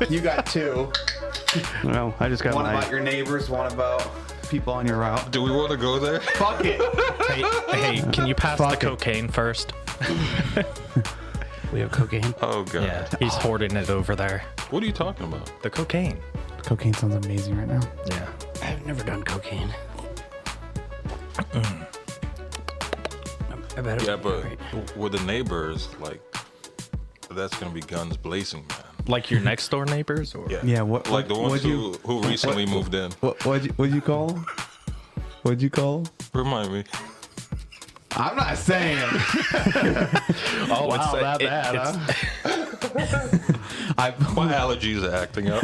You got two. Well, I just got One my... about your neighbors, one about people on your route. Do we want to go there? Fuck it. Hey, can you pass the cocaine first? We have cocaine. Oh, God. Yeah, he's hoarding it over there. What are you talking about? The cocaine. Cocaine sounds amazing right now. Yeah. I've never done cocaine. I bet it Yeah, would be but great. with the neighbors, like, that's going to be guns blazing, man. Like your next door neighbors? Or? Yeah, Like the ones who recently moved in. What'd you call them? What'd you call them? Remind me. I'm not saying. Oh, Wow, that bad, huh? My allergies are acting up.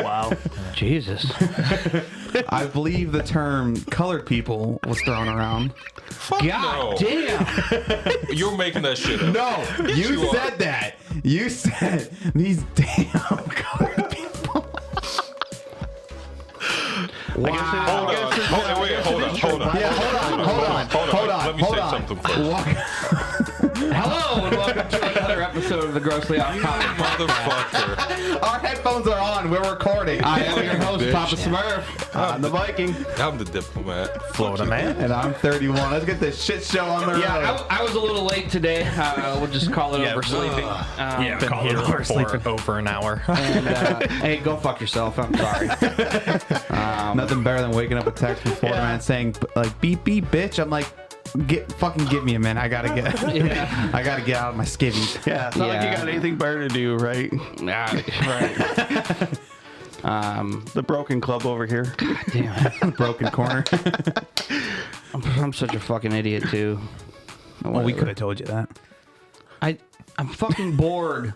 Wow. Jesus. I believe the term colored people was thrown around. Fuck God no. damn. You're making that shit up. No, Yes, you you are. said that. You said these damn colored people. Hold on. Hold on. Yeah, hold on. Let me say something first. Hello and welcome to another episode of the Grossly Off Topic Podcast. Motherfucker. Our headphones are on. We're recording. I am your host, Bitch. Papa Smurf. I'm the Viking. I'm the diplomat. Florida man. And I'm 31. Let's get this shit show on the road. Yeah, I was a little late today. We'll just call it oversleeping. Yeah, been here for over an hour. And, hey, go fuck yourself. I'm sorry. Nothing better than waking up a text from Florida man saying like beep beep bitch. I'm like, fucking give me a minute. I gotta get I gotta get out of my skivvies. Yeah, it's not like you got anything better to do, right? Right. The Broken Club over here. Damn. Broken corner. I'm such a fucking idiot too. Well, we could have told you that. I'm fucking bored,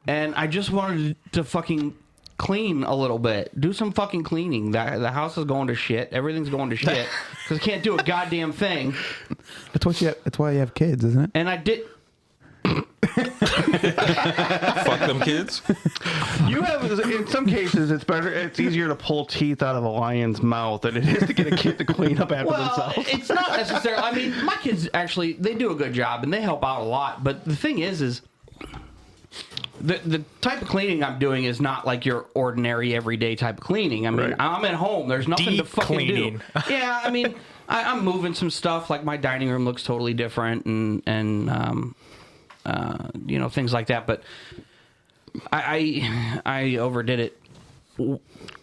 and I just wanted to fucking clean a little bit. Do some fucking cleaning. The house is going to shit. Everything's going to shit because I can't do a goddamn thing. That's why you have kids, isn't it? And I did. Fuck them kids. You have, in some cases, it's easier to pull teeth out of a lion's mouth than it is to get a kid to clean up after Well, themselves. it's not necessarily. I mean, my kids actually they do a good job and they help out a lot. But the thing is the type of cleaning I'm doing is not like your ordinary everyday type of cleaning. I mean, Right. I'm at home. There's nothing Deep to fucking cleaning. do. Yeah, I mean, I'm moving some stuff. Like my dining room looks totally different, and you know, things like that. But I overdid it.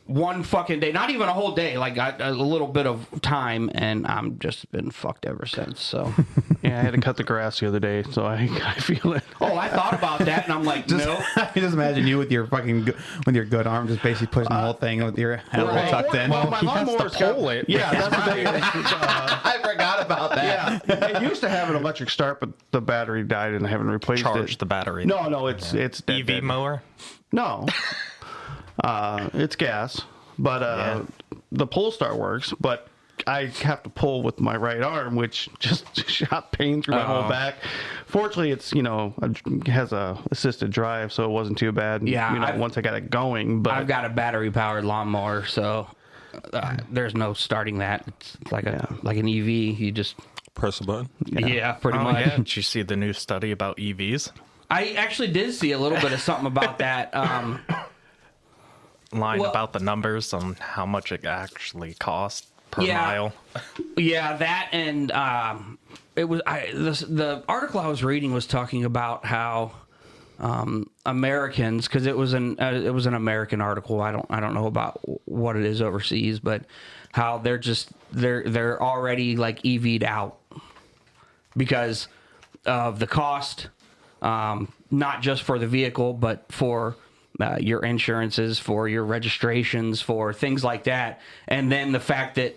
One fucking day, not even a whole day, like a little bit of time, and I'm just been fucked ever since. So, Yeah, I had to cut the grass the other day, so I feel it. oh, I thought about that, and I'm like, no. I just imagine you with your fucking with your good arm, just basically pushing the whole thing with your head all Right. tucked in. Well, my lawnmower's got it. Yeah, that's the thing. I forgot about that. Yeah, it used to have an electric start, but the battery died, and I haven't replaced Charge it. the battery. No, it's dead, EV mower. No, it's gas, but the pull start works. But I have to pull with my right arm, which just shot pain through my whole back. Fortunately, it's it has a assisted drive, so it wasn't too bad. Yeah, once I got it going. But I've got a battery powered lawnmower, so there's no starting that. It's like like an EV. You just Press a button. yeah, pretty Oh, much. yeah. Did you see the new study about EVs? I actually did see a little bit of something about that. Line Well- about the numbers on how much it actually costs per Yeah. mile. Yeah, that and it was the article I was reading was talking about how Americans, because it was an American article. I don't know about what it is overseas, but how they're already like EV'd out because of the cost, not just for the vehicle, but for your insurances, for your registrations, for things like that, and then the fact that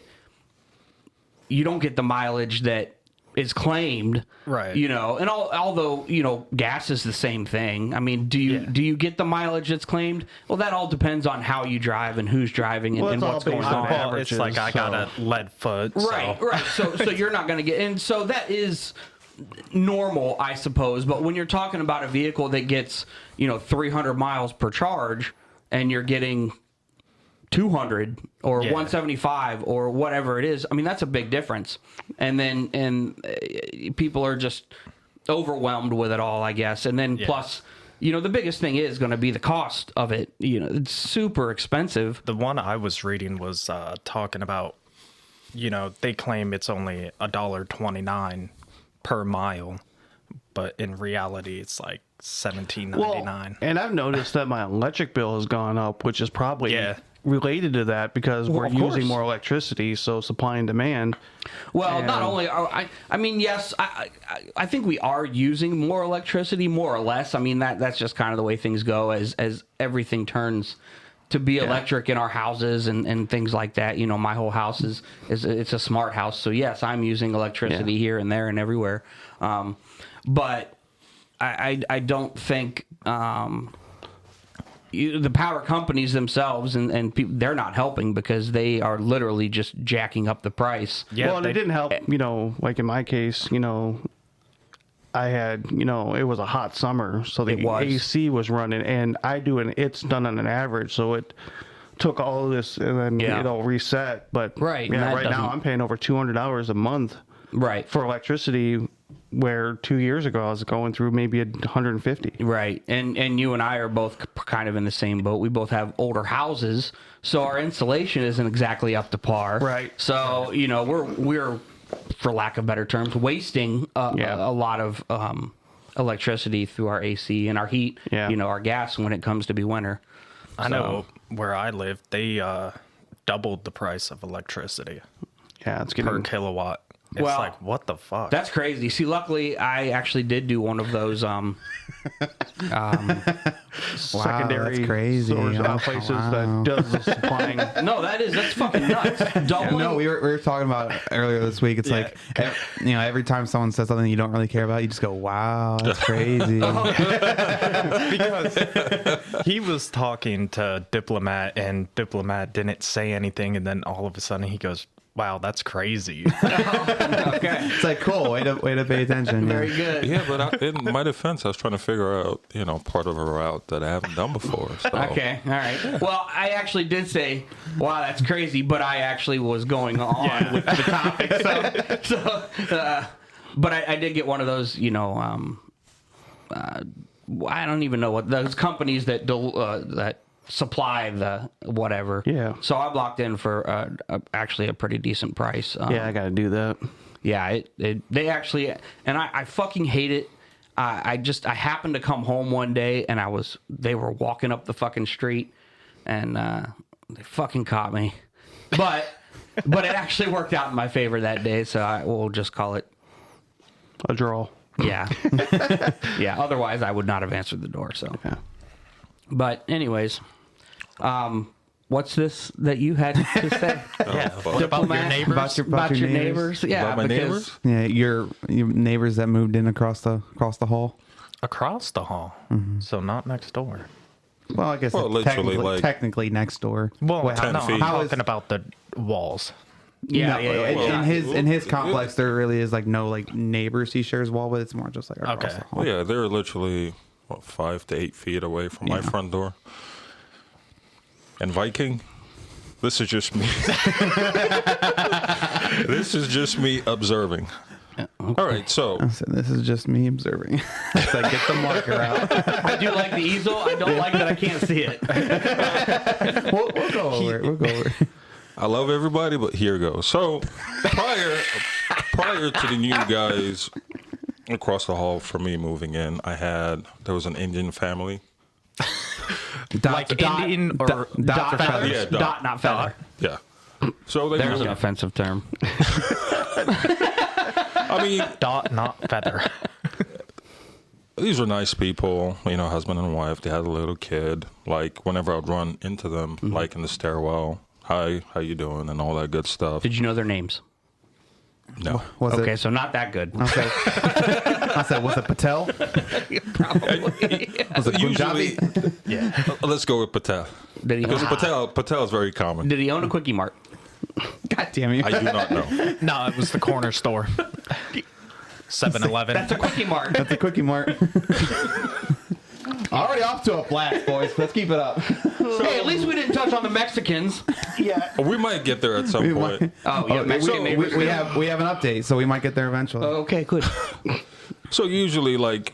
you don't get the mileage that is claimed, Right. And although gas is the same thing. I mean, do you get the mileage that's claimed? Well, that all depends on how you drive and who's driving and, Well, and it's all what's going based on on. Well, it's like I got a lead foot. Right, so. right. So you're not going to get, and so that is normal, I suppose. But when you're talking about a vehicle that gets 300 miles per charge, and you're getting 200 or 175 or whatever it is, I mean, that's a big difference. And then people are just overwhelmed with it all, I guess. And then plus the biggest thing is going to be the cost of it. It's super expensive. The one I was reading was talking about, they claim it's only $1.29 per mile, but in reality, it's like $17.99. And I've noticed that my electric bill has gone up, which is probably related to that because we're of using course. more electricity, so supply and demand. Well, And- not only are I mean, yes, I think we are using more electricity, more or less. I mean, that's just kind of the way things go as everything turns to be electric in our houses and things like that. My whole house is it's a smart house, so yes, I'm using electricity here and there and everywhere. But I don't think the power companies themselves and people, they're not helping because they are literally just jacking up the price. Yeah, well, and it didn't help, like in my case, I had, it was a hot summer, so the It was. AC was running, and it's done on an average, so it took all of this and then it'll reset. But Right, and yeah, that right now doesn't- I'm paying over $200 a month Right. for electricity, where 2 years ago I was going through maybe 150. Right. And you and I are both kind of in the same boat. We both have older houses, so our insulation isn't exactly up to par. Right. So, we're for lack of better terms, wasting a lot of electricity through our AC and our heat, our gas when it comes to be winter. I know where I live, they doubled the price of electricity Yeah, it's per getting kilowatt. It's Well, like, what the fuck? That's crazy. See, luckily, I actually did do one of those. secondary that's crazy. source Oh, places wow. that does the supplying. No, that's fucking nuts. Doubling. No, we were talking about earlier this week. It's like, every time someone says something you don't really care about, you just go, "Wow, that's crazy." Because he was talking to Diplomat, and Diplomat didn't say anything, and then all of a sudden he goes, "Wow, that's crazy." Okay. It's like, cool, way to pay attention. Very good. Yeah, but in my defense, I was trying to figure out, part of a route that I haven't done before. So. Okay, all right. Well, I actually did say, "Wow, that's crazy," but I actually was going on with the topic. But I did get one of those, I don't even know what those companies that supply the whatever. Yeah. So I blocked in for actually a pretty decent price. Yeah, I got to do that. Yeah, they actually, and I fucking hate it. I happened to come home one day and they were walking up the fucking street and they fucking caught me. But it actually worked out in my favor that day, so we'll just call it A draw. yeah. Yeah, otherwise I would not have answered the door, so. Yeah. But anyways, what's this that you had to say? Fuck. About your neighbors? About your neighbors? Yeah, About my because neighbors? Yeah, your neighbors that moved in across the hall. Across the hall, so not next door. Well, I guess Well, it's literally, technically next door. Well, What, 10 no, feet? I'm How is- talking about the walls. yeah, No, yeah. in his complex, there really is no neighbors he shares wall with. It's more just across Okay. the hall. Well, yeah, they're literally 5 to 8 feet away from my front door. And Viking, this is just me. This is just me observing. All right, so So this is just me observing. It's like, get the marker out. I do like the easel. I don't like that I can't see it. We'll go over it. We'll go over it. I love everybody, but here goes. So prior to the new guys across the hall from me moving in, there was an Indian family. Like Indian or dot for feathers. Yeah, Dot, not feather. Yeah. So they There's an moved. offensive term. I mean, dot, not feather. these were nice people, husband and wife. They had a little kid. Like, whenever I'd run into them, like in the stairwell, hi, how you doing, and all that good stuff. Did you know their names? No. Was Okay, it? so not that good. Okay. I said, was it Patel? Probably. Was it Usually, Punjabi? Yeah. let's go with Patel. Did he Because own, Patel is very common. did he own a Quickie Mart? God damn you. I do not know. No, it was the corner store. 7-Eleven. That's a Quickie Mart. That's a Quickie Mart. Already off to a blast, boys. Let's keep it up. Hey, at least we didn't touch on the Mexicans. Yeah. We might get there at some point. Oh, yeah, Mexican neighbors. we have an update, so we might get there eventually. Okay, good. So usually, like,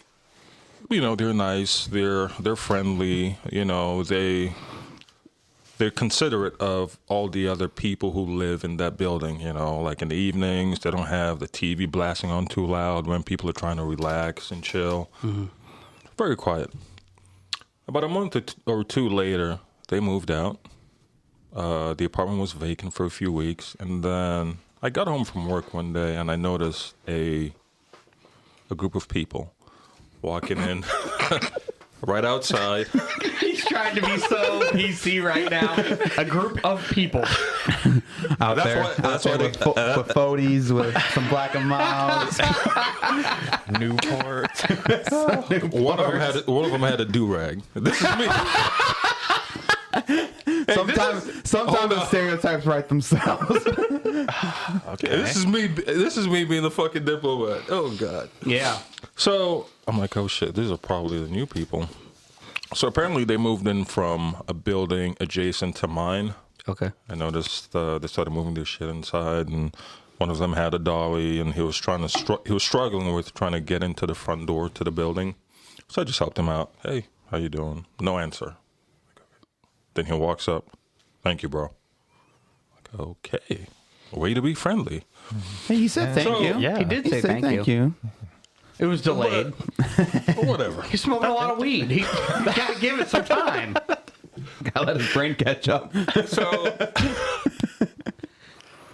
they're nice, they're friendly, they're considerate of all the other people who live in that building, like in the evenings, they don't have the TV blasting on too loud when people are trying to relax and chill. Mm-hmm. Very quiet. About a month or two later, they moved out. The apartment was vacant for a few weeks, and then I got home from work one day and I noticed a group of people walking in right outside. He's trying to be so PC right now. A group of people out there with 40s with some black and milds. Newport. One of them had a do-rag. This is me. Sometimes the stereotypes write themselves. Okay. This is me being the fucking diplomat. Oh God. Yeah. So I'm like, oh shit, these are probably the new people. So apparently they moved in from a building adjacent to mine. Okay. I noticed they started moving their shit inside, and one of them had a dolly, and he was struggling with trying to get into the front door to the building. So I just helped him out. Hey, how you doing? No answer. Then he walks up. Thank you, bro. Like, okay. Way to be friendly. Hey, he said thank you. Yeah. He did say thank you. It was delayed. But whatever. He's smoking a lot of weed. He gotta give it some time. Gotta let his brain catch up.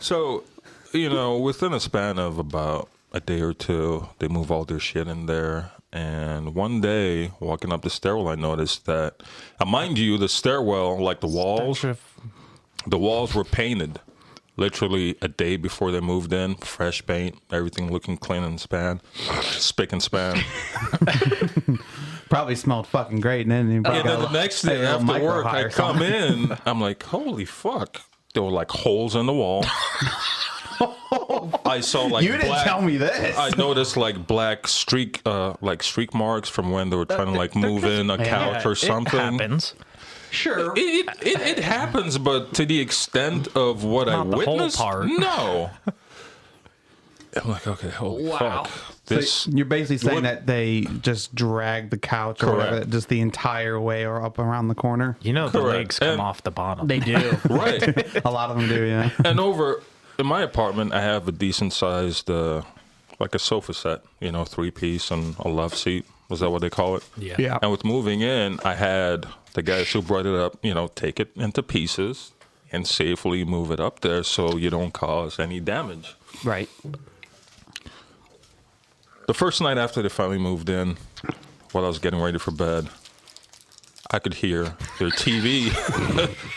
So, within a span of about a day or two, they move all their shit in there. And one day, walking up the stairwell, I noticed that, mind you, the stairwell, like the walls were painted. Literally a day before they moved in, fresh paint, everything looking clean and spick and span. Probably smelled fucking great. And then the next day after work, I come in, I'm like, holy fuck. There were like holes in the wall. I saw like you didn't tell me this. I noticed like black streak marks from when they were trying to like move in a couch or something. It happens. Sure. It happens, but to the extent of what I witnessed, the whole part. No. I'm like, okay, holy fuck. So you're basically saying that they just dragged the couch or whatever, just the entire way or up around the corner? The legs come off the bottom. They do. Right. A lot of them do, yeah. And in my apartment, I have a decent sized, like a sofa set, 3-piece and a love seat. Was that what they call it? Yeah. And with moving in, I had the guys who brought it up, take it into pieces and safely move it up there so you don't cause any damage. Right. The first night after they finally moved in, while I was getting ready for bed, I could hear their TV,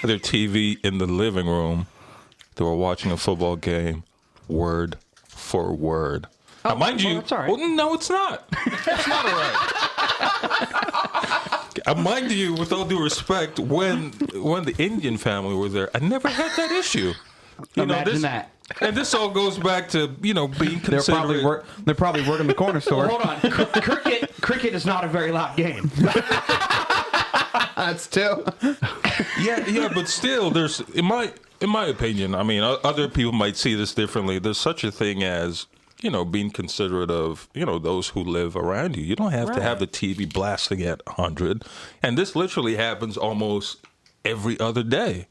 their TV in the living room. They were watching a football game, word for word. Now, mind you, that's all right. Well, no, it's not. It's not all right. Mind you, with all due respect, when the Indian family were there, I never had that issue. Imagine that. And this all goes back to being considerate. They're probably working the corner store. Hold on. Cricket is not a very loud game. That's too. Yeah, but still, there's in my opinion. I mean, other people might see this differently. There's such a thing as being considerate of those who live around you. You don't have to have the TV blasting at 100, and this literally happens almost every other day.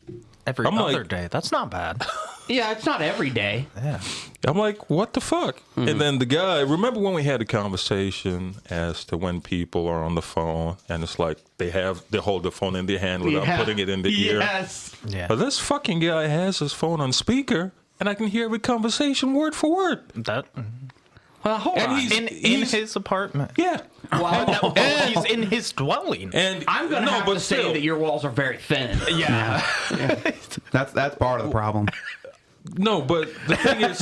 Every other day. That's not bad. Yeah, it's not every day. Yeah. I'm like, what the fuck? Mm-hmm. And then the guy, remember when we had a conversation as to when people are on the phone and it's like they hold the phone in their hand without putting it in the ear? Yes. Yeah. But this fucking guy has his phone on speaker and I can hear every conversation word for word. Well, hold on. In his apartment. Yeah. Well, he's in his dwelling. And I'm going to have to say that your walls are very thin. Yeah. That's part of the problem. No, but the thing is,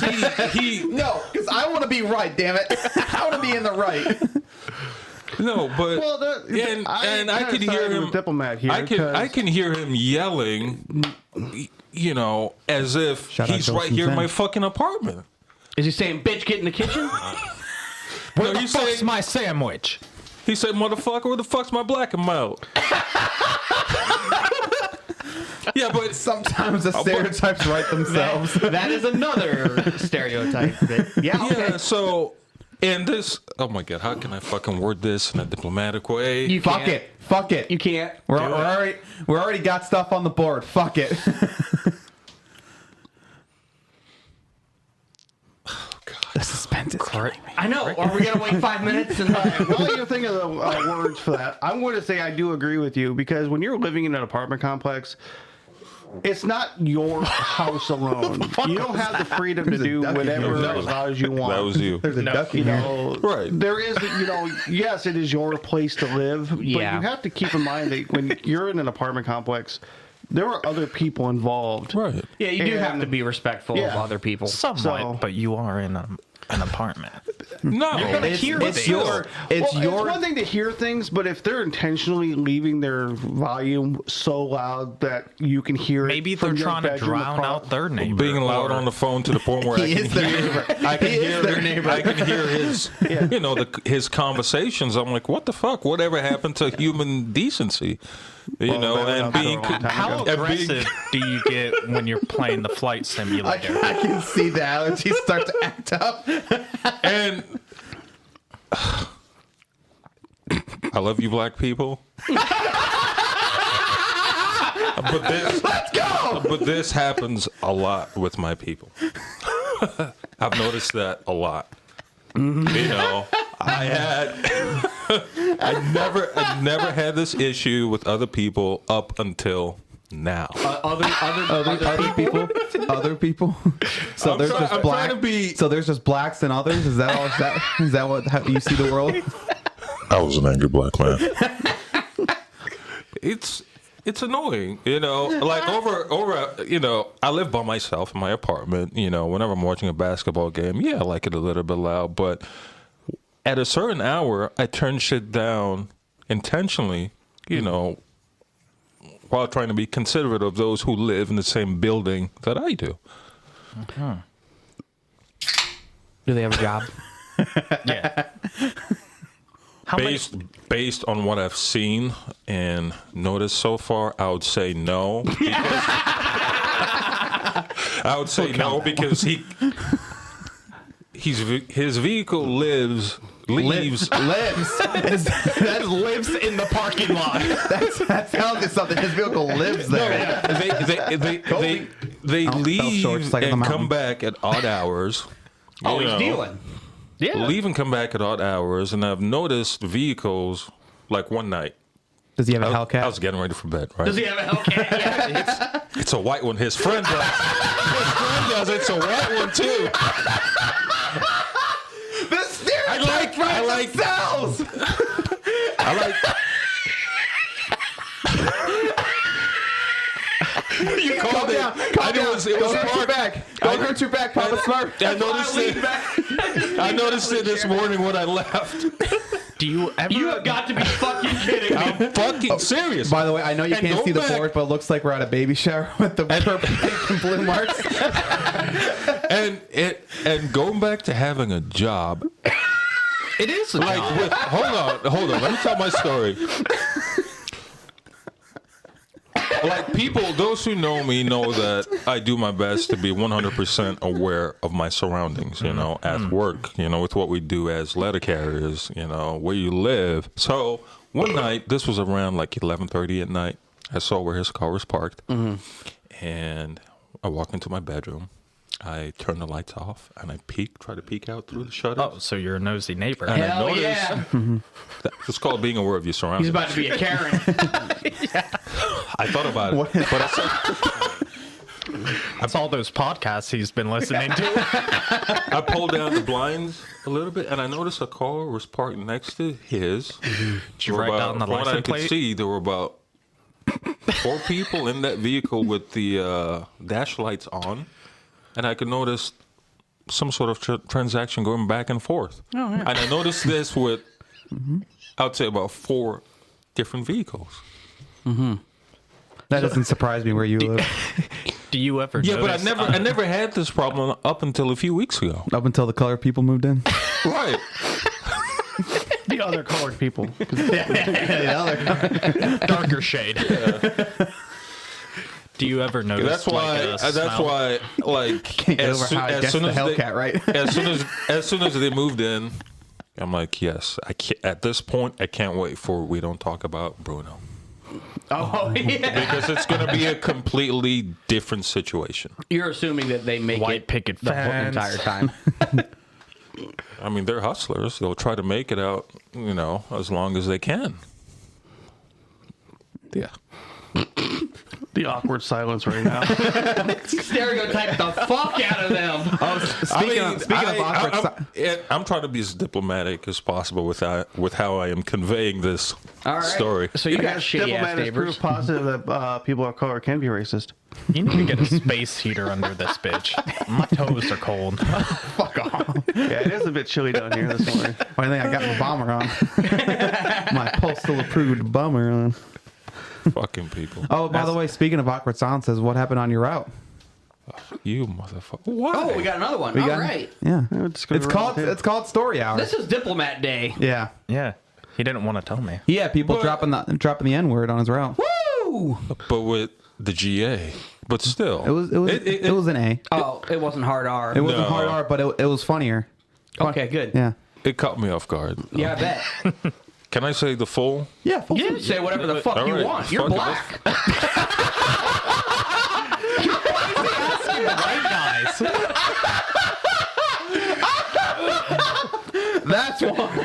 he No, because I want to be right, damn it. I want to be in the right. No, but I could hear him. Diplomat here. I can hear him yelling, as if he's right here in my fucking apartment. Is he saying, "Bitch, get in the kitchen"? Where the fuck's my sandwich? He said, "Motherfucker, where the fuck's my black and mild?" Yeah, but sometimes the stereotypes write themselves. That is another stereotype. Okay. Yeah, so And this, oh my God, how can I fucking word this in a diplomatic way? Fuck it. You can't. We're already got stuff on the board. Fuck it. The suspense is killing me. I know. Are we gonna wait 5 minutes? And While you're thinking of the words for that, I'm going to say I do agree with you, because when you're living in an apartment complex, it's not your house alone. You don't have the freedom to do whatever as loud as you want. That was you. There's a duck in You here. know, Right. There is, yes, it is your place to live, but Yeah. you have to keep in mind that when you're in an apartment complex, there are other people involved. Right. yeah, you do have And- to be respectful of Yeah. other people. Somewhat, So- but you are in an apartment. No. It's hear it's things. your it's Well, your it's one thing to hear things, but if they're intentionally leaving their volume so loud that you can hear Maybe it they're from your trying to bedroom drown across- out their neighbor. Being loud or- on the phone to the point where He is their neighbor. I can He is hear their neighbor. I can hear his, his conversations. I'm like, what the fuck? Whatever happened to human decency? Well, that went And out there a being long time How ago. aggressive do you get when you're playing the flight simulator? I can see the allergies start to act up. and I love you, black people. Let's go. But this happens a lot with my people. I've noticed that a lot. I never had this issue with other people up until now. Other people. So there's trying just to black. be- So there's just blacks and others. Is that all? Is that what how you see the world? I was an angry black man. It's annoying, like over, I live by myself in my apartment, whenever I'm watching a basketball game, I like it a little bit loud, but at a certain hour, I turn shit down intentionally, while trying to be considerate of those who live in the same building that I do. Do they have a job? Yeah. How Based on what I've seen and noticed so far, I would say no. Because his vehicle leaves. That lives in the parking lot. That's telling you something. His vehicle lives there. They fell leave short, just like on the and mountain. come back at odd hours. Oh, he's dealing. Yeah. Leave and come back at odd hours, and I've noticed vehicles like one night. Does he have a I Hellcat? was getting ready for bed, right? Does he have a Hellcat? Yeah. It's a white one. His friend does. It's a white one too. The stereotype themselves. I like. You called it. I knew it was parked. Don't hurt your back, Papa Smart. I noticed it. I noticed it this morning when I left. Do you ever? You have got to be fucking kidding me. I'm fucking serious. By the way, I know you And can't go see the back. board, but it looks like we're at a baby shower with the purple, pink, and blue marks. And going back to having a job. It is a Like, job. hold on. Let me tell my story. Like, people, those who know me know that I do my best to be 100% aware of my surroundings, at work, with what we do as letter carriers, where you live. So one night, this was around like 11:30 at night. I saw where his car was parked, and I walk into my bedroom. I turn the lights off, and I try to peek out through the shutters. Oh, so you're a nosy neighbor. And I Hell noticed- yeah. It's called being aware of your surroundings. He's about to be a Karen. I thought about it, but I said, That's all those podcasts he's been listening to. I pulled down the blinds a little bit, and I noticed a car was parked next to his. Did you write down the From what I license could plate? see, there were about 4 people in that vehicle with the dash lights on, and I could notice some sort of transaction going back and forth. Oh, yeah. And I noticed this with, I would say, about 4 different vehicles. That doesn't surprise me where you live. Do you ever? Yeah, but notice, I never had this problem up until a few weeks ago. Up until the colored people moved in. Right. The other colored people. darker shade. Do you ever notice? That's why. That's why. Like Can't get over how I guessed the Hellcat, right? as soon as they moved in, I'm like, yes, I can't, at this point, I can't wait for we don't talk about Bruno. Oh, yeah. Because it's going to be a completely different situation. You're assuming that they make White it picket the whole fence. entire time. I mean, they're hustlers. They'll try to make it out, as long as they can. Yeah. The awkward silence right now. Stereotype the fuck out of them. Speaking of awkward I'm trying to be as diplomatic as possible with how I am conveying this All right. story. So you got shitty ass Diplomat is neighbors. proof positive that people of color can be racist. You need to get a space heater under this bitch. My toes are cold. Fuck off. Yeah, it is a bit chilly down here this morning. Why do you think I got my bomber on? My postal approved bomber on. Fucking people. Oh, by the way, speaking of awkward silences, what happened on your route? You motherfucker. Why? Oh, we got another one. We All got- right. Yeah. It's gonna It's called Story Hour. This is Diplomat Day. Yeah. Yeah, he didn't want to tell me. Yeah, people dropping the N word on his route. Woo! But with the GA. But still. It was an A. Oh, it wasn't hard R. It wasn't No. hard R, but it was funnier. Okay, good. Yeah. It caught me off guard. Yeah, I bet. Can I say the full? Yeah. Full You can say whatever the fuck All you right, want. You're fuck it. black. Right, guys. That's one.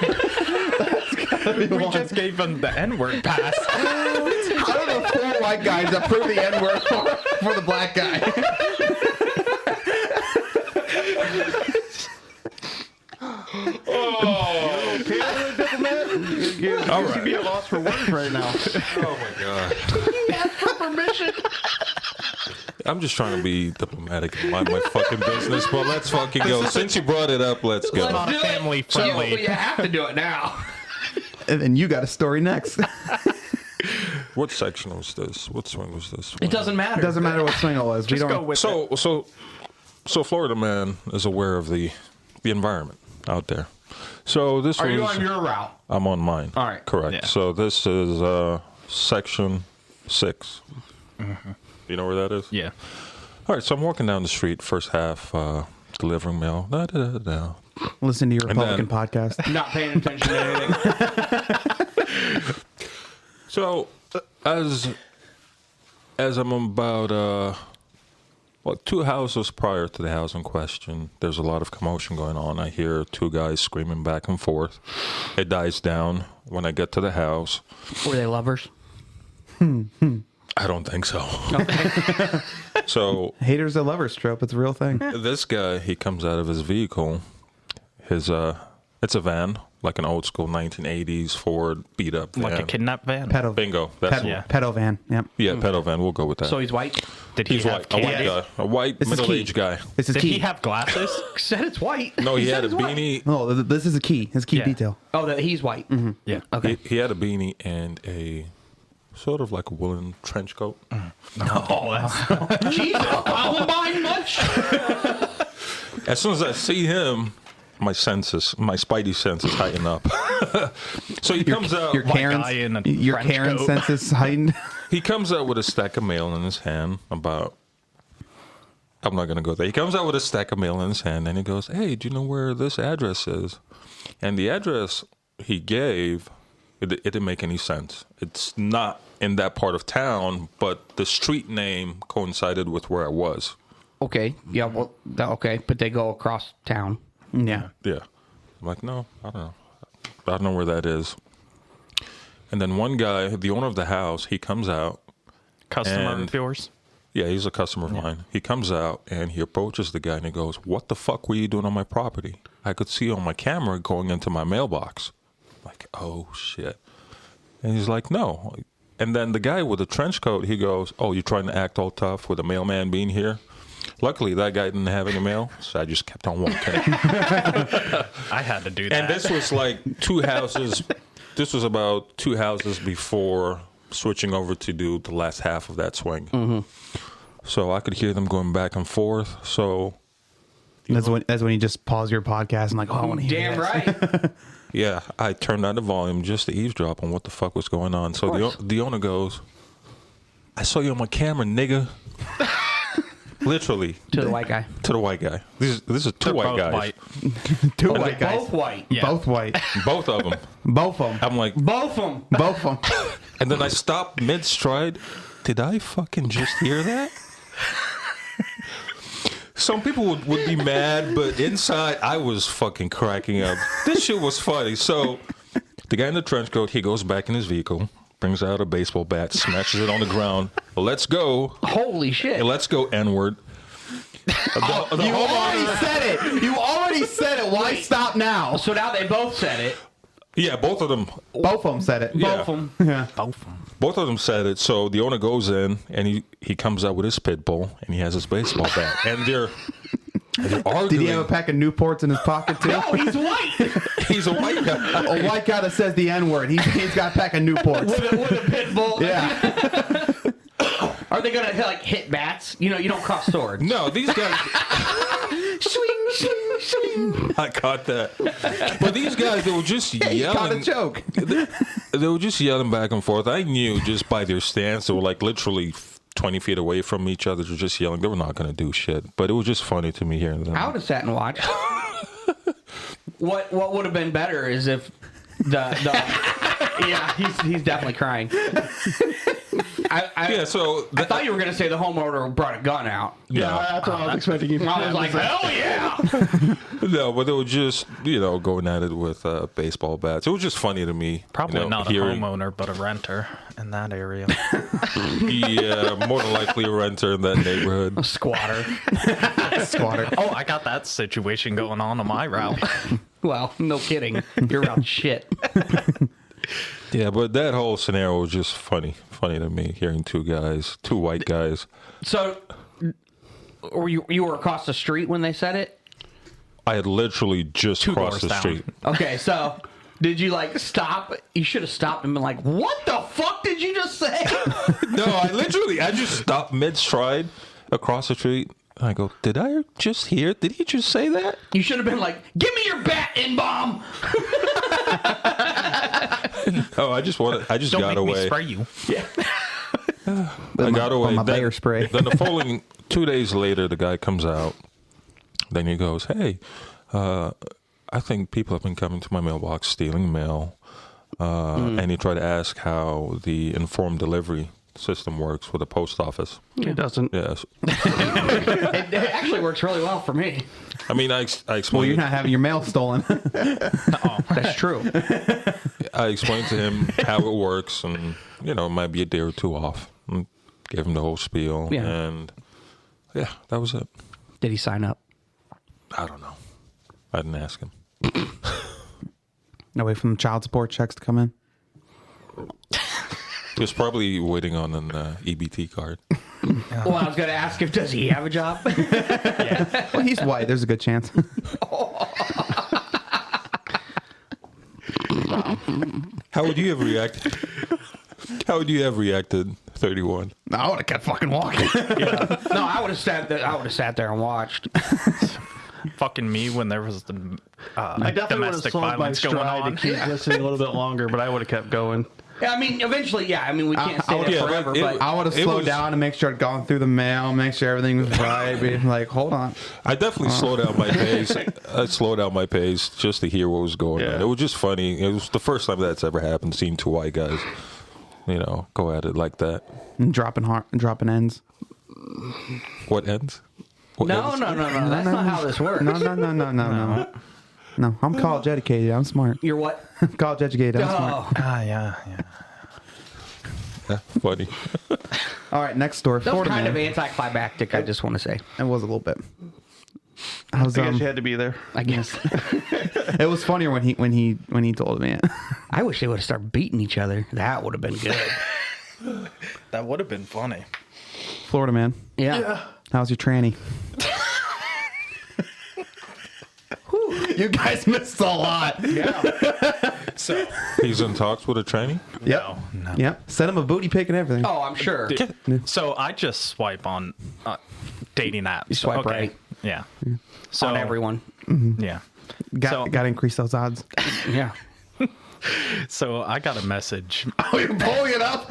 We just gave him the N-word pass. Out of the 4 white guys that prove the N word for the black guy. All right. be a loss for words right now. Oh my god. I'm just trying to be diplomatic and mind my fucking business, but let's fucking go. Since you brought it up, let's go. Not Do it. family So friendly. you have to do it now. And then you got a story next. What section was this? What swing was this? It doesn't matter. Doesn't matter what swing it was. We Just don't. go with it. So Florida man is aware of the environment out there. So this Are was. you on your route? I'm on mine. All right. Correct. Yeah. So this is section 6. You know where that is? Yeah. All right. So I'm walking down the street, first half, delivering mail. Da, da, da, da. Listen to your And Republican then- podcast. Not paying attention to anything. So as I'm about 2 houses prior to the house in question, there's a lot of commotion going on. I hear 2 guys screaming back and forth. It dies down when I get to the house. Were they lovers? I don't think so. So Haters of lovers trope. It's a real thing. this guy, he comes out of his vehicle. It's a van, like an old school 1980s Ford beat up van. Like a kidnap van. Pedo. Bingo. That's Pedo, it. Yeah. pedo van. Yep. Yeah, pedo van. We'll go with that. So he's white. Did he He's have white. A white kids? guy. A white This is middle-aged key. guy. This is Did key. he have glasses? Said it's white. No, he said had a it's white. beanie. No, this is a key. His key Yeah. detail. Oh, that he's white. Yeah. Okay. He had a beanie and a sort of like a woolen trench coat. Oh, that's Jesus, Columbine much? As soon as I see him, my spidey senses heighten up. So he comes out. Your White Karen's, guy in a your trench Karen coat. senses heightened. He comes out with a stack of mail in his hand. I'm not gonna go there. He comes out with a stack of mail in his hand, and he goes, "Hey, do you know where this address is?" And the address he gave, it didn't make any sense. It's not in that part of town, but the street name coincided with where I was. Okay. Yeah. Well. Okay. But they go across town. Yeah. Yeah. I'm like, no, I don't know. I don't know where that is. And then one guy, the owner of the house, he comes out. customer And- of yours. Yeah, he's a customer of mine. He comes out and he approaches the guy and he goes, "What the fuck were you doing on my property? I could see on my camera going into my mailbox." Like, oh shit. And he's like, "No." And then the guy with the trench coat, he goes, "Oh, you're trying to act all tough with a mailman being here?" Luckily, that guy didn't have any mail, so I just kept on walking. I had to do that. And this was like 2 houses. This was about 2 houses before switching over to do the last half of that swing. Mm-hmm. So I could hear them going back and forth. So That's when you just pause your podcast and like, oh, I want to hear Damn this. right. yeah, I turned down the volume just to eavesdrop on what the fuck was going on. So the owner goes, I saw you on my camera, nigga. Literally. To the white guy. To the white guy. This is two white guys. White. Two white guys. Both white. Yeah. Both white. Both of them. Both of them. I'm like, Both of them. Both of them. and then I stopped mid-stride. Did I fucking just hear that? Some people would be mad, but inside I was fucking cracking up. This shit was funny. So the guy in the trench coat, he goes back in his vehicle, brings out a baseball bat, smashes it on the ground. Let's go. Holy shit. Let's go N-word. You already said it. You already said it. Why stop now? So now they both said it. Yeah, both of them. Both of them said it. Yeah. Both of them. Yeah. Both of them said it. So the owner goes in and he comes out with his pit bull and he has his baseball bat. And they're arguing. Did he have a pack of Newports in his pocket too? No, he's white. He's a white guy. A white guy that says the N-word. He's got a pack of Newports. with a pit bull. Yeah. Are they gonna like hit bats? You know, you don't cross swords. No, these guys. Swing, swing, swing. I caught that. But these guys, they were just You caught a yelling. joke. They were just yelling back and forth. I knew just by their stance, they were like literally 20 feet away from each other. They were just yelling. They were not going to do shit. But it was just funny to me hearing them. I would have sat and watched. What would have been better is if the yeah, he's definitely crying. I thought you were gonna say the homeowner brought a gun out. Yeah, that's what I was expecting you to I was like, hell yeah! No, but they were just, going at it with baseball bats. It was just funny to me. Probably not a homeowner, but a renter in that area. Yeah, more than likely a renter in that neighborhood. A squatter. Squatter. Oh, I got that situation going on my route. Well, no kidding. You're around shit. Yeah, but that whole scenario was just funny to me, hearing two white guys. So, were you were across the street when they said it? I had literally just Two crossed the doors down. street. Okay, so did you like stop? You should have stopped and been like, "What the fuck did you just say?" No, I just stopped mid-stride across the street. I go, did I just hear? Did he just say that? You should have been like, "Give me your bat, N-bomb." No, I just Don't got make me away. spray you. Yeah. I got away. My Bayer spray. Then the following 2 days later, the guy comes out. Then he goes, "Hey, I think people have been coming to my mailbox stealing mail." And he tried to ask how the informed delivery system works with the post office. It doesn't. Yes. It actually works really well for me. I mean, I explained. Well, you're not having your mail stolen. That's true. I explained to him how it works, and it might be a day or two off. And gave him the whole spiel, Yeah. and yeah, that was it. Did he sign up? I don't know. I didn't ask him. No, wait for the child support checks to come in. He was probably waiting on an EBT card. Well, I was going to ask him, does he have a job? Well, he's white. There's a good chance. How would you have reacted? How would you have reacted? 31. I would have kept fucking walking. No, I would have sat there and watched. Fucking me when there was the I definitely would have domestic slowed my violence going stride on. to keep listening a little bit longer, but I would have kept going. Yeah, I mean, eventually, yeah. I mean, we can't stay there yeah, forever, but but I would have It slowed was- down and make sure I'd gone through the mail, make sure everything was right. Be like, hold on. I definitely slowed down my pace. I slowed down my pace just to hear what was going on. Yeah. It was just funny. It was the first time that's ever happened, seeing two white guys, go at it like that. And dropping ends. What ends? What no, ends? no. That's not how this works. No. No, I'm college educated. I'm smart. You're what? College educated. I'm smart. Oh, Yeah. Yeah, funny. All right, next story. that was Florida kind man. of anticlimactic, I just want to say. It was a little bit. I was, I guess you had to be there. I guess. it was funnier when he told me it. I wish they would have started beating each other. That would have been good. That would have been funny. Florida man, Yeah. how's your tranny? You guys missed a lot. So He's in talks with a tranny? Yep. no. Yep. Send him a booty pic and everything. Oh, I'm sure. So I just swipe on dating apps. You swipe right. Yeah. So On everyone. Yeah. Got to increase those odds. Yeah. So I got a message. Oh, you're pulling it up.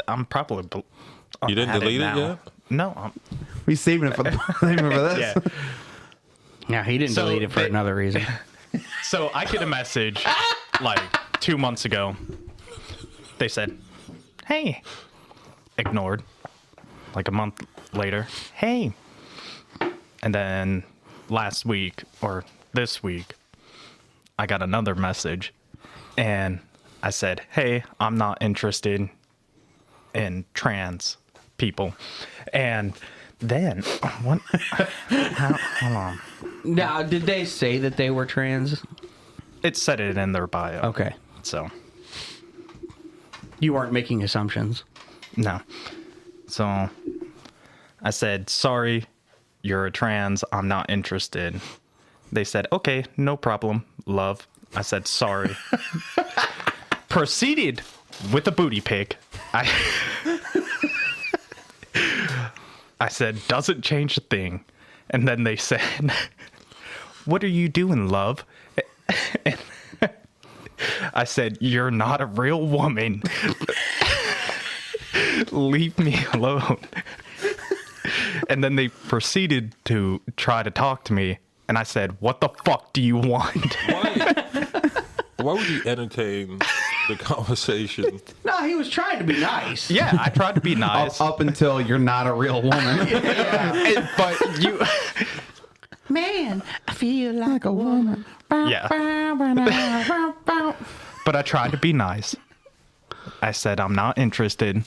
I'm probably. You didn't at delete it now. yet? No. We saving it for this. Yeah. Yeah, he didn't So delete it for another reason. So I get a message like 2 months ago. They said, "Hey," ignored. Like a month later, "Hey," and then last week or this week, I got another message, and I said, "Hey, I'm not interested in trans people," and then what? Hold on. Now, did they say that they were trans? It said it in their bio. Okay. So You weren't making assumptions. no. So I said, "Sorry, you're a trans. I'm not interested." They said, "Okay, no problem, love." I said, "Sorry." Proceeded with a booty pic. I said, "Doesn't change a thing." And then they said, "What are you doing, love?" And I said, "You're not a real woman. Leave me alone." And then they proceeded to try to talk to me. And I said, "What the fuck do you want?" Why would you entertain the conversation? No, he was trying to be nice. Yeah, I tried to be nice. Up until you're not a real woman. But you... Man, I feel like a woman. Yeah. But I tried to be nice. I said, "I'm not interested."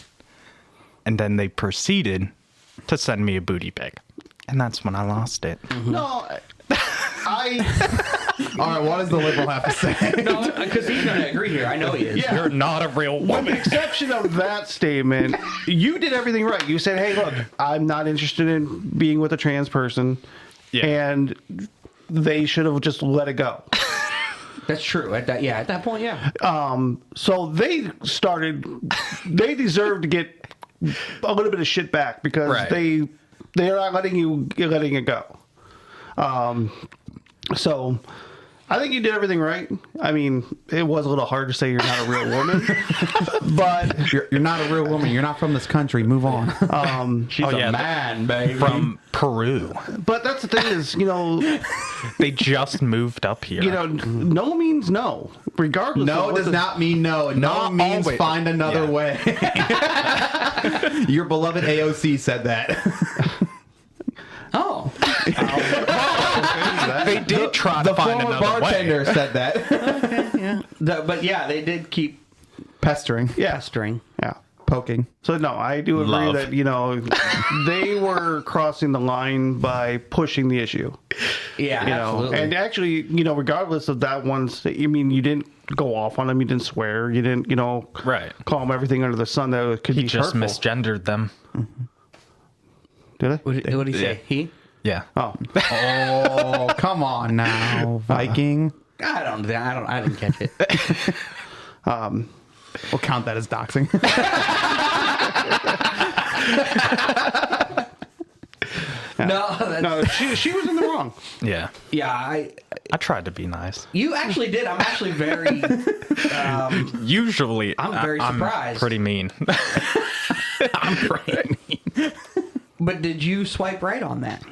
And then they proceeded to send me a booty pic. And that's when I lost it. No, I All right, what does the liberal have to say? No, because he's going to agree here. I know he is. Yeah. You're not a real with the woman. exception of that statement, you did everything right. You said, "Hey, look, I'm not interested in being with a trans person," Yeah. and they should have just let it go. That's true. At that point, yeah. So they deserve to get a little bit of shit back because Right. they're not letting it go. So I think you did everything right. I mean, it was a little hard to say you're not a real woman, but You're not a real woman. You're not from this country. Move on. She's yeah, a man, baby. From Peru. but that's the thing is, They just moved up here. no means no, regardless. No of does not mean no. No Not means always. find another Yeah. way. Your beloved AOC said that. Oh. They did try The to find former another bartender way. said that. Yeah. But yeah, they did keep Pestering. pestering. Yeah. Poking. So no, I do agree Love. that they were crossing the line by pushing the issue. Yeah, absolutely. And actually, regardless of that one's, I mean, you didn't go off on them, you didn't swear, you didn't, Right. call them everything under the sun that could He be just hurtful. misgendered them. Did I? what did he say? Yeah. He? Yeah. Oh, Oh, come on now, Viking. I didn't catch it. We'll count that as doxing. no, she was in the wrong. Yeah. Yeah, I tried to be nice. you actually did. I'm actually very. Usually, I'm very surprised. I'm pretty mean. I'm pretty mean. But did you swipe right on that?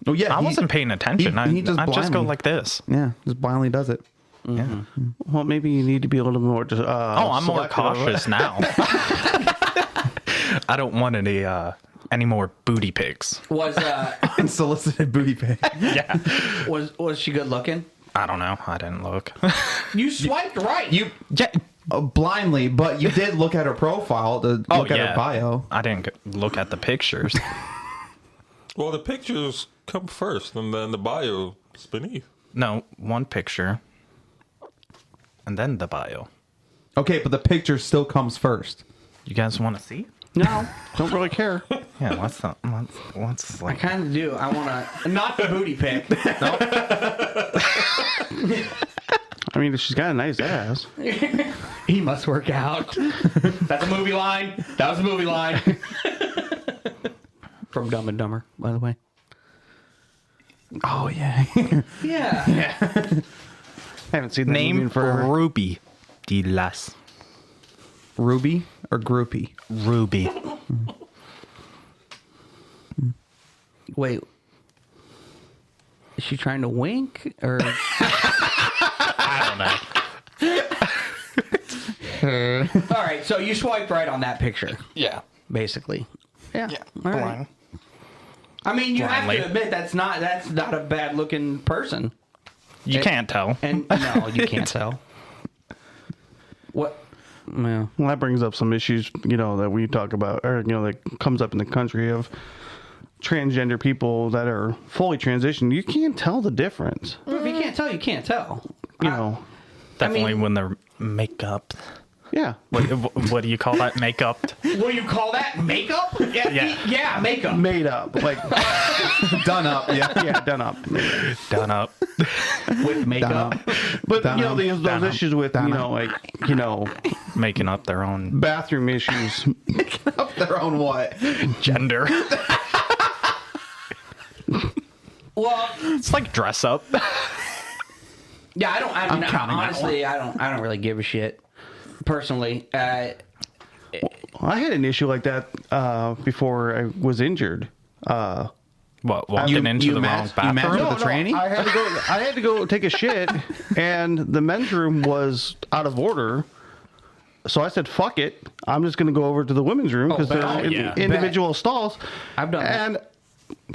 Oh yeah, I wasn't paying attention. he just I just go blindly- like this. Yeah, just blindly does it. Yeah. Well, maybe you need to be a little more. I'm more cautious now. I don't want any more booty pics. Was Unsolicited booty pic. Yeah. was she good looking? I don't know. I didn't look. You swiped right. You Yeah. blindly, but you did look at her profile to look at her bio. I didn't look at the pictures. Well, the pictures come first, and then the bio is beneath. No, one picture. And then the bio. Okay, but the picture still comes first. You guys want to see? No, don't really care. Yeah, what's I like kind of do. I want to not the booty pic. I mean, she's got a nice ass. He must work out. That's a movie line. That was a movie line. From Dumb and Dumber, by the way. Oh yeah. Yeah. I haven't seen that movie name in forever. Ruby Dilas. Ruby or groupie? Ruby. Wait. Is she trying to wink or? I don't know. All right, so you swipe right on that picture, Yeah. basically. Yeah. All right. Blind. I mean, you Blindly. have to admit that's not a bad looking person. You can't tell. And no, you can't tell. What? Well, Well, that brings up some issues, that we talk about, or, that comes up in the country of transgender people that are fully transitioned. You can't tell the difference. if you can't tell, you can't tell. Definitely when they're makeup. Yeah. What do you call that? Makeup? Will you call that makeup? Yeah, makeup. Made up. Like, Done up. Yeah. yeah, done up. Done up. With makeup. But, Done there's those issues with, Making up their own bathroom issues. Up their own what? gender. Well, It's like dress up. yeah, I mean, counting that honestly, I don't really give a shit. Personally, I had an issue like that before I was injured. What, walking into the wrong matched bathroom? with the tranny? I had to go take a shit, and the men's room was out of order. So I said, "Fuck it! I'm just going to go over to the women's room because they're individual stalls." I've done that. and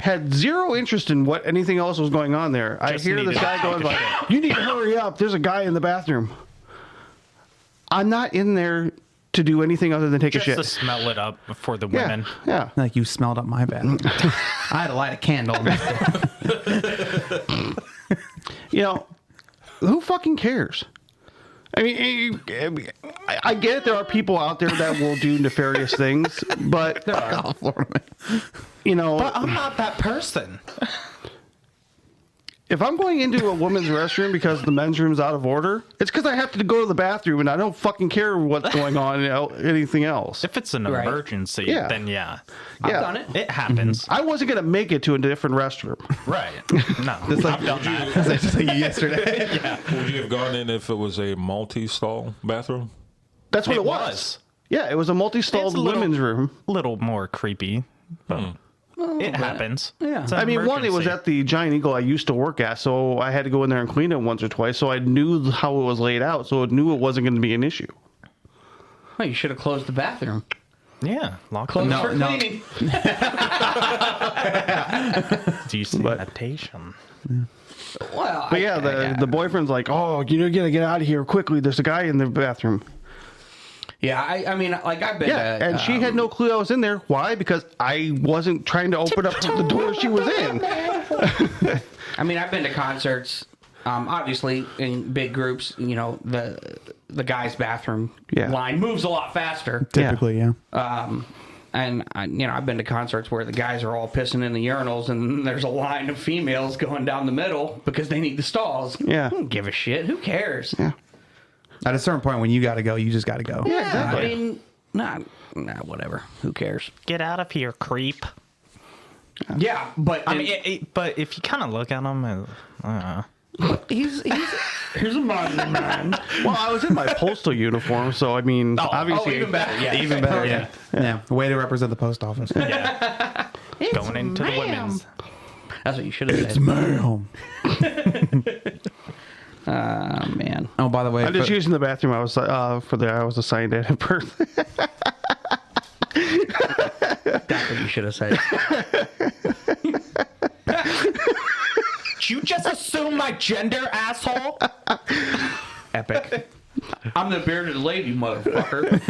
had zero interest in what anything else was going on there. Just I hear this needed guy to going take a like, shit. "You need to hurry up! There's a guy in the bathroom." I'm not in there to do anything other than take Just a shit. to smell it up for the Yeah, women. yeah. Like you smelled up my bed. I had to light a candle. Who fucking cares? I mean, I get it. There are people out there that will do nefarious things, but Florida man. But I'm not that person. if I'm going into a woman's restroom because the men's room's out of order, it's because I have to go to the bathroom and I don't fucking care what's going on, anything else. If it's an Right. emergency, Yeah. then yeah. I've Yeah. done it. It happens. I wasn't gonna make it to a different restroom. Right. No. I've done that. That's just like yesterday. Would you have gone in if it was a multi-stall bathroom? That's what It it was. was. Yeah, it was a multi-stalled It's a little- women's room. Little more creepy. But it happens. Yeah. It's an I mean, one, it was emergency. at the Giant Eagle I used to work at, so I had to go in there and clean it once or twice, so I knew how it was laid out, so I knew it wasn't going to be an issue. Well, you should have closed the bathroom. Yeah. Lock Closed them for up. no. cleaning. Sanitation. Well, But yeah, the boyfriend's like, "Oh, you gotta get out of here quickly. There's a guy in the bathroom." yeah. I mean, like I've been. Yeah, to, and she had no clue I was in there. Why? Because I wasn't trying to open up the door she was in. I mean, I've been to concerts. Obviously, in big groups, the guy's bathroom Yeah. line moves a lot faster. Typically, yeah. And I've been to concerts where the guys are all pissing in the urinals, and there's a line of females going down the middle because they need the stalls. Yeah. I don't give a shit. Who cares? Yeah. At a certain point, when you got to go, you just got to go. Yeah, exactly. I mean, nah, whatever. Who cares? Get out of here, creep. Yeah, but I mean, but if you kind of look at him, he's a modern man. Well, I was in my postal uniform, so I mean, obviously, even better. Yeah, Even better, yeah. Yeah. Way to represent the post office. going into the women's. That's what you should have said. Ma'am. Man. Oh, by the way, I'm just using the bathroom. I was I was assigned at birth. That's what you should have said. Did you just assume my gender, asshole? Epic. I'm the bearded lady, motherfucker.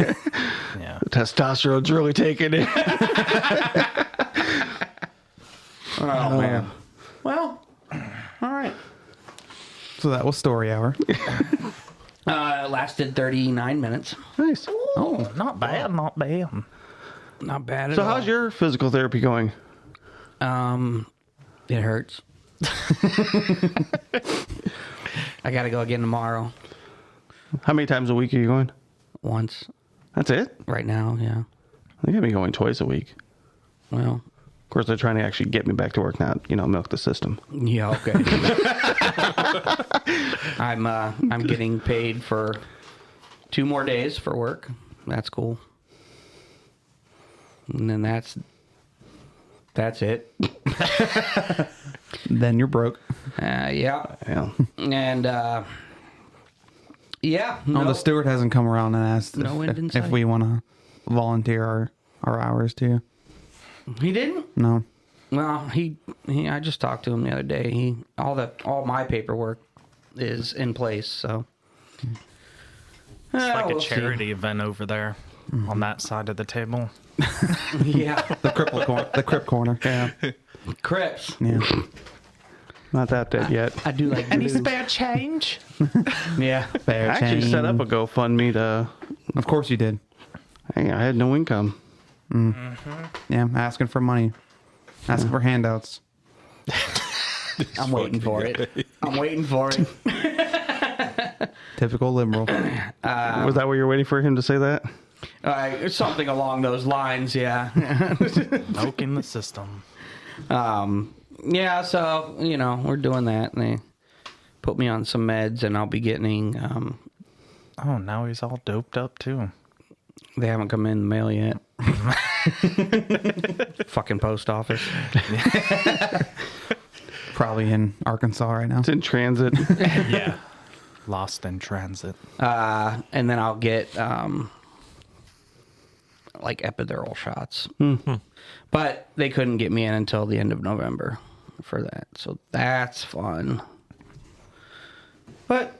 Yeah. Testosterone's really taking it. Oh, man. Well, all right. so that was story hour. It lasted 39 minutes. Nice. Oh, not bad, not bad. Not bad at So, all. how's your physical therapy going? It hurts. I gotta go again tomorrow. How many times a week are you going? Once. That's it? Right now, yeah. I think I've been going twice a week. Well, Of course, they're trying to actually get me back to work, not milk the system. yeah, okay. I'm getting paid for 2 more days for work. that's cool. And then that's it. Then you're broke. Yeah. Yeah. And yeah. No, the steward hasn't come around and asked No end in if sight. we want to volunteer our hours too. He didn't? No. Well, he I just talked to him the other day. All my paperwork is in place, so It's like a charity event over there on that side of the table. Yeah. The crip corner. Yeah. Crips. Yeah. Not that dead yet. I do like Any blue. spare change? Yeah. Fair I actually set up a GoFundMe to. Of course you did. I had no income. Yeah, asking for money. Asking for handouts. I'm waiting for it. I'm waiting for it. Typical liberal. Was that what you're waiting for him to say that? Something along those lines, yeah. Milking the system. Yeah, so, we're doing that. And they put me on some meds, and I'll be getting... Oh, now he's all doped up, too. They haven't come in the mail yet. Fucking post office. Probably in Arkansas right now. It's in transit. Yeah. Lost in transit. And then I'll get like epidural shots. But they couldn't get me in until the end of November for that. So that's fun. But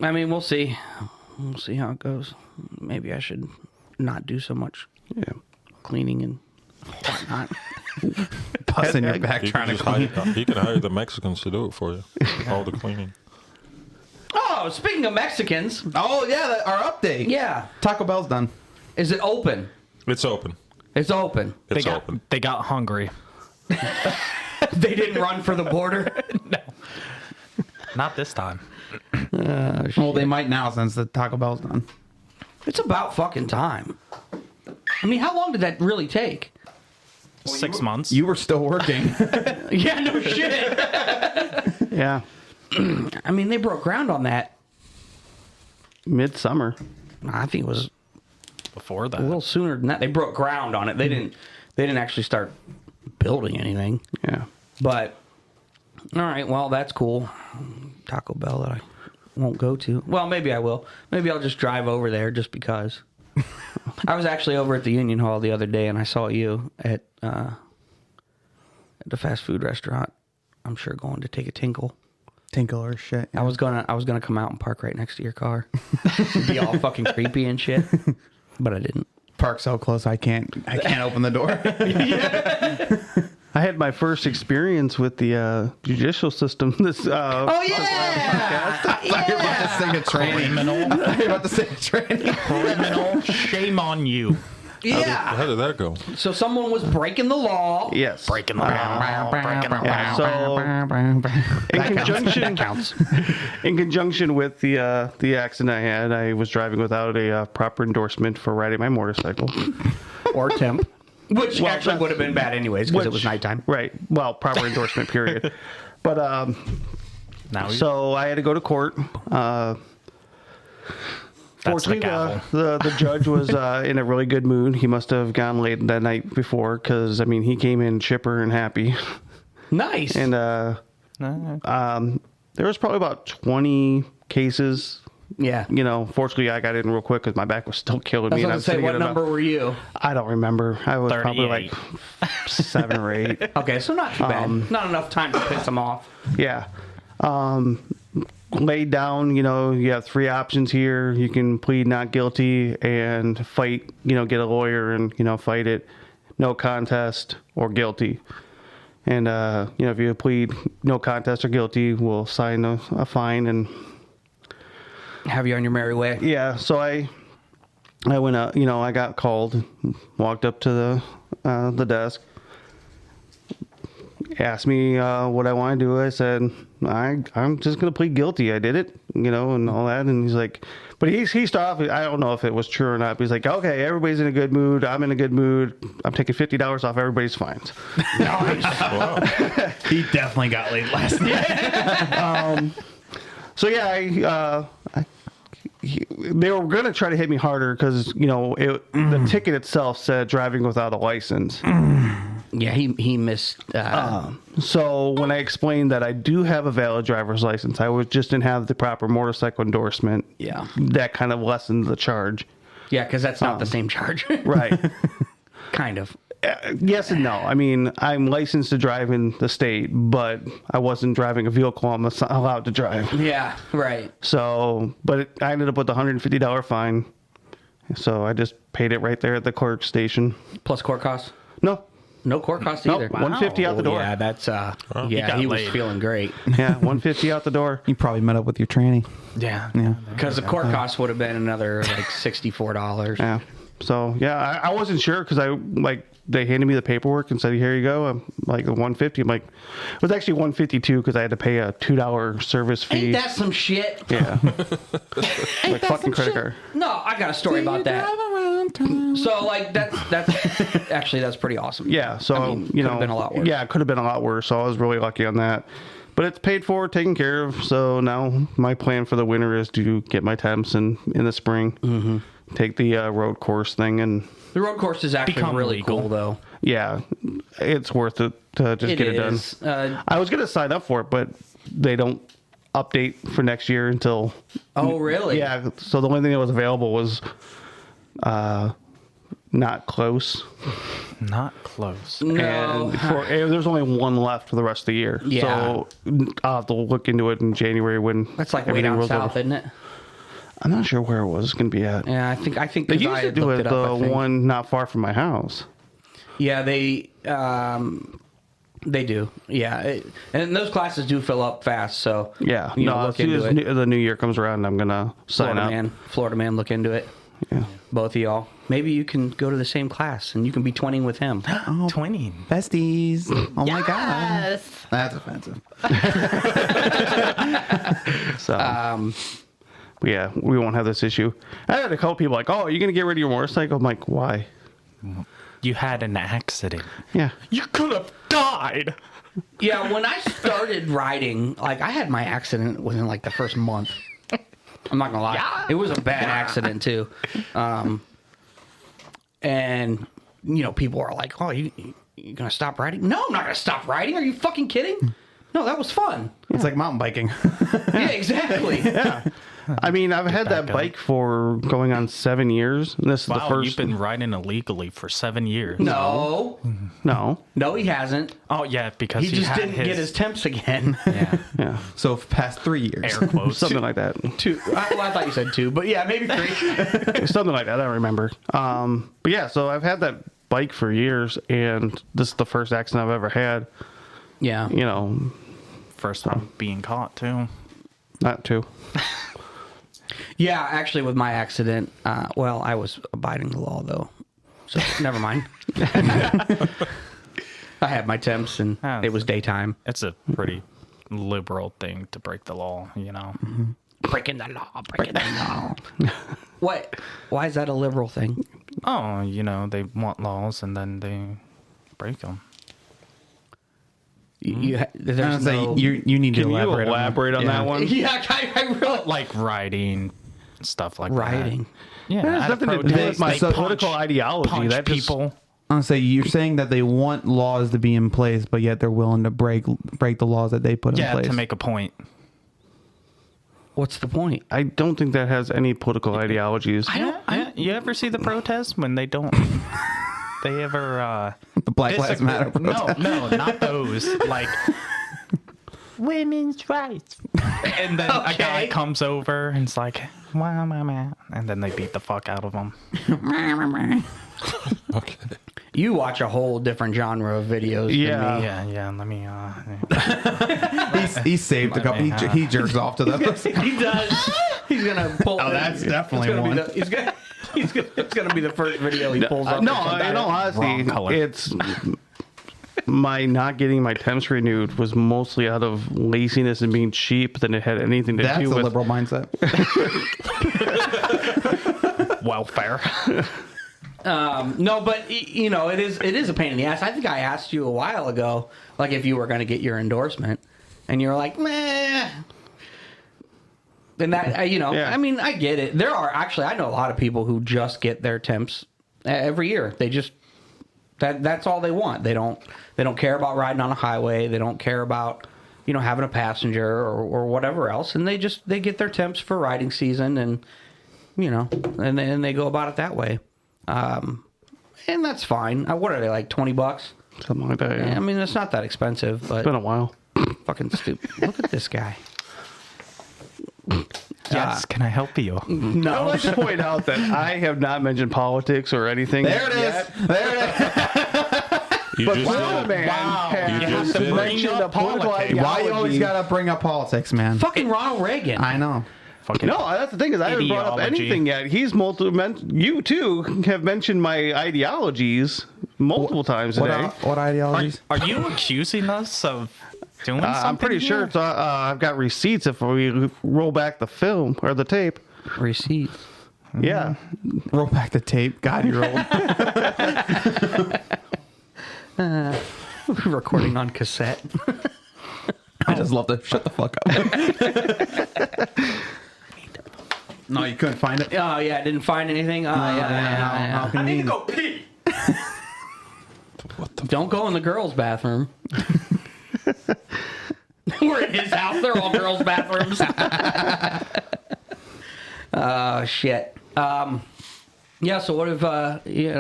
I mean, we'll see. We'll see how it goes. Maybe I should not do so much cleaning and whatnot. Busting your back He trying can, to just clean. hire, he can hire the Mexicans to do it for you. All the cleaning. Oh, speaking of Mexicans, Oh, yeah, our update. yeah. Taco Bell's done. Is it open? It's open. It's open. It's open. They got hungry. They didn't run for the border. Not this time. Well, they might now since the Taco Bell's done. It's about fucking time. I mean, how long did that really take? 6 months. You were still working. Yeah, no shit. Yeah. I mean, they broke ground on that. Midsummer. I think it was Before a that. little sooner than that. They broke ground on it. They didn't actually start building anything. Yeah. But all right, well, that's cool. Taco Bell that I won't go to. Well, maybe I will. Maybe I'll just drive over there just because. I was actually over at the Union Hall the other day, and I saw you at the fast food restaurant. I'm sure going to take a tinkle. Tinkle or shit. I was gonna come out and park right next to your car. Be all fucking creepy and shit, but I didn't. Park so close I can't open the door. I had my first experience with the judicial system. This. Oh yeah! You're about to sing a training. You're about to sing a training. Criminal. Shame on you. Yeah. How did that go? So someone was breaking the law. Yes. Breaking the law. Breaking the Yeah, law. so in conjunction with the accident I had, I was driving without a proper endorsement for riding my motorcycle. Or temp. Which Well, actually would have been bad anyways because it was nighttime. Right. Well, proper endorsement, period. But Now so I had to go to court. That's the Fortunately, gavel. the judge was in a really good mood. He must have gone late that night before because, I mean, he came in chipper and happy. Nice. And there was probably about 20 cases. yeah. You know, fortunately, I got in real quick because my back was still killing I me. was and going to say, sitting what at number were you? I don't remember. I was probably like 7 or 8. Okay, so not too bad. Not enough time to piss them off. Yeah. Laid down, you know, you have 3 options here. You can plead not guilty and fight, you know, get a lawyer and, you know, fight it. No contest or guilty. And, you know, if you plead no contest or guilty, we'll sign a fine. And Have you on your merry way? yeah, so I went out, you know, I got called, walked up to the desk, asked me what I want to do. I said, I'm just going to plead guilty. I did it, you know, and all that. And he's like, but he started off, I don't know if it was true or not, but he's like, okay, everybody's in a good mood. I'm in a good mood. I'm taking $50 off everybody's fines. Nice. He definitely got laid last night. So yeah, they were going to try to hit me harder because, the ticket itself said driving without a license. Yeah, he missed. So when I explained that I do have a valid driver's license, I just didn't have the proper motorcycle endorsement. Yeah. That kind of lessened the charge. Yeah, because that's not the same charge. Right. Kind of. Yes and no. I mean, I'm licensed to drive in the state, but I wasn't driving a vehicle I'm allowed to drive. Yeah, right. So, but I ended up with a $150 fine. So I just paid it right there at the court station. Plus court costs? No. No court costs Nope, either. $150 out the door. Yeah, that's got he was laid. feeling great. Yeah, $150 out the door. You probably met up with your tranny. Yeah. Because the court costs would have been another like $64. Yeah. So yeah, I wasn't sure because they handed me the paperwork and said, "Here you go." I'm like $150. I'm like, it was actually $152 because I had to pay a $2 service fee. Ain't that some shit? Yeah. Like fucking credit card. No, I got a story about that. So like that's actually that's pretty awesome. Yeah. So I mean, could have been a lot worse. Yeah, it could have been a lot worse. So I was really lucky on that. But it's paid for, taken care of. So now my plan for the winter is to get my temps in the spring. Mm-hmm. Take the road course thing, and the road course is actually Become really legal. cool though. yeah, it's worth it to just get it done. I was gonna sign up for it, but they don't update for next year until. Oh really? Yeah. So the only thing that was available was, not close. Not close. No. And there's only one left for the rest of the year. Yeah. So I'll have to look into it in January when That's like way everything down rolls south, over. isn't it? I'm not sure where it was going to be at. Yeah, I think They 'cause used I to had do looked it up, I the think. one not far from my house. Yeah, they do. Yeah, and those classes do fill up fast. So Yeah. you know, No, as look soon into as it. the new year comes around, I'm going to sign up. Florida man, look into it. Yeah. Both of y'all. Maybe you can go to the same class and you can be twinning with him. Twinning. Besties. Oh my god. That's offensive. So, yeah, we won't have this issue. I had a couple people like, "Oh, are you going to get rid of your motorcycle?" I'm like, "Why?" You had an accident. Yeah. You could have died. Yeah, when I started riding, like I had my accident within like the first month. I'm not gonna lie, it was a bad accident too. And people are like, "Oh, you gonna stop riding?" No, I'm not gonna stop riding. Are you fucking kidding? No, that was fun. It's like mountain biking. Yeah, exactly. Yeah. I mean, I've had that back up. bike for going on 7 years. And this is the Wow, first. you've been riding illegally for 7 years. No, No. he hasn't. Oh yeah, because He just had didn't get his temps again. yeah Yeah. So past 3 years. air quotes. Something like that. 2. I thought you said 2, but yeah, maybe 3. Something like that. I don't remember. But yeah, so I've had that bike for years, and this is the first accident I've ever had. Yeah. First time being caught too. Not two. Yeah, actually, with my accident, I was abiding the law though, so never mind. I had my temps, and it was daytime. It's a pretty liberal thing to break the law, Breaking the law, breaking the law. What? Why is that a liberal thing? Oh, they want laws and then they break them. There's no. You need to Can you elaborate. elaborate on that one? Yeah, I really Like riding, stuff like riding. that. Yeah, That has at a nothing to do protest, with my they political ideology. punch That just- people. I'm say you're saying that they want laws to be in place, but yet they're willing to break the laws that they put in Yeah, place. to make a point. What's the point? I don't think that has any political ideologies. Yeah, you ever see the protests when they don't? They ever the Black Lives Matter protest. No, not those. Like women's rights. And then a guy comes over and it's like, "Wow, mama," and then they beat the fuck out of him. Okay. You watch a whole different genre of videos. Yeah. Yeah. Let me. He saved a couple. He jerks off to them. He does. He's gonna pull. Oh, that's definitely one. It's gonna be the first video he pulls up. No, or something. in all Wrong honesty, color. it's my not getting my temps renewed was mostly out of laziness and being cheap than it had anything to That's do a with liberal mindset. welfare. No, but it is a pain in the ass. I think I asked you a while ago, like if you were going to get your endorsement, and you were like, "Meh." And that, Yeah. I mean, I get it. I know a lot of people who just get their temps every year. They just, that's all they want. They don't care about riding on a highway. They don't care about, having a passenger or whatever else. And they get their temps for riding season and, and they go about it that way. And that's fine. What are they, like $20? Something like that, yeah. I mean, it's not that expensive, but It's been a while. fucking stupid. Look at this guy. Yes, can I help you? I would like to point out that I have not mentioned politics or anything. There it is. yet. There it is. You But just Will did. Man You has just did. mentioned a political Why you always ideology. gotta bring up politics, man? Fucking Ronald Reagan. I know. Fucking No, that's the thing is I haven't brought up Ideology. anything yet. He's you too have mentioned my ideologies multiple times today. What ideologies? Are you accusing us of doing something? I'm pretty sure here? it's, I've got receipts if we roll back the film or the tape. Receipt. Yeah. Roll back the tape. God, you're old. Recording on cassette. I just love to shut the fuck up. No, you couldn't find it. Oh, yeah, I didn't find anything. Oh, yeah. How convenient. pee. Don't go in the girls' bathroom. We're in his house. They're all girls' bathrooms. Oh, shit. Yeah, so what if,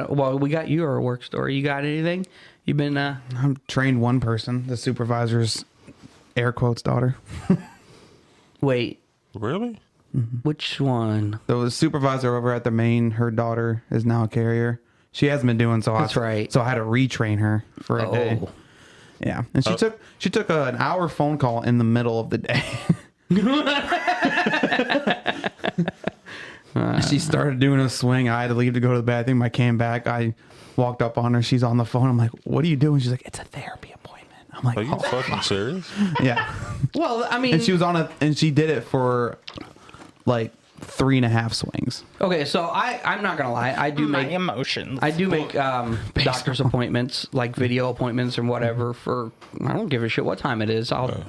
well, we got your work story. You got anything? You been, I'm trained one person, the supervisor's air quotes daughter. wait, Really? which one? The supervisor over at the main, her daughter is now a carrier. She hasn't been doing so. That's right. So I had to retrain her for a day. Oh. Yeah, and she took an hour phone call in the middle of the day. She started doing a swing. I had to leave to go to the bathroom. I came back. I walked up on her. She's on the phone. I'm like, "What are you doing?" She's like, "It's a therapy appointment." I'm like, Are you "Oh, fucking serious? yeah." Well, I mean... And she was and she did it for like 3.5 swings. Okay, so I'm not gonna lie. I do My make emotions. I do make doctor's appointments, like video appointments and whatever. For I don't give a shit what time it is. I'll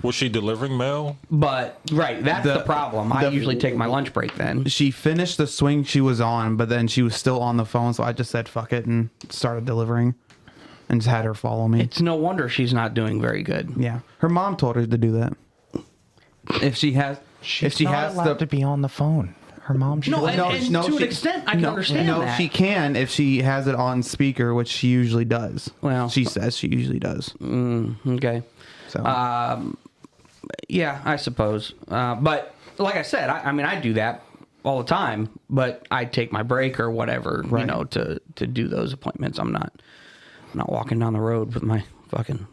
Was she delivering mail? But right, that's the problem. I usually take my lunch break then. She finished the swing she was on, but then she was still on the phone, so I just said fuck it and started delivering, and just had her follow me. It's no wonder she's not doing very good. Yeah, her mom told her to do that. If she has allowed to be on the phone. Her mom should. No, and to an extent, I can understand that. she can if she has it on speaker, which she usually does. Well, she says she usually does. Okay. So Yeah, I suppose. But like I said, I mean, I do that all the time, but I take my break or whatever, Right. to do those appointments. I'm not walking down the road with my fucking...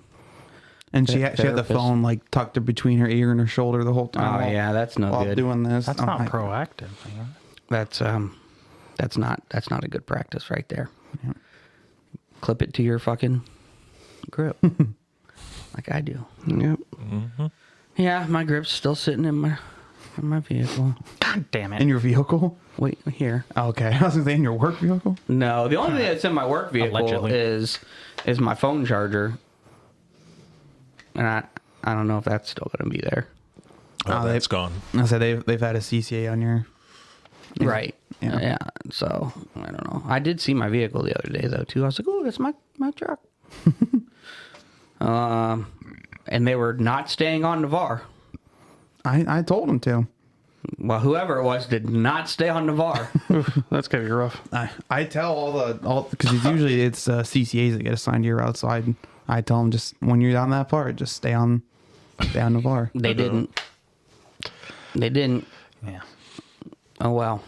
and she had the therapist. phone like tucked between her ear and her shoulder the whole time. Oh, while- yeah, that's no while good. doing this. That's I'm not like, proactive. Man. That's not a good practice right there. Clip it to your fucking grip. Like I do. Yep. Yeah, my grip's still sitting in my vehicle. God damn it. in your vehicle. Wait, here. Okay, I was gonna say in your work vehicle. No, the only thing that's in my work vehicle Allegedly. is my phone charger. And I don't know if that's still going to be there. Oh, that's gone. I said they've had a CCA on your. Right. Yeah. Yeah. So, I don't know. I did see my vehicle the other day, though, too. I was like, oh, that's my truck. And they were not staying on Navarre. I told them to. Well, whoever it was did not stay on Navarre. That's gotta be rough. I tell all because usually it's CCAs that get assigned to your route, so I tell them just when you're down that part, just stay on Navarre. They didn't. They didn't. Yeah. Oh, well.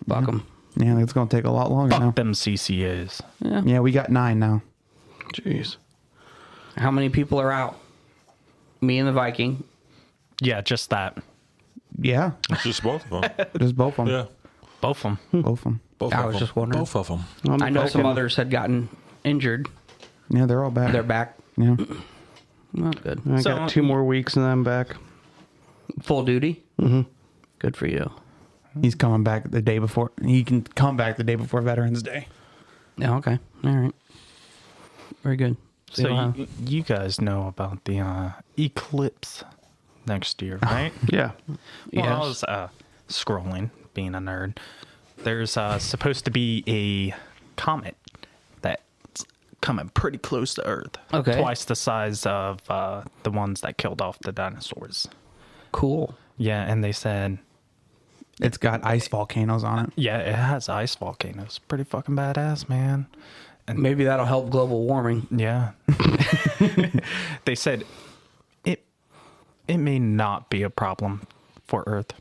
Fuck them. Yeah, it's gonna take a lot longer now. Fuck them CCAs. Yeah. Yeah, we got 9 now. Jeez. How many people are out? Me and the Viking. Yeah, just that. Yeah, It's just both of them. just both of them. Yeah. Both of them. Both of them. Both I of was them. just wondering. Both of them. I know some others had gotten injured. Yeah, they're all back. They're back. Yeah. Not good. I So- got 2 more weeks and then I'm back. Full duty? Mm-hmm. Good for you. He's coming back the day before. He can come back the day before Veterans Day. Yeah, okay. All right. Very good. So you guys know about the eclipse next year, right? Yeah. Well, I was scrolling, being a nerd. There's supposed to be a comet that's coming pretty close to Earth. Okay. Twice the size of the ones that killed off the dinosaurs. Cool. Yeah, and they said, It's got ice volcanoes on it. yeah, it has ice volcanoes. Pretty fucking badass, man. Maybe that'll help global warming. Yeah. They said it may not be a problem for Earth.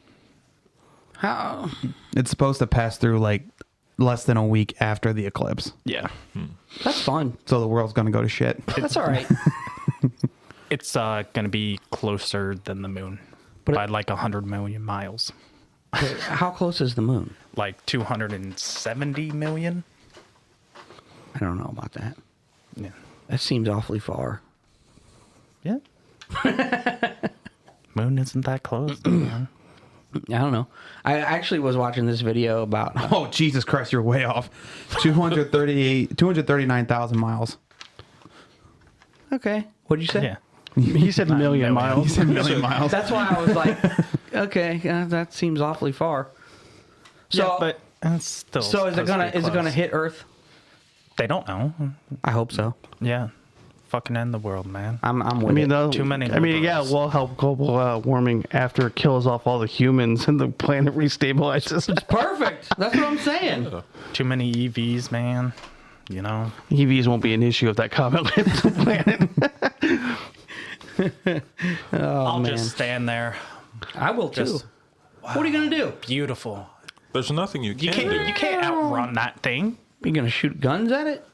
How? It's supposed to pass through like less than a week after the eclipse. Yeah. That's fun. So the world's going to go to shit. That's all right. It's going to be closer than the moon by like 100 million miles. How close is the moon? Like 270 million? I don't know about that. Yeah. That seems awfully far. Yeah. Moon isn't that close, man. I don't know. I actually was watching this video about. Oh, Jesus Christ, you're way off. 239,000 miles. Okay. What'd you say? Yeah. He said million miles. He said million miles. That's why I was like, okay, that seems awfully far. So, Yeah, but it's still. so is it gonna hit Earth? They don't know. I hope so. Yeah. Fucking end the world, man. I'm with I mean, it. Too many I mean, yeah, liberals. we'll help global warming after it kills off all the humans and the planet restabilizes. Perfect. That's what I'm saying. Too many EVs, man. You know? EVs won't be an issue if that comet hits the planet. I'll man. just stand there. I will too. Just- What are you gonna do? Beautiful. There's nothing you can do. You can't outrun that thing. You gonna shoot guns at it?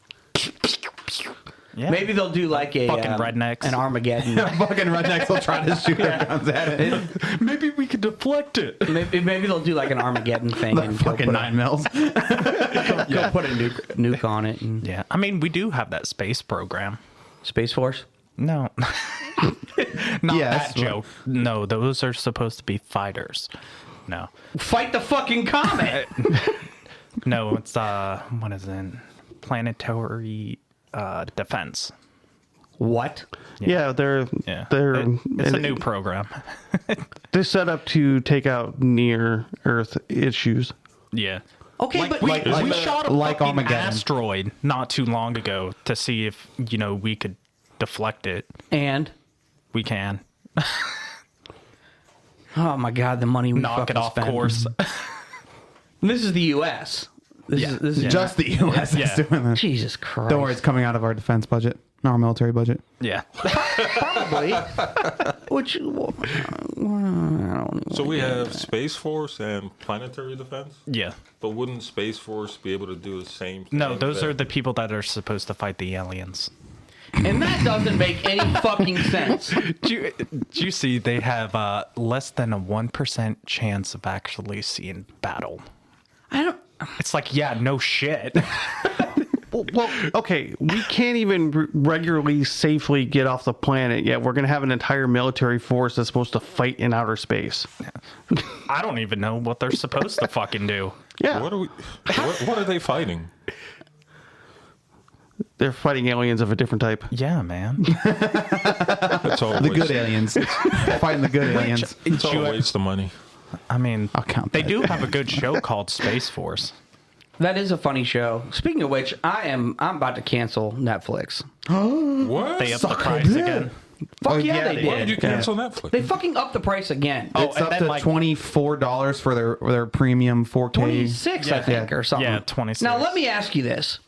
Yeah. Maybe they'll do like a Fucking rednecks. an Armageddon. Fucking rednecks will try to shoot their guns at it. Maybe we could deflect it. maybe they'll do like an Armageddon thing and go Fucking put, 9 mils. go put a nuke on it. And Yeah. I mean, we do have that space program. Space Force. No. Not Yes. that joke. No, those are supposed to be fighters. No. Fight the fucking comet. No, it's what is it? Planetary defense. What? Yeah, they're It's a new program. they're set up to take out near Earth issues. Yeah. Okay, but We like- shot a like fucking Armageddon. asteroid not too long ago to see if, we could deflect it. and We can. oh my god, the money we Knock fucking it off spent. course. This is the U.S. This is Just the U.S. Yeah. is doing this. Jesus Christ. Don't worry, it's coming out of our defense budget, our military budget. Yeah. Probably. Which I don't So we have Space Force and planetary defense, Yeah. but wouldn't Space Force be able to do the same thing? No, those that- are the people that are supposed to fight the aliens. And that doesn't make any fucking sense. Do you see they have less than a 1% chance of actually seeing battle? I don't. It's like, yeah, no shit. Well, okay, we can't even regularly safely get off the planet yet. We're going to have an entire military force that's supposed to fight in outer space. I don't even know what they're supposed to fucking do. Yeah, What are they fighting? they're fighting aliens of a different type. Yeah, man. It's all The good aliens. Fighting the good aliens. It's all a waste of money. I mean, I'll count they that. do have a good show called Space Force. That is a funny show. Speaking of which, I'm about to cancel Netflix. What? They upped the price again. Fuck Oh, yeah, yeah, they they did. Why did you cancel Netflix? They fucking upped the price again. Oh, It's and up then, to like, $24 for their premium 4K. 26, I Yeah. think, or something. Yeah, 26. Now, let me ask you this.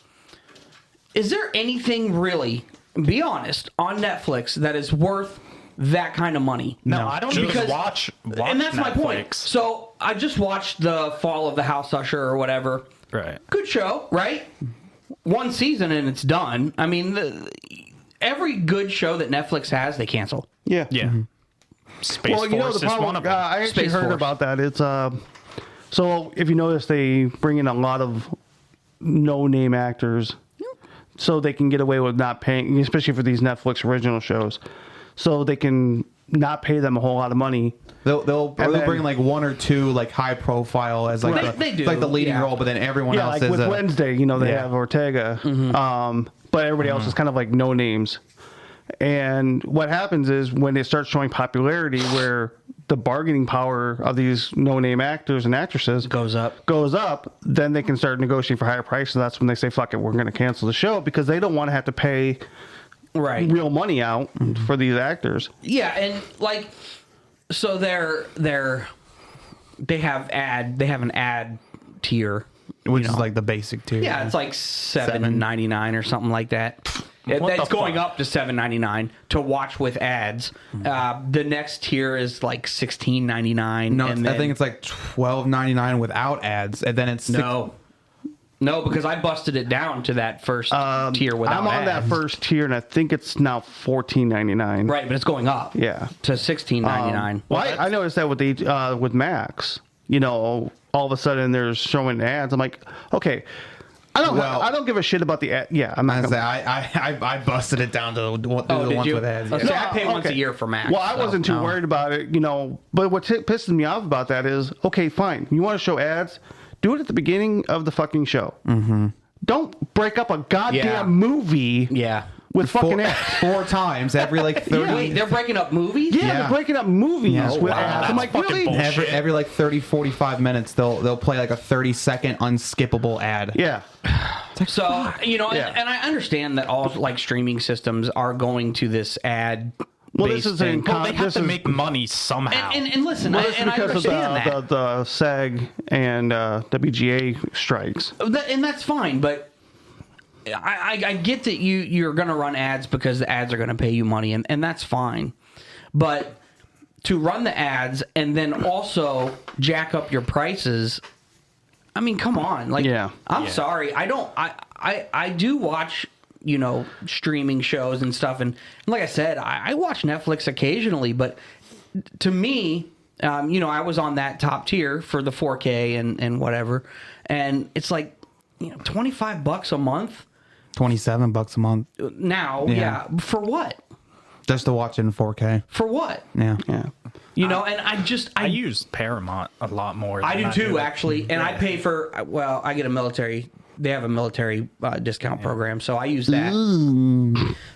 Is there anything really, be honest, on Netflix that is worth that kind of money? No, I don't Because- even watch And that's my point. Netflix. So, I just watched The Fall of the House Usher or whatever. Right. Good show, right? One season and it's done. I mean, every good show that Netflix has, they cancel. Yeah. Yeah. Space Well, Force the is problem, one of them. I actually Space heard Force. about that. It's so if you notice, they bring in a lot of no-name actors, so they can get away with not paying, especially for these Netflix original shows. So they can not pay them a whole lot of money. They'll then- bring like one or two like high profile as like They do, like the leading yeah. role, but then everyone Yeah, else like is with Wednesday, they yeah. have Ortega, but everybody else is kind of like no names. And what happens is when it starts showing popularity, where the bargaining power of these no-name actors and actresses Goes up. then they can start negotiating for higher prices. That's when they say, "Fuck it, we're going to cancel the show," because they don't want to have to pay real money out for these actors. Yeah, and like, so they have an ad tier, Which is like the basic tier. Yeah, it's like $7.99 or something like that. That's going up to $7.99 to watch with ads. The next tier is like $16.99. No, and I think it's like $12.99 without ads, and then it's No, because I busted it down to that first tier without I'm on ads. that first tier, and I think it's now $14.99. Right, but it's going up. Yeah. To $16.99. Well, I noticed that with Max. You know, all of a sudden they're showing ads. I'm like, okay, I don't give a shit about the ad. Yeah, I'm not gonna say I busted it down to the ones with ads. I pay once a year for Max. Well, I wasn't too worried about it, you know. But what pisses me off about that is, okay, fine, you want to show ads, do it at the beginning of the fucking show. Mm-hmm. Don't break up a goddamn movie. Yeah. With fucking ads. 4 times every like 30. Wait, they're breaking up movies? Yeah, they're breaking up movies with ads. I'm like, really? Every like 30, 45 minutes, they'll play like a 30-second unskippable ad. Yeah. So, you know, and I understand that all like streaming systems are going to this ad. Well, this is they have to make money somehow. And listen, well, and I understand because of the SAG and WGA strikes. And that's fine, but I get that you're going to run ads because the ads are going to pay you money, and that's fine. But to run the ads and then also jack up your prices, I mean, come on. Like, I'm sorry. I do watch, you know, streaming shows and stuff. And like I said, I watch Netflix occasionally, but to me, you know, I was on that top tier for the 4K and whatever. And it's like, you know, $25 a month. $27 a month. Now, yeah. For what? Just to watch it in 4K. For what? Yeah. You know, and I use Paramount a lot more. I do too, actually. And I pay for, well, I get a military, they have a military discount program, so I use that.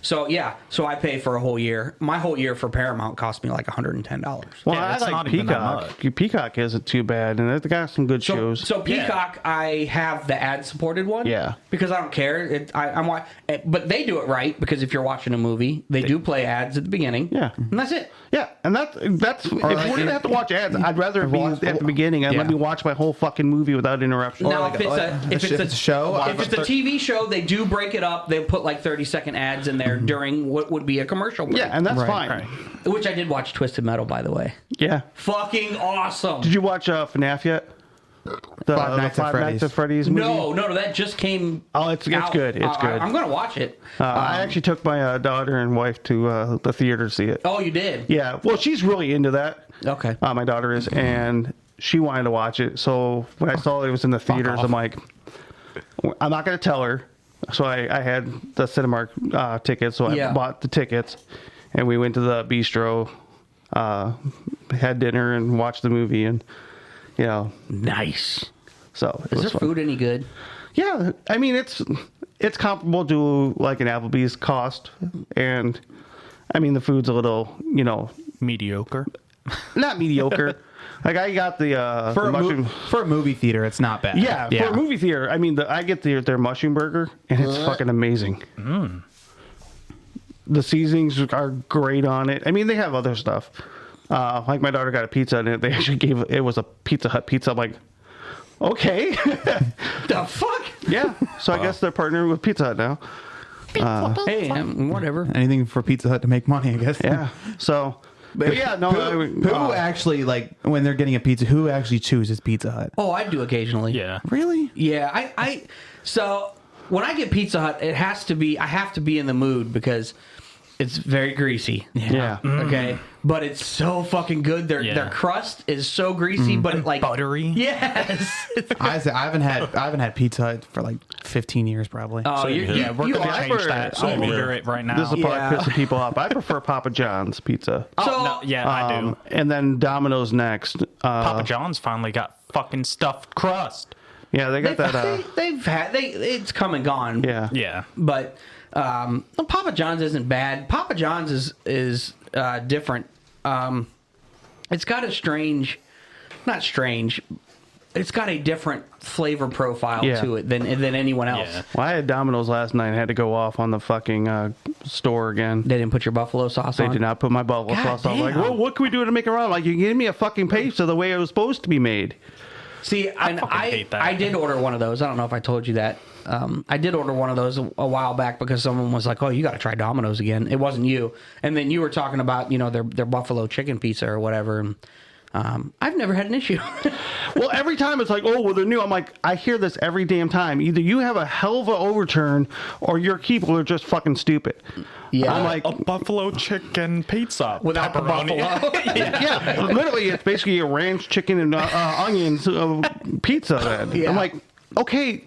So, yeah, so I pay for a whole year. My whole year for Paramount cost me like $110. Well, I like Peacock. Peacock isn't too bad, and they got some good shows. So Peacock, I have the ad-supported one. Yeah. Because I don't care. But they do it right, because if you're watching a movie, they do play ads at the beginning. Yeah. And that's it. Yeah, and that's if we're gonna have to watch ads, I'd rather it be at the beginning and let me watch my whole fucking movie without interruption. Now, if it's a show, if it's a TV show, they do break it up. They put like 30-second ads in there during what would be a commercial break. Yeah, and that's fine. Right. Which I did watch Twisted Metal, by the way. Yeah, fucking awesome. Did you watch FNAF yet? The Five Nights at Freddy's movie? No, that just came. Oh, it's out. good. It's good. I'm gonna watch it. I actually took my daughter and wife to the theater to see it. Oh, you did? Yeah. Well, she's really into that. Okay. My daughter is, and she wanted to watch it. So when I saw it was in the theaters, I'm like, I'm not gonna tell her. So I had the Cinemark tickets, so I bought the tickets, and we went to the bistro, had dinner, and watched the movie, and. You know, nice. So is their food any good? Yeah, I mean it's comparable to like an Applebee's cost, and I mean the food's a little mediocre. Not mediocre. Like I got the for a movie theater, it's not bad. Yeah, for a movie theater, I mean I get their mushroom burger, and it's fucking amazing. The seasonings are great on it. I mean they have other stuff. Like my daughter got a pizza and they actually it was a Pizza Hut pizza. I'm like, okay. The fuck? Yeah. So I guess they're partnering with Pizza Hut now. Hey, whatever. Anything for Pizza Hut to make money, I guess. Yeah. So, but yeah, no. Who actually, like, when they're getting a pizza, who actually chooses Pizza Hut? Oh, I do occasionally. Yeah. Really? Yeah. So when I get Pizza Hut, I have to be in the mood because it's very greasy. Yeah. Okay. But it's so fucking good. Their crust is so greasy, but it like buttery. Yes. I haven't had Pizza Hut for like 15 years probably. Oh, we're gonna change that. I'll order it right now. This will probably piss people off. I prefer Papa John's pizza. I do. And then Domino's next. Papa John's finally got fucking stuffed crust. Yeah, they got that. It's come and gone. Yeah. Yeah. But Papa John's isn't bad. Papa John's is different. It's got a strange, not strange. It's got a different flavor profile to it than anyone else. Yeah. Well, I had Domino's last night and had to go off on the fucking store again. They didn't put your buffalo sauce on? They did not put my buffalo sauce on. I'm like, damn. well, what can we do to make it around? Like, you gave me a fucking pizza the way it was supposed to be made. See, and hate that. I did order one of those. I don't know if I told you that. I did order one of those a while back because someone was like, "Oh, you got to try Domino's again." It wasn't you, and then you were talking about their buffalo chicken pizza or whatever. And I've never had an issue. Well, every time it's like, oh, well, they're new. I'm like, I hear this every damn time. Either you have a hell of a overturn or your people are just fucking stupid. Yeah. I'm like, A buffalo chicken pizza Without the pepperoni. buffalo. yeah, literally, it's basically a ranch chicken and onions pizza. Then. Yeah. I'm like, okay.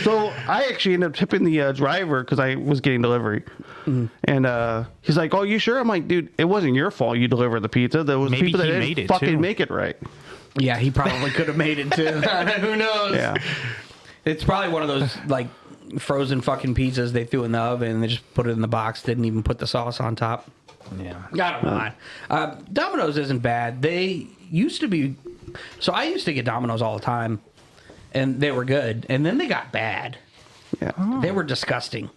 So I actually ended up tipping the driver because I was getting delivery. And he's like, oh, you sure? I'm like, dude, it wasn't your fault you delivered the pizza. There was Maybe people that he didn't made it, fucking too. make it right. Yeah, he probably could have made it too. Who knows? Yeah. It's probably one of those like frozen fucking pizzas they threw in the oven and they just put it in the box, didn't even put the sauce on top. Yeah. I don't know. Domino's isn't bad. They used to be. So I used to get Domino's all the time, and they were good. And then they got bad. Yeah. They were disgusting.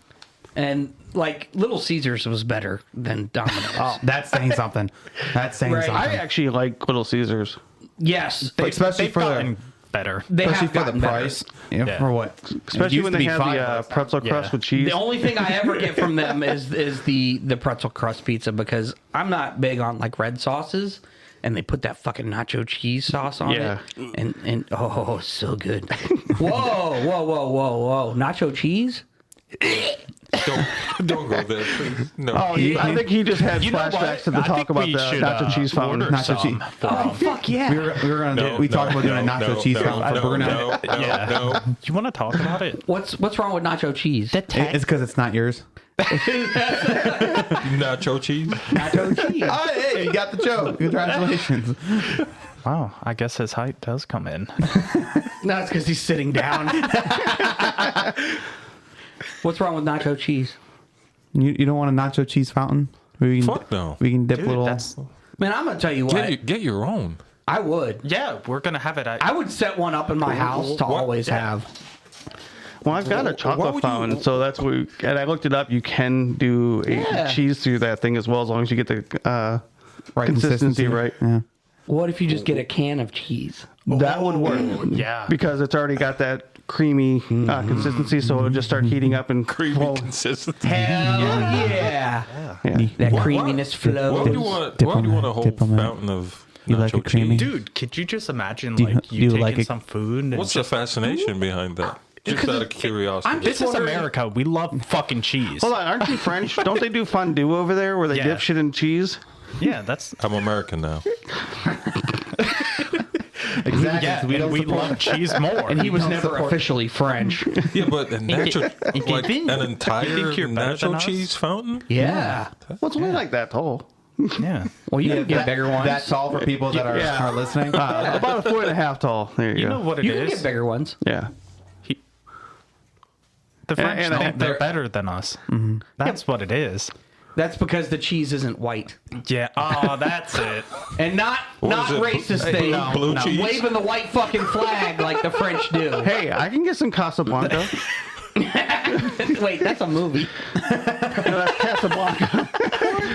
And like Little Caesars was better than Domino's. Oh, that's saying something. That's saying Right. something. I actually like Little Caesars. Yes, Especially They've for gotten the better. they especially have for the gotten better. price. Yeah, Yeah. For what? Especially Used when to they be have $5 the pretzel crust Yeah. with cheese. The only thing I ever get from them is the pretzel crust pizza because I'm not big on like red sauces, and they put that fucking nacho cheese sauce on Yeah. it, and oh, so good. whoa, nacho cheese. Don't go there, please. No. Oh, I think he just had You know what? flashbacks to the I talk think about we the should, nacho cheese fountain. order Nacho some cheese. for Oh 'em. fuck yeah! We were gonna we talked about doing a nacho cheese fountain, but we're gonna. No. You want to talk about it? What's wrong with nacho cheese? It's because it's not yours. Nacho cheese. Nacho cheese. Oh, hey, you got the joke. Congratulations. Wow, I guess his height does come in. No, it's because he's sitting down. What's wrong with nacho cheese? You don't want a nacho cheese fountain? We can, Fuck no. We can dip Dude, little. that's Man, I'm gonna tell you what. Get your own. I would. yeah. We're gonna have it. I would set one up in my house to What? always have. Well, I've got a Why chocolate would you- fountain, so that's what. And I looked it up. You can do a Yeah. cheese through that thing as well, as long as you get the Right consistency right. Yeah. What if you just get a can of cheese? That would work. yeah. Because it's already got that creamy consistency, so it'll just start heating up and Creamy consistency. Hell yeah! Yeah. That Why- creaminess Why flows. would you want a whole Diplomat. fountain of You like nacho it creamy? cheese? Dude, could you just imagine Do you- like do you you taking like it- some food and What's the fascination behind that? Just out of curiosity. I'm this is America. We love fucking cheese. Hold on, aren't you French? Don't they do fondue over there where they Yeah. dip shit in cheese? Yeah, that's I'm American now. Exactly. yeah. We and don't we support- love cheese more. And he was never officially French. Yeah, but a nacho, like think- an you entire think you're better than nacho us? cheese fountain? Yeah. Well, it's only like that tall. yeah. Well, you can get bigger ones. That's all for people that are listening. About a foot and a half tall. There you You go. know what it you can is? get bigger ones. Yeah. The French and I think think they're better than us. That's what it is. That's because the cheese isn't white. Yeah. Oh, that's it. And not is it? racist thing. Blue cheese? Waving the white fucking flag like the French do. Hey, I can get some Casablanca. Wait, that's a movie. That's Casablanca.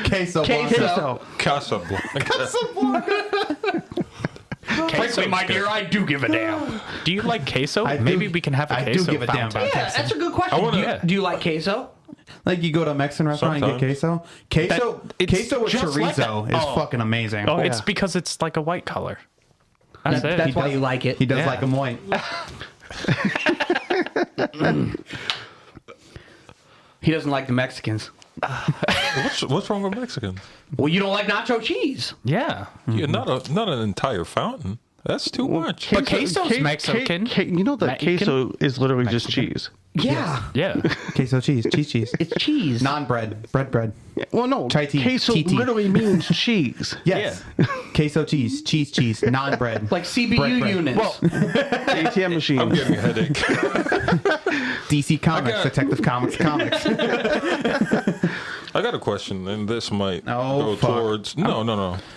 Queso. Queso. Casablanca. Frankly, my dear, I do give a damn. Do you like queso? I do- Maybe we can have a I do queso give a damn fountain. about Yeah, that's a good question. I wanna- Do you like queso? Like you go to a Mexican restaurant and get queso. Queso, it's queso with just like chorizo that. is Oh. fucking amazing. Oh, it's yeah. because it's like a white color. That's it. That's why you like it. He does Yeah. like them white. He doesn't like the Mexicans. What's wrong with Mexicans? Well, you don't like nacho cheese. Yeah. Yeah, not an entire fountain. That's too much. But queso's Mexican. you know the Mexican? queso is literally just cheese. Mexican? It's Yeah. Yeah. Yeah. Queso cheese. Cheese. It's cheese. Non-bread. Bread. Well, no. Chai tea. Queso Tea. literally means cheese. Yes. Queso cheese. Cheese. Non-bread. Like CBU Bread. units. Well, ATM machine. I'm getting a headache. DC Comics. Detective Comics. I got a question, and this might Oh, go fuck. towards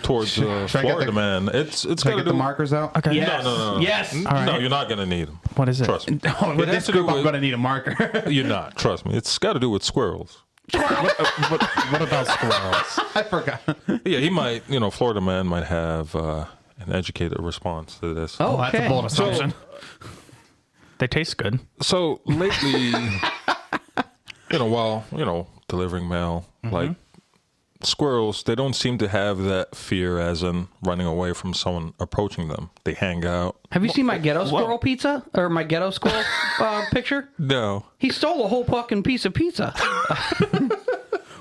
towards Should I get Florida the- man. It's Should I got to get the do. markers out? Okay. Yes. No. Yes. No, right. you're not gonna need them. What is it? Trust me. Oh, with It has this to do group, I'm with- going to need a marker. You're not. Trust me. It's got to do with squirrels. What about squirrels? I forgot. Yeah, he might. Florida man might have an educated response to this. Oh, That's a bold assumption. They taste good. So lately, while delivering mail, like squirrels, they don't seem to have that fear as in running away from someone approaching them. They hang out. Have you seen my ghetto squirrel pizza? Or my ghetto squirrel picture? No. He stole a whole fucking piece of pizza.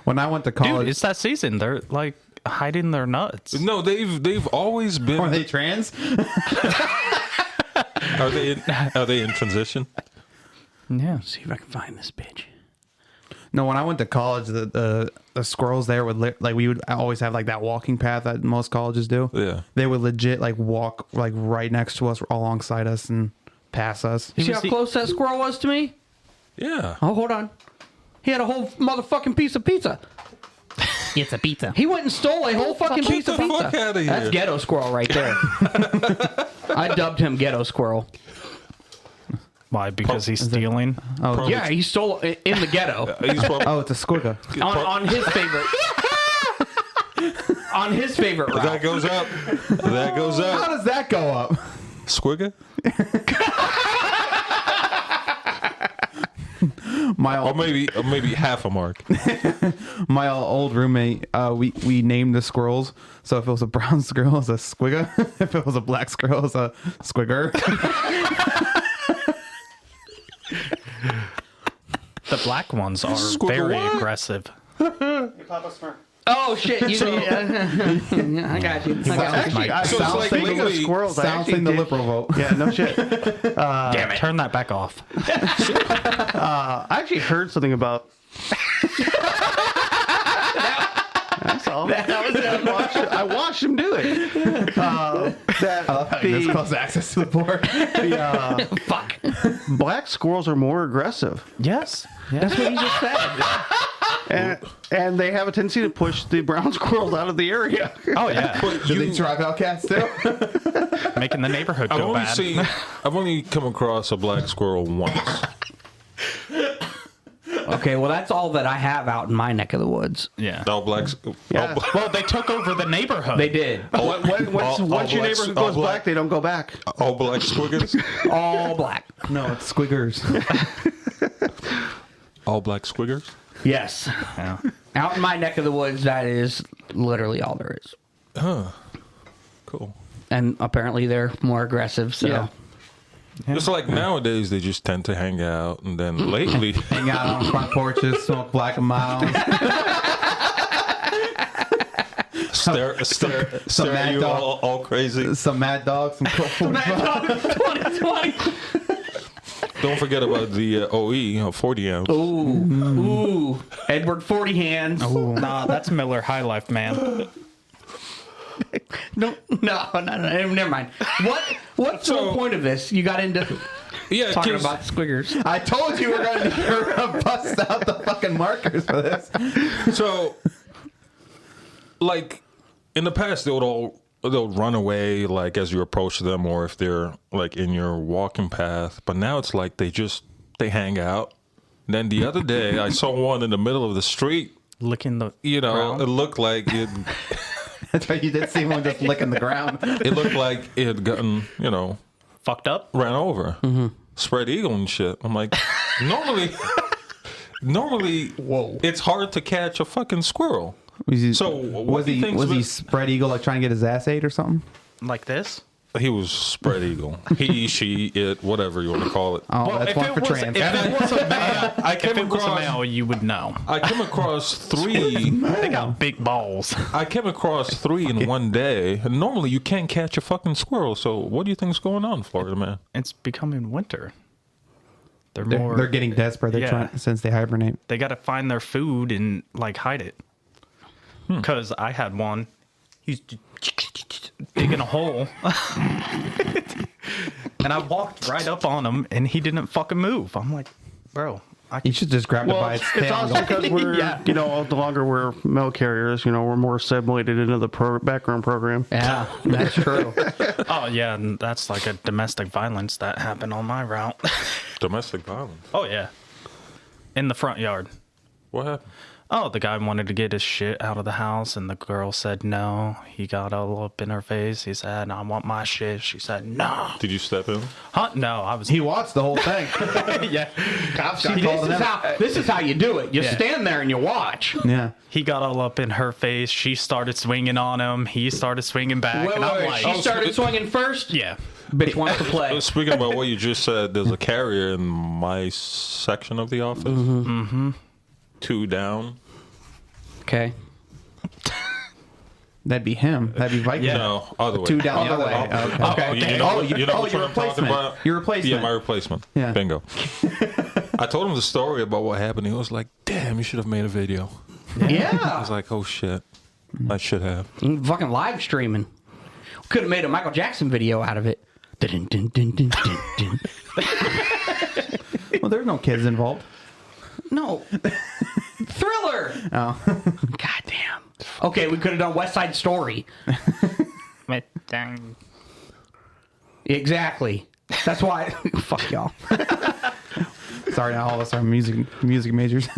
When I went to college, Dude, it's that season. They're like hiding their nuts. No, they've always been. are they trans? Are they in transition? Yeah. See if I can find this bitch. No, when I went to college, the squirrels there would we would always have like that walking path that most colleges do. Yeah. They would legit like walk like right next to us, alongside us, and pass us. See was how the- close that squirrel was to me? Yeah. Oh, hold on. He had a whole motherfucking piece of pizza. It's a pizza. He went and stole a whole fucking Get piece the of pizza. fuck outta here. That's ghetto squirrel right there. I dubbed him ghetto squirrel. Why? Because he's stealing? Oh, Yeah, he stole it in the ghetto. He's probably, oh, it's a squigga. on his favorite. On his favorite route. that goes up. That goes How up. does that go up? Squigga? My Or old, maybe half a mark. my old roommate, we named the squirrels. So if it was a brown squirrel, it's a squigga. If it was a black squirrel, it's a squigger. The black ones are Squirrel very what? aggressive. Oh shit! I got you. Actually, I So it's sound like speaking of legally- squirrels. I Sounds actually like the did- liberal vote. Yeah, no shit. Damn it. Turn that back off. I actually heard something about. That's all. I watched him do it. That This the, close access to the board. Fuck. black squirrels are more aggressive, Yes. That's what he just said. and they have a tendency to push the brown squirrels out of the area. Oh, yeah. Do they drive out cats too? Making the neighborhood go bad. I've only come across a black squirrel once. Okay, well that's all that I have out in my neck of the woods. Yeah. All black. Yeah. Well, they took over the neighborhood. They did. Once your black- neighborhood all goes black, they don't go back. All black squiggers. All black. No, it's squiggers. All black squiggers. Yes. Yeah. Out in my neck of the woods, that is literally all there is. Cool. And apparently they're more aggressive, so. Yeah. It's like nowadays they just tend to hang out, and then lately, Hang out on front porches, smoke black and mild. stare mad at you dog. all crazy. Some mad dogs, some cool 2020. Don't forget about the OE 40 ounce. Ooh. Edward 40 hands. Nah, that's Miller High Life, man. No, never mind. What's the So- whole point of this? You got into Yeah, talking 'cause- about squiggers. I told you we're gonna bust out the fucking markers for this. So, like in the past, they'll run away like as you approach them, or if they're like in your walking path. But now it's like they hang out. Then the other day, I saw one in the middle of the street. Licking the You know, ground. it looked like it. That's right, you did see one just licking the ground. It looked like it had gotten Fucked up. ran over, spread eagle and shit. I'm like, normally, Whoa. it's hard to catch a fucking squirrel. So what was do you he think's was he been- spread eagle like trying to get his ass ate or something? Like this? He was spread eagle. He, she, it, whatever you want to call it. Oh, that's one for trans. If it was a male, I if came it was a across. male, you would know. I came across three. They got big balls. I came across three in one day. And normally you can't catch a fucking squirrel. So what do you think's going on, Florida man? It's becoming winter. They're getting desperate. They're trying since they hibernate. They got to find their food and like hide it. Because I had one. He's digging a hole. And I walked right up on him and he didn't fucking move. I'm like, bro. You should just grab it by its tail. It's also because we're, the longer we're mail carriers, we're more assimilated into the background program. Yeah, that's true. Oh, yeah. And that's like a domestic violence that happened on my route. Domestic violence. Oh, yeah. In the front yard. What happened? Oh, the guy wanted to get his shit out of the house, and the girl said no. He got all up in her face. He said, I want my shit. She said, no. Did you step in? Huh? No, I was... He watched the whole thing. yeah. Cops See, this is how you do it. You stand there and you watch. Yeah. He got all up in her face. She started swinging on him. He started swinging back. Wait, and I'm like... she started swinging first? Yeah. Bitch wants to play. Speaking about what you just said, there's a carrier in my section of the office. Mm-hmm. 2 down. Okay. That'd be him. That'd be Viking. Yeah. No, other way. 2 down the other way. Okay. You know what I'm talking replacement. about? Your replacement. Yeah, my replacement. Yeah. Bingo. I told him the story about what happened. He was like, damn, you should have made a video. I Yeah. was like, oh, shit. I should have. Fucking live streaming. Could have made a Michael Jackson video out of it. Dun, dun, dun, dun, dun, dun. Well, there's no kids involved. No. Thriller. Oh. God damn. Okay, we could have done West Side Story. Exactly. That's why. Fuck y'all. Sorry, not all of us are music majors.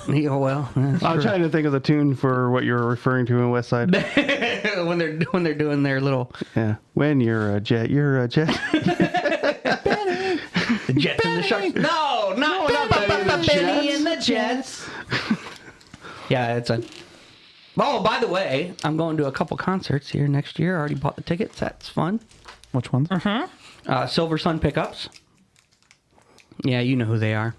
Yeah, well, I'm trying to think of the tune for what you're referring to in West Side. when they're doing their little When you're a jet, you're a jet. the Jets and the Sharks. No, not Benny and the Jets. Yeah, it's a. Oh, by the way, I'm going to a couple concerts here next year. I already bought the tickets. That's fun. Which ones? Silver Sun Pickups. Yeah, you know who they are.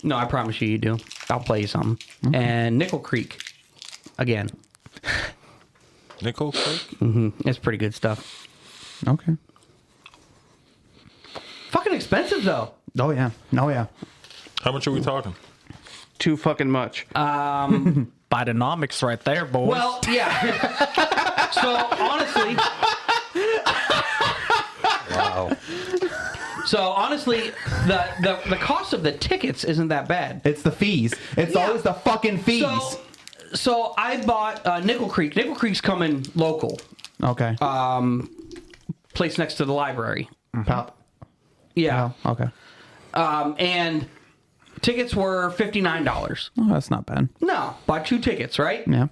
No, I promise you do. I'll play you something. Mm-hmm. And Nickel Creek. Again. Nickel Creek? Mm-hmm. It's pretty good stuff. Okay. Fucking expensive, though. Oh, yeah. Oh, yeah. How much are we talking? Too fucking much. Bidenomics right there, boys. Well, yeah. So, honestly... Wow. So, honestly, the cost of the tickets isn't that bad. It's the fees. It's always the fucking fees. So I bought Nickel Creek. Nickel Creek's coming local. Okay. Place next to the library. Pal- Yeah. Oh, okay. And tickets were $59. Oh, that's not bad. No, bought 2 tickets, right? Yeah.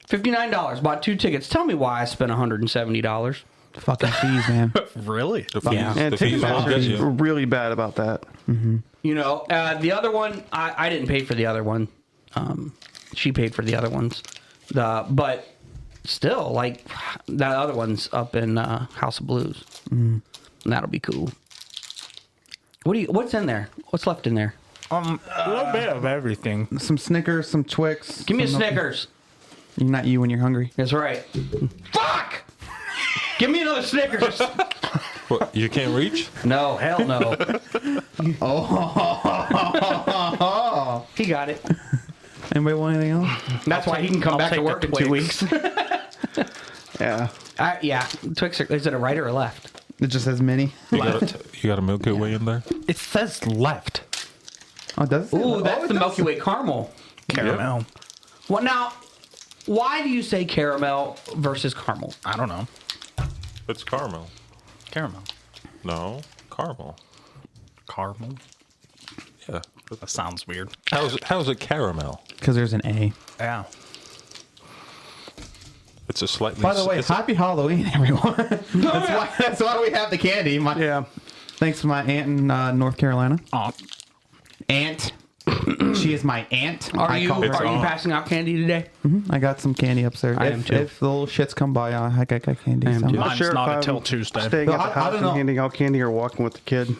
$59. Bought 2 tickets. Tell me why I spent $170. Fucking fees, man. really? The fees, Yeah. And the fees will get Ticketmaster's you. really bad about that. You know, the other one, I didn't pay for the other one. She paid for the other ones. But still, like, that other one's up in House of Blues. And that'll be cool. What's in there? What's left in there? A little bit of everything. Some Snickers, some Twix. Give me a some Snickers. Not you when you're hungry. That's right. Fuck! Give me another Snickers. What, you can't reach? No, hell no. Oh. He got it. Anybody want anything else? That's why he can come I'll back to take work the in 2 Twix. weeks. Yeah. Yeah, Twix. Is it a right or a left? It just says mini. You got a Milky Way in there? It says left. Oh, does it? Ooh, that's the Milky Way caramel. Caramel. Well, now, why do you say caramel versus caramel? I don't know. It's caramel. Caramel. No, caramel. Caramel? Yeah. That sounds weird. How's it caramel? Because there's an A. Yeah. It's a slightly... By the way, happy Halloween, everyone. That's why we have the candy. Yeah. Thanks to my aunt in North Carolina. Oh, Aunt. She is my aunt. Are you call her passing out candy today? I got some candy upstairs. I am too. If the little shits come by, I got candy. I am so. too. mine's Sure, not if I'm until Tuesday. Staying at the I house don't and know. handing out candy or walking with the kid.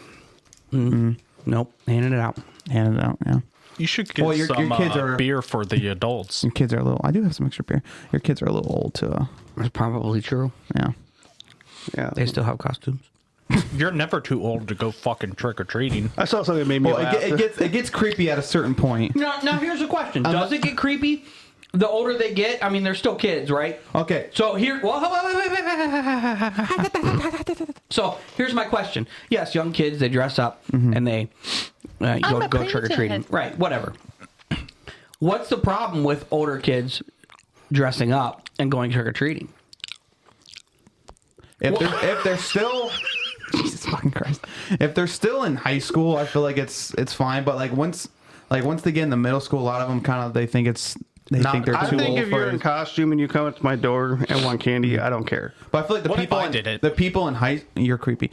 Nope, handing it out. Hand it out, yeah. You should get Well, your some kids are- beer for the adults. Your kids are a little... I do have some extra beer. Your kids are a little old to... That's probably true. yeah. Yeah. They still have costumes. You're never too old to go fucking trick or treating. I saw something that made me Well, laugh. it gets creepy at a certain point. Now here's a question: does it get creepy? The older they get, I mean, they're still kids, right? Okay. So here, so here's my question. Yes, young kids, they dress up and they go trick or treating, right? Whatever. What's the problem with older kids dressing up and going trick or treating? If they're still, Jesus fucking Christ, if they're still in high school, I feel like it's fine. But once they get in the middle school, a lot of them they think think they're I too think old if for you're in it. costume and you come up to my door and want candy, I don't care. But I feel like What if I did it? the people in you're creepy.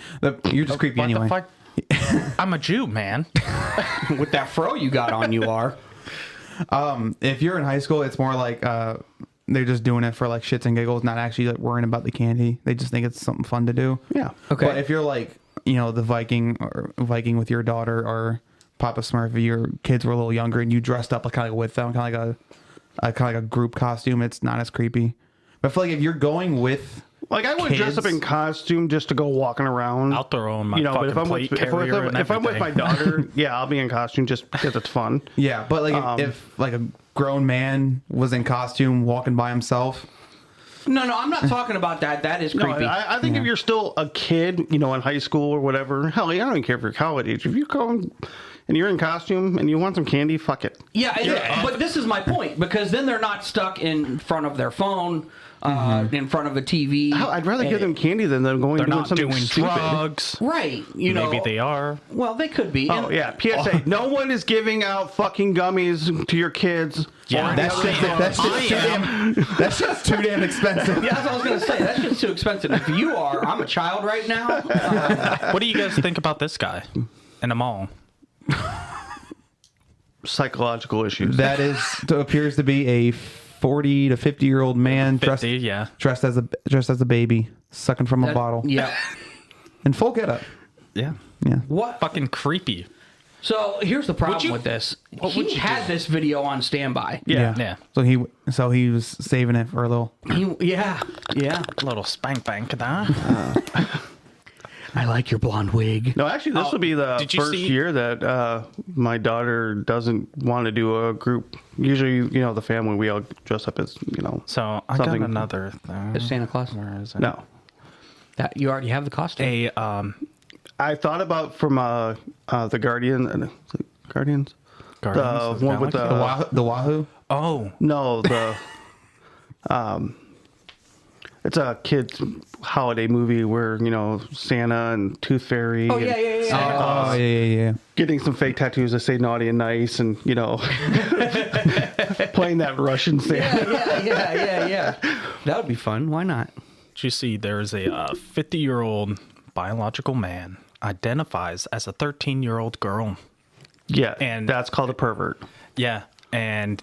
You're just creepy What anyway. the fuck? I'm a Jew, man. With that fro you got on, you are. If you're in high school, it's more like they're just doing it for like shits and giggles, not actually like worrying about the candy. They just think it's something fun to do. Yeah. Okay. But if you're like, the Viking with your daughter or Papa Smurf, if your kids were a little younger and you dressed up kind of with them, kind of like a group costume, it's not as creepy. But I feel like if you're going with Like I wouldn't dress up in costume just to go walking around. I'll throw on my but fucking if I'm plate with, carrier and if I'm with my everything. daughter, yeah, I'll be in costume just because it's fun. yeah, but like if like a grown man was in costume walking by himself. No, I'm not talking about that. That is No, creepy. I think if you're still a kid, in high school or whatever, hell, I don't even care if you're college age. If you come and you're in costume and you want some candy, fuck it. But this is my point, because then they're not stuck in front of their phone, in front of a TV. Hell, I'd rather give them candy than them going They're and doing not something doing stupid. drugs. Right. Maybe they are. Well, they could be. Oh, yeah. PSA. No one is giving out fucking gummies to your kids. Yeah, That's just too damn expensive. Yeah, that's what I was going to say. That's just too expensive. If you are, I'm a child right now. What do you guys think about this guy in a mall? Psychological issues. That appears to be a 40 to 50-year-old man 50, yeah. dressed as a baby, sucking from a bottle. Yeah. In full getup. Yeah. Yeah. What? Fucking creepy. So here's the problem you- with this. what would He you had do? this video on standby. Yeah. So he was saving it for a little. Yeah. Little spank bank that. I like your blonde wig. No, actually, this will be the did you first see- year that my daughter doesn't want to do a group. Usually, the family, we all dress up as, So I got Something- another thing. Is Santa Claus? Where is it? No. That you already have the costume. I thought about from the Guardians. Guardians of The one with Galaxy? The Wahoo? Oh, No, the it's a kids holiday movie where Santa and Tooth Fairy. Oh, and yeah. Oh, yeah. Getting some fake tattoos that say naughty and nice, and playing that Russian Santa. Yeah. That would be fun. Why not? did you see there's a 50-year-old biological man identifies as a 13-year-old girl. Yeah, And- that's called a pervert. Yeah, and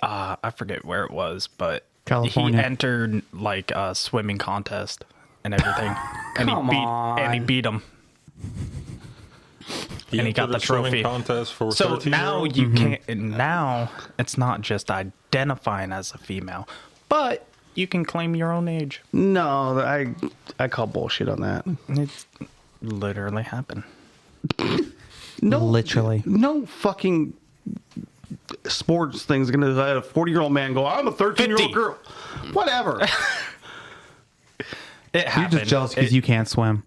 I forget where it was, but California. he entered like a swimming contest and everything, and Come he beat him. And he got entered the a swimming trophy. contest for So 13-year-olds? now you can't. Now it's not just identifying as a female, but you can claim your own age. No, I call bullshit on that. It's literally happened. No, Literally. no fucking sports thing's gonna let a 40-year-old man go, I'm a 13-year-old 50. girl. Whatever. It You're happened. just jealous because you can't swim.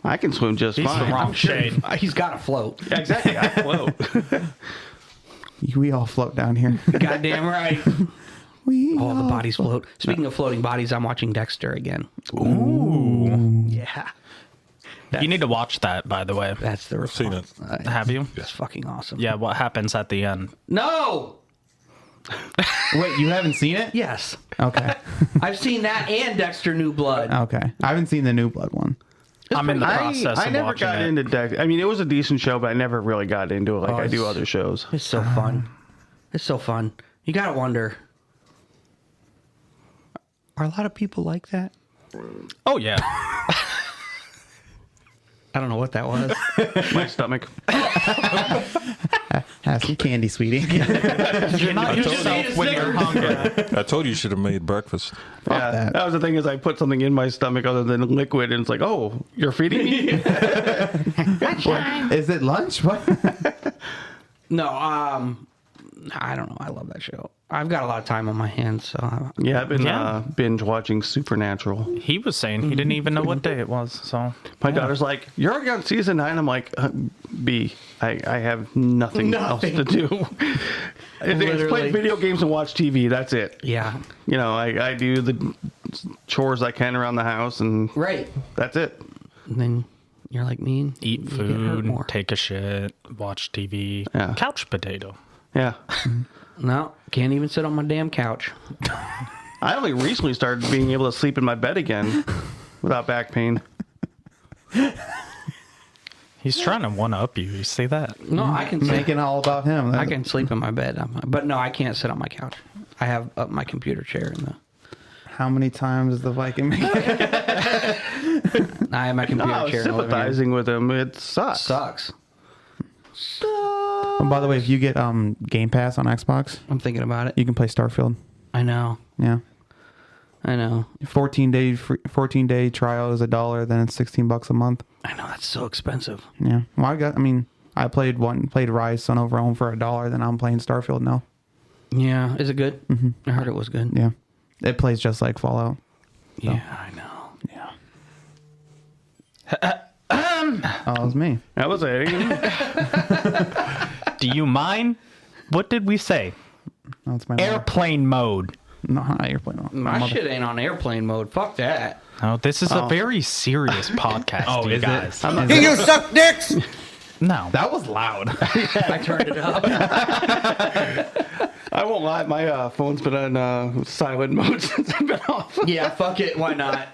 I can swim just He's fine. the wrong shade. He's got to float. Exactly. I float. We all float down here. Goddamn right. We All the all- bodies float. Speaking of floating bodies, I'm watching Dexter again. Ooh. Yeah. You need to watch that, by the way. That's the seen response. Have you? It's fucking awesome. Yeah. What happens at the end? No. Wait, you haven't seen it? Yes. Okay. I've seen that and Dexter New Blood. Okay. I haven't seen the New Blood one. I'm in the process I of never watching got it. into Dex. I mean, it was a decent show, but I never really got into it like I do it's- other shows. It's so fun. It's so fun. You gotta wonder. Are a lot of people like that? Oh yeah. I don't know what that was. My stomach. Have Have some candy, sweetie. You're not yourself when you're hungry. I told you should have made breakfast. that. That was the thing is I put something in my stomach other than liquid, and it's like, oh, you're feeding me? Is it lunch? What? No, I don't know. I love that show. I've got a lot of time on my hands, so Yeah, I've been Yeah. binge watching Supernatural. He was saying he didn't even know what day it was. So My daughter's like, you're already on season 9. I'm like, B, I have nothing else to do. It's play video games and watch TV. That's it. yeah. You know, I do the chores I can around the house, and Right. that's it. And then you're like me. And eat you get hurt food, more. take a shit, watch TV, Yeah. couch potato. Yeah. No, can't even sit on my damn couch. I only recently started being able to sleep in my bed again without back pain. He's trying to one up you. You see that? No, I can sleep. Making it all about him. I can sleep in my bed, but no, I can't sit on my couch. I have my computer chair in the. How many times does the Viking make it? I have my computer No, I was chair in the living room. sympathizing with him. It sucks. Sucks. Oh, by the way, if you get Game Pass on Xbox, I'm thinking about it. you can play Starfield. I know. Yeah. I know. 14-day trial is $1, then it's $16 a month. I know. That's so expensive. Yeah. Well, I played Rise Son of Rome for $1, then I'm playing Starfield now. Yeah. Is it good? Mm-hmm. I heard it was good. Yeah. It plays just like Fallout. Yeah, I know. Yeah. Oh, it was me. That was it. Do you mind? What did we say? No, it's my Airplane mode. No, not airplane. My shit ain't on airplane mode. Fuck that. Oh, this is a very serious podcast, you guys. You suck dicks! No. That was loud. I turned it up. I won't lie. My phone's been on silent mode since I've been off. Yeah, fuck it. Why not?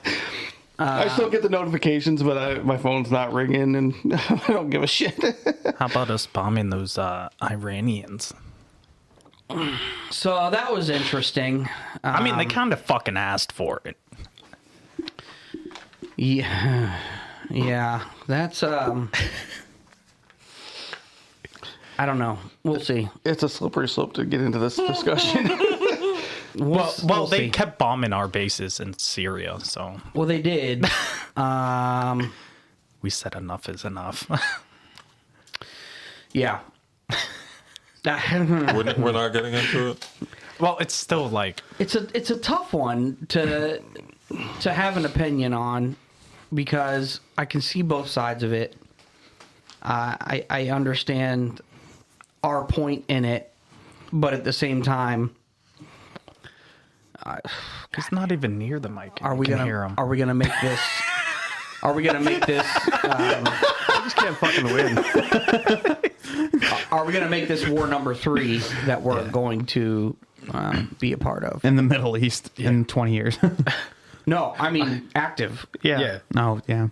I still get the notifications, but my phone's not ringing, and I don't give a shit. How about us bombing those Iranians? So that was interesting. I mean, they kind of fucking asked for it. Yeah. Yeah. That's, I don't know. We'll see. It's a slippery slope to get into this discussion. Well, they see. kept bombing our bases in Syria, so Well, they did. we said enough is enough. Yeah. We're not getting into it. Well, it's still like It's a tough one to have an opinion on because I can see both sides of it. I understand our point in it, but at the same time, it's not even near the mic. are we You can gonna hear 'em. are we gonna make this? Are we gonna make this? I just can't fucking win. Are we gonna make this war number 3 that we're going to be a part of? In the Middle East in 20 years. No, I mean active. Yeah. No, yeah.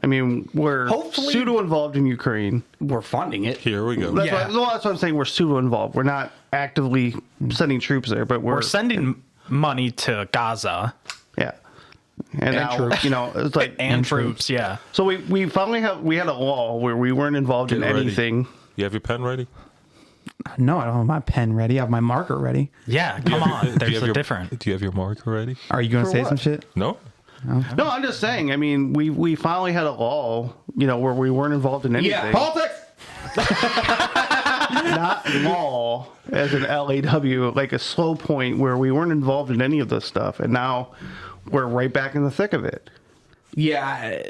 I mean, we're Hopefully- pseudo-involved in Ukraine. We're funding it. Here we go. That's, Yeah. that's what I'm saying. We're pseudo-involved. We're not actively sending troops there, but We're sending money to Gaza yeah. And now, troops. you know, it's like... and troops. Yeah. So we finally had a law where we weren't involved in Get ready. anything. You have your pen ready? No, I don't have my pen ready. I have my marker ready. Yeah, come on. Do you There's have a your- different. Do you have your marker ready? Are you going to For say what? some shit? No. No, I'm just saying. I mean, we finally had a law, you know, where we weren't involved in anything. Yeah. Politics! Not law as an LAW, like a slow point where we weren't involved in any of this stuff, and now we're right back in the thick of it. Yeah.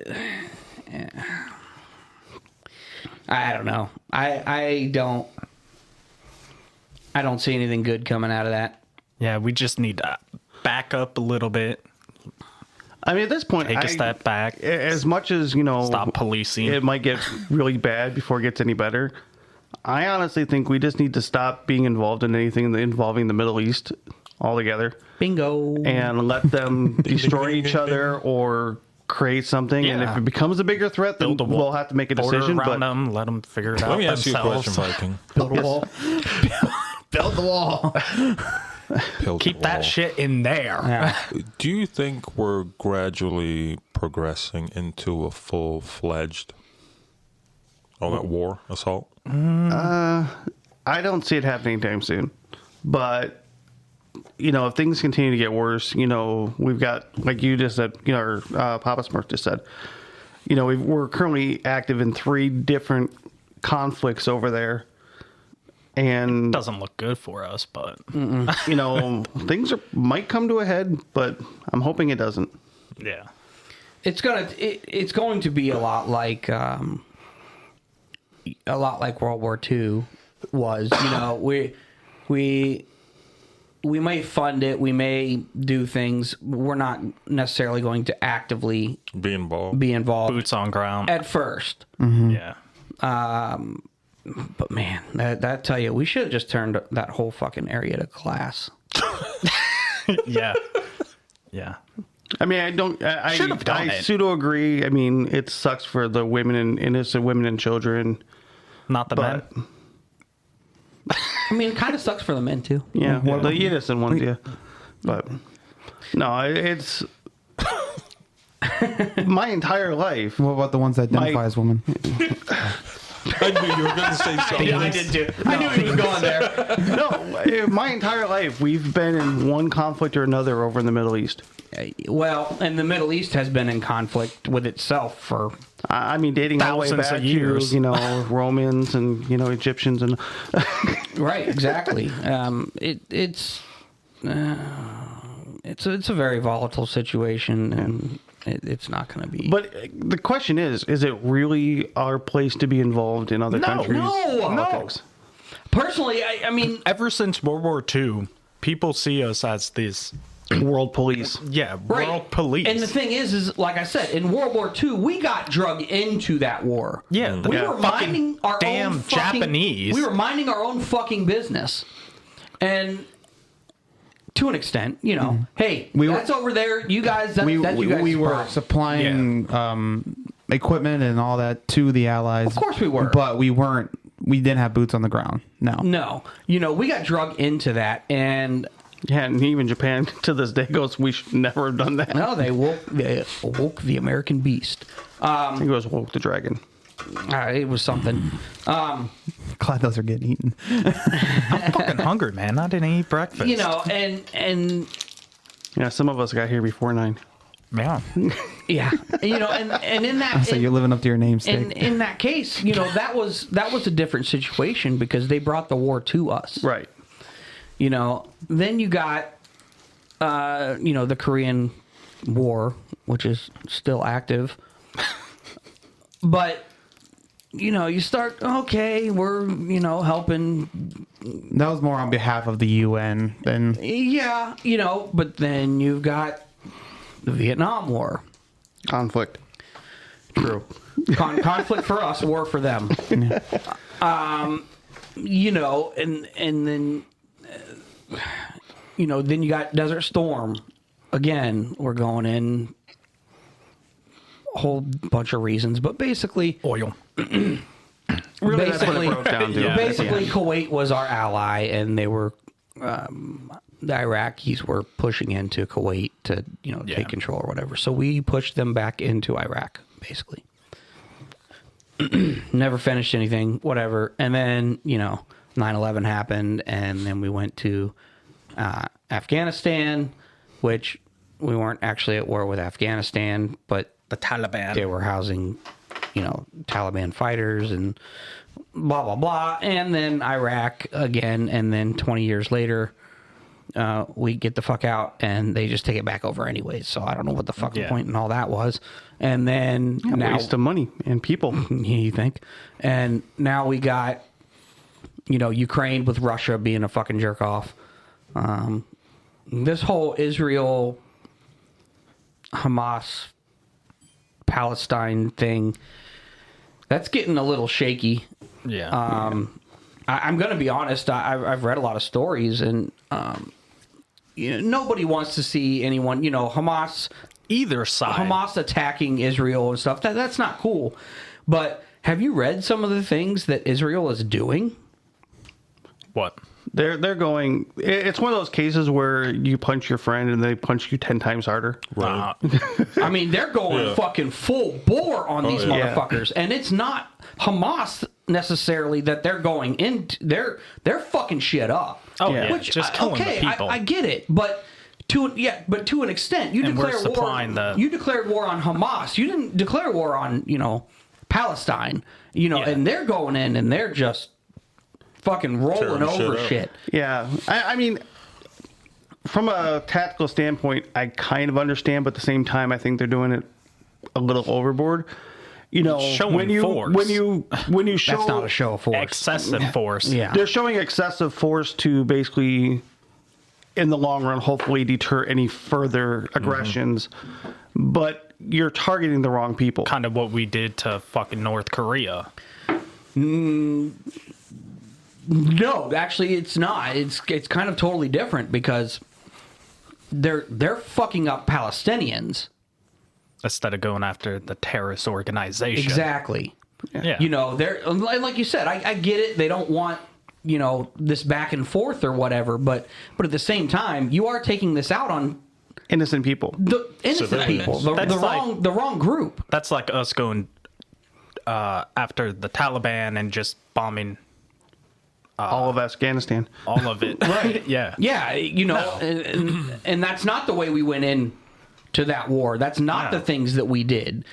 I don't know. I don't see anything good coming out of that. Yeah, we just need to back up a little bit. I mean, at this point, Take a step back. As much as, you know, Stop policing. it might get really bad before it gets any better. I honestly think we just need to stop being involved in anything involving the Middle East altogether Bingo. and let them destroy each other or create something. And if Yeah. it becomes a bigger thret, then Build a wall. we'll have to make a Border decision. around But them, let them figure it out Let me ask you a themselves. question, Viking. Build a wall. Build the wall. Build Keep the that wall. shit in there. Yeah. Do you think we're gradually progressing into a full-fledged war assault? I I don't see it happening anytime soon. But, if things continue to get worse, we've got, like you just said, or Papa Smurf just said, we're currently active in 3 different conflicts over there. And Doesn't look good for us, but things might come to a head, but I'm hoping it doesn't. yeah. It's going to be a lot like World War II was. We may fund it, we may do things. We're not necessarily going to actively Be involved. Boots on ground. at first. Yeah. But man, that tell you, we should have just turned that whole fucking area to glass. Yeah. Yeah. I mean, I Should have done I it. pseudo agree. I mean, it sucks for the women and innocent women and children. Not the men. But I mean, it kind of sucks for the men too. yeah, well, the innocent ones, yeah. But no, it's my entire life. What about the ones that identify as women? I knew you were going to say something. Yeah, I did too. I knew he was going there. No, my entire life we've been in one conflict or another over in the Middle East. Well, and the Middle East has been in conflict with itself for I mean, dating all the way Thousands back of years. to Romans and Egyptians and right, exactly. It's a very volatile situation, and it's not going to be. But the question is it really our place to be involved in other countries? No. Personally, I mean, Ever since World War II, people see us as these, World police. right. world police. And the thing is like I said, in World War II, we got drug into that war. Yeah, we the were fucking minding our damn own fucking, Japanese. We were minding our own fucking business, and to an extent, hey, that's over there. You guys, that's you guys. we were problem. supplying equipment and all that to the Allies. Of course we were. But we weren't. We didn't have boots on the ground. No. No, we got drug into that, and Yeah, and even Japan to this day goes, we should never have done that. no, they woke the American beast. I think it was woke the dragon. It was something. Glad those are getting eaten. I'm fucking hungry, man. I didn't eat breakfast. And Yeah, some of us got here before 9. yeah. yeah, and in that, So you're living up to your namesake. in that case, that was a different situation because they brought the war to us. Right. Then you got, the Korean War, which is still active. But, you start, okay, we're, helping. That was more on behalf of the UN than. Yeah, but then you've got the Vietnam War. Conflict. True. Conflict for us, war for them. And then, then you got Desert Storm. Again, we're going in a whole bunch of reasons, but basically, Oil. Really, that's what it broke down to. Yeah. basically Kuwait was our ally, and they were, the Iraqis were pushing into Kuwait to, take control or whatever. So we pushed them back into Iraq, basically. Never finished anything, whatever. And then, 9/11 happened, and then we went to Afghanistan, which we weren't actually at war with Afghanistan, but The Taliban. they were housing, Taliban fighters and blah, blah, blah. And then Iraq again. And then 20 years later, we get the fuck out and they just take it back over anyways. So I don't know what the fucking point in all that was. And then now, Waste of money and people. you think? And now we got, Ukraine with Russia being a fucking jerk off. This whole Israel, Hamas, Palestine thing, that's getting a little shaky. Yeah. I'm going to be honest. I've read a lot of stories, and nobody wants to see anyone, Hamas Either side. Hamas attacking Israel and stuff. That's not cool. But have you read some of the things that Israel is doing? What? They're going. It's one of those cases where you punch your friend and they punch you 10 times harder. Right. I mean, they're going fucking full bore on these yeah. motherfuckers. And it's not Hamas necessarily that they're going in. They're fucking shit up. Oh yeah, just killing the people. I get it, but to an extent, you And we're declare war. supplying the- You declared war on Hamas. You didn't declare war on Palestine. And they're going in and they're just fucking rolling Tearing over shit up. shit. Yeah, I mean, from a tactical standpoint, I kind of understand, but at the same time, I think they're doing it a little overboard. Showing force. when you show That's not a show of force. Excessive force. Yeah. they're showing excessive force to basically, in the long run, hopefully deter any further aggressions. But you're targeting the wrong people. Kind of what we did to fucking North Korea. No, actually, it's not. It's kind of totally different because they're fucking up Palestinians. Instead of going after the terrorist organization. Exactly. Yeah. They're like you said. I get it. They don't want this back and forth or whatever. But at the same time, you are taking this out on Innocent people. the innocent Civilians. people, the wrong group. That's like us going after the Taliban and just bombing All of Afghanistan. all of it. Right. Yeah. Yeah, and that's not the way we went in to that war. That's not the things that we did,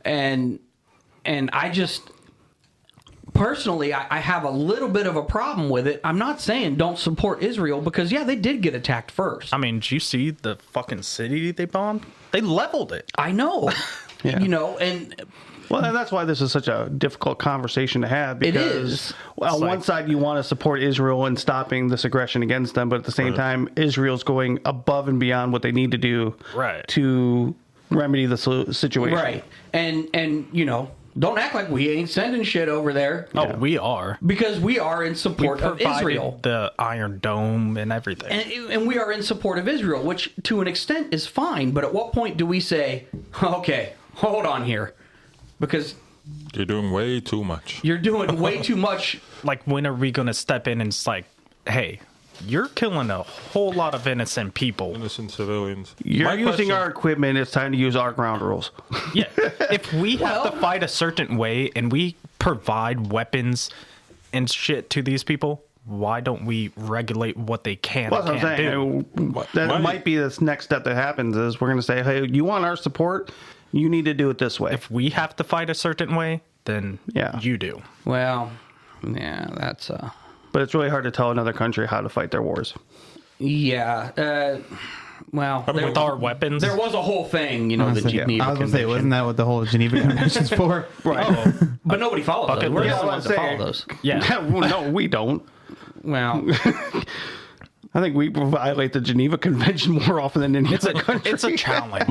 and I just personally, I have a little bit of a problem with it. I'm not saying don't support Israel because they did get attacked first. I mean, did you see the fucking city they bombed? They leveled it. I know, Yeah. and Well, and that's why this is such a difficult conversation to have. Because is. on one side, you want to support Israel and stopping this aggression against them, but at the same time, Israel's going above and beyond what they need to do to remedy the situation. right, and don't act like we ain't sending shit over there. Oh, we are. Because we are in support of Israel. The Iron Dome and everything. And we are in support of Israel, which to an extent is fine. But at what point do we say, okay, hold on here? Because You're doing way too much. you're doing way too much. Like, when are we going to step in and it's like, hey, you're killing a whole lot of innocent people. Innocent civilians. You're My using question- our equipment. It's time to use our ground rules. Yeah. If we have to fight a certain way and we provide weapons and shit to these people, why don't we regulate what they can Well, and that's what I'm can't do? saying. That might be this next step that happens is we're going to say, hey, you want our support? You need to do it this way. If we have to fight a certain way, then you do. Well, yeah, that's But it's really hard to tell another country how to fight their wars. yeah. Well, With our weapons, there was a whole thing, the I was Geneva going to say, Convention. wasn't that what the whole Geneva Convention's for? Right. But nobody followed those. Bucket We're list. the ones that follow those. yeah. No, we don't. Well, I think we violate the Geneva Convention more often than any other country. It's a challenge.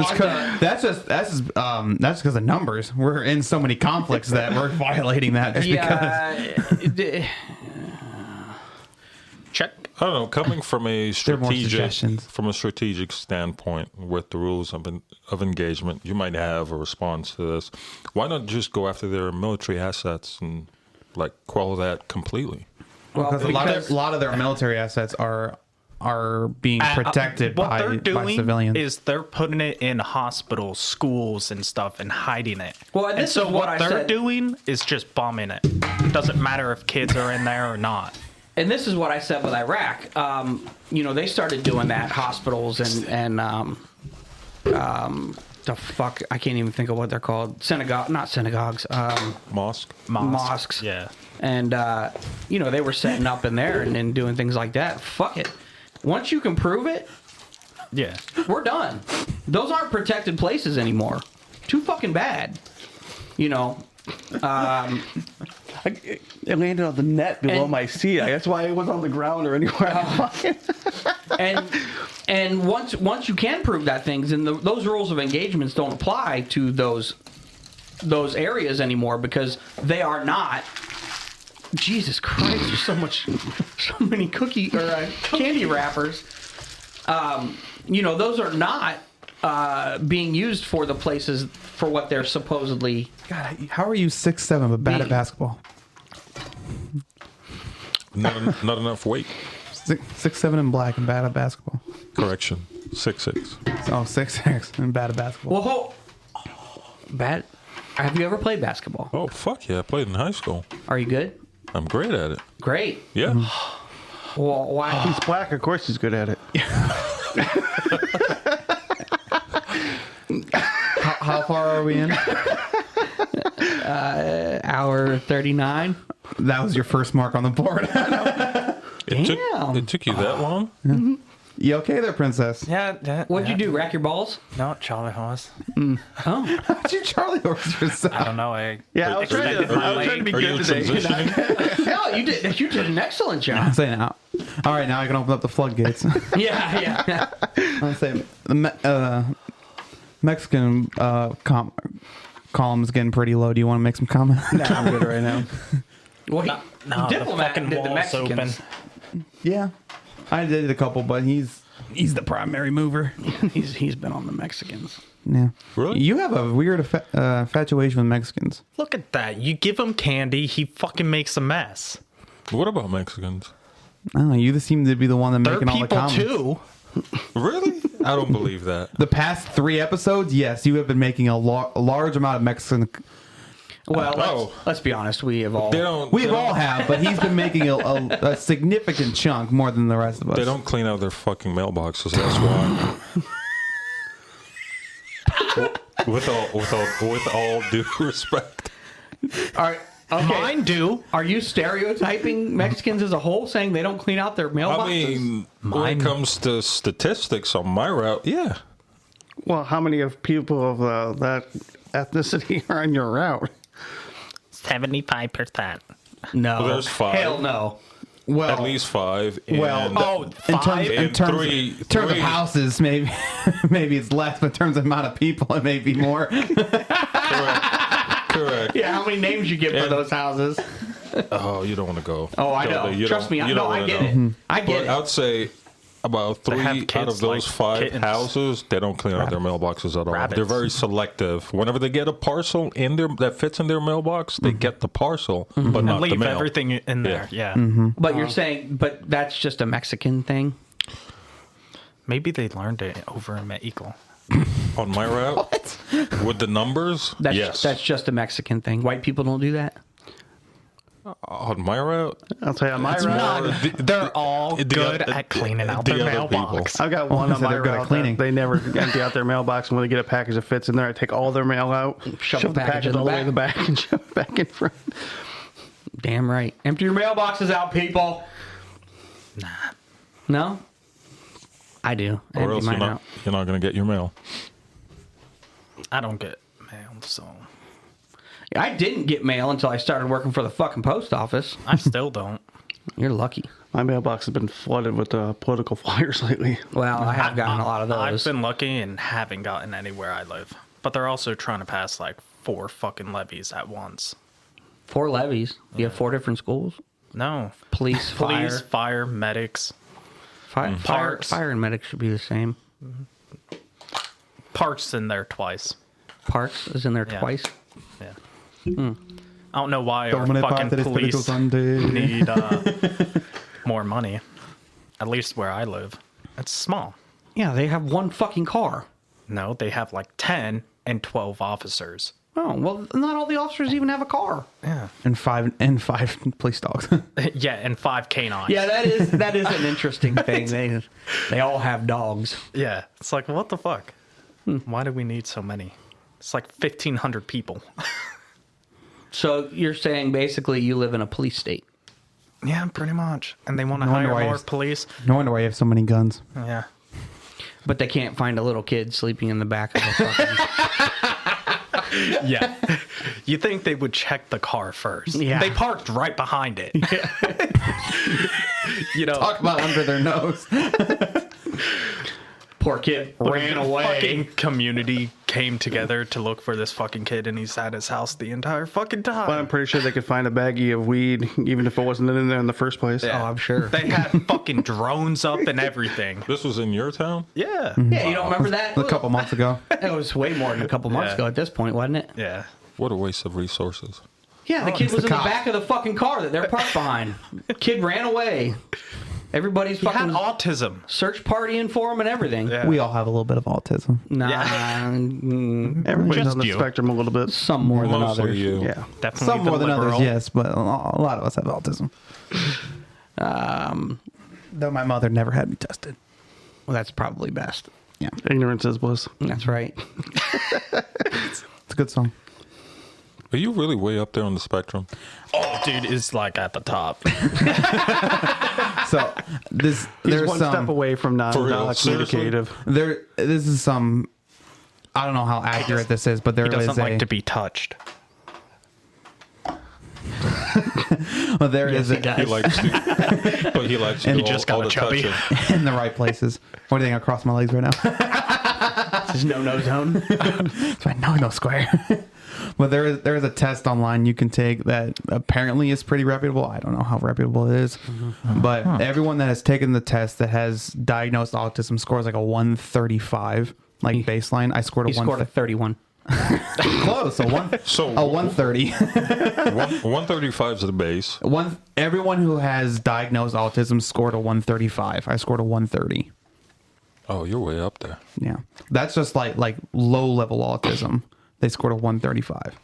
That's just because of numbers. We're in so many conflicts that we're violating that just because. Check. I don't know. Coming from a There are more suggestions. strategic standpoint with the rules of engagement, you might have a response to this. Why not just go after their military assets and quell that completely? Well, because a lot of their military assets are being protected What by they're doing civilians. is they're putting it in hospitals, schools, and stuff, and hiding it. Well, and this so is what I they're said. doing is just bombing it. Doesn't matter if kids are in there or not. and this is what I said with Iraq. They started doing that, hospitals and the fuck, I can't even think of what they're called. Not synagogues. Mosque? Mosques. Yeah. And, they were setting up in there and doing things like that. Fuck it. Once you can prove it, Yeah. we're done. Those aren't protected places anymore. Too fucking bad. It landed on the net below And- my seat. That's why it was on the ground or anywhere. And once you can prove that things, and those rules of engagements don't apply to those areas anymore because they are not. Jesus Christ! There's so many cookie or candy wrappers. Those are not being used for the places for what they're supposedly. God, how are you 6'7" but bad at basketball? Not enough weight. 6'7" and black and bad at basketball. Correction. 6'6". Oh, 6'6" and bad at basketball. Well, bad. Have you ever played basketball? Oh, fuck yeah. I played in high school. Are you good? I'm great at it. Great. Yeah. Well, why? He's black. Of course he's good at it. How far are we in? Hour 39. That was your first mark on the board. It took you that long? You okay there, princess? Yeah. What'd you do? Rack your balls? No, Charlie horse. Oh. How'd you Charlie horse yourself? I don't know. Yeah, I was trying to be Are you good today. transitioning? Hell, you did an excellent I'm job. saying, all right, now I can open up the floodgates. Yeah. I'll say the Mexican column is getting pretty low. Do you want to make some comments? Nah, I'm good right now. Well, No, Diplomat the fucking did the wall's open. Mexicans. Yeah, I did a couple, but he's the primary mover. He's been on the Mexicans. Yeah, Really? You have a weird infatuation with Mexicans. Look at that. You give him candy, he fucking makes a mess. What about Mexicans? Oh, you seem to be the one that They're making all the people comments. too. Really? I don't believe that. The past 3 episodes, yes, you have been making a large amount of Mexican. Well, let's be honest. We have all. They don't. We they don't- all have, but he's been making a significant chunk more than the rest of us. They don't clean out their fucking mailboxes. That's why. with all due respect. All right. Okay. Mine do. Are you stereotyping Mexicans as a whole, saying they don't clean out their mailboxes? I mean, when it comes to statistics on my route, yeah. Well, how many of people of that ethnicity are on your route? 75%. No. Well, there's 5. Hell no. Well, At least 5. well, and, Oh, in terms, 5? in and terms, three- in terms of three- houses, maybe maybe it's less, but in terms of amount of people, it may be more. correct. Yeah, how many names you get for And- those houses? Oh, you don't want to go. Oh, I Don't- know. you Trust don't- me. you don't I wanna get know. it. I get But it. I'd say about 3 have out of kids those like 5 kittens. houses, they don't clean out their mailboxes at all. Rabbits. They're very selective. Whenever they get a parcel in their that fits in their mailbox, they get the parcel, but not the Leave mail. everything in there. Yeah. But you're saying, but that's just a Mexican thing? Maybe they learned it over in Mexico. On my route, with the numbers, That's, yes. That's just a Mexican thing. White people don't do that? On my route, I'll tell you, on my route, They're all the good other- at cleaning out the their other mailbox. I've got one Oh, on so my they're good at route cleaning. that they never empty out their mailbox, and when they get a package that fits in there, I take all their mail out, shove the package all the way in the back, and shove it back in front. Damn right. Empty your mailboxes out, people. Nah. No? I do. I or empty else mine out. you're not going to get your mail. I don't get mail, so I didn't get mail until I started working for the fucking post office. I still don't. You're lucky. My mailbox has been flooded with political flyers lately. Well, I have gotten a lot of I've those. been lucky and haven't gotten anywhere I live. But they're also trying to pass like 4 fucking levies at once. 4 levies. You have 4 different schools? No. Police, Police, fire. fire, medics. Fire, Parks. fire and medic should be the same. Parks in there twice. Parks is in there Yeah. twice. Yeah. I don't know why our Dominate fucking parte del Espíritu police Santo. need more money. At least where I live. It's small. Yeah, they have 1 fucking car. No, they have like 10 and 12 officers. Oh, well, not all the officers even have a car. Yeah. and five police dogs. Yeah, and 5 canines. Yeah, that is an interesting thing. They all have dogs. Yeah. It's like, what the fuck? Why do we need so many? It's like 1,500 people. So you're saying basically you live in a police state. Yeah, pretty much. And they want to No wonder hire why more it's- police. No wonder why you have so many guns. Yeah. But they can't find a little kid sleeping in the back of a fucking... Yeah. You think they would check the car first. Yeah. They parked right behind it. You know, Talk about under their nose. Poor kid ran away. fucking community came together to look for this fucking kid, and he's at his house the entire fucking time. But I'm pretty sure they could find a baggie of weed, even if it wasn't in there in the first place. Oh, I'm sure. They had fucking drones up and everything. This was in your town? Yeah. Yeah, you don't remember that? A couple months ago. It was way more than a couple months Yeah. ago at this point, wasn't it? Yeah. What a waste of resources. Yeah, the kid it's was the in the cops. back of the fucking car that they're parked behind. Kid ran away. Everybody's He had fucking autism. search partying for him and everything. Yeah. We all have a little bit of autism. Nah, Everybody's Just on the you. spectrum a little bit. some more than Mostly others. you. Yeah. Definitely Some more than liberal. others, yes, but a lot of us have autism. Though my mother never had me tested. Well, that's probably best. Yeah, Ignorance is bliss. That's right. it's a good song. Are you really way up there on the spectrum? Oh, dude is like at the top. So He's there's one some step away from For real? Seriously? non-communicative. this is some. I don't know how accurate this is, but there He is doesn't a like to be touched. well, there is He likes to, but he likes to And do he just all got the a chubby. touching. in the right places. What do you think? I cross my legs right now. This is no zone. That's right. No square. But there is a test online you can take that apparently is pretty reputable. I don't know how reputable it is, but everyone that has taken the test that has diagnosed autism scores like a 135, like baseline. I scored a He scored a 31. close. A 130. 135 is the base. Everyone who has diagnosed autism scored a 135. I scored a 130. Oh, you're way up there. Yeah, that's just like low level autism. They scored a 135,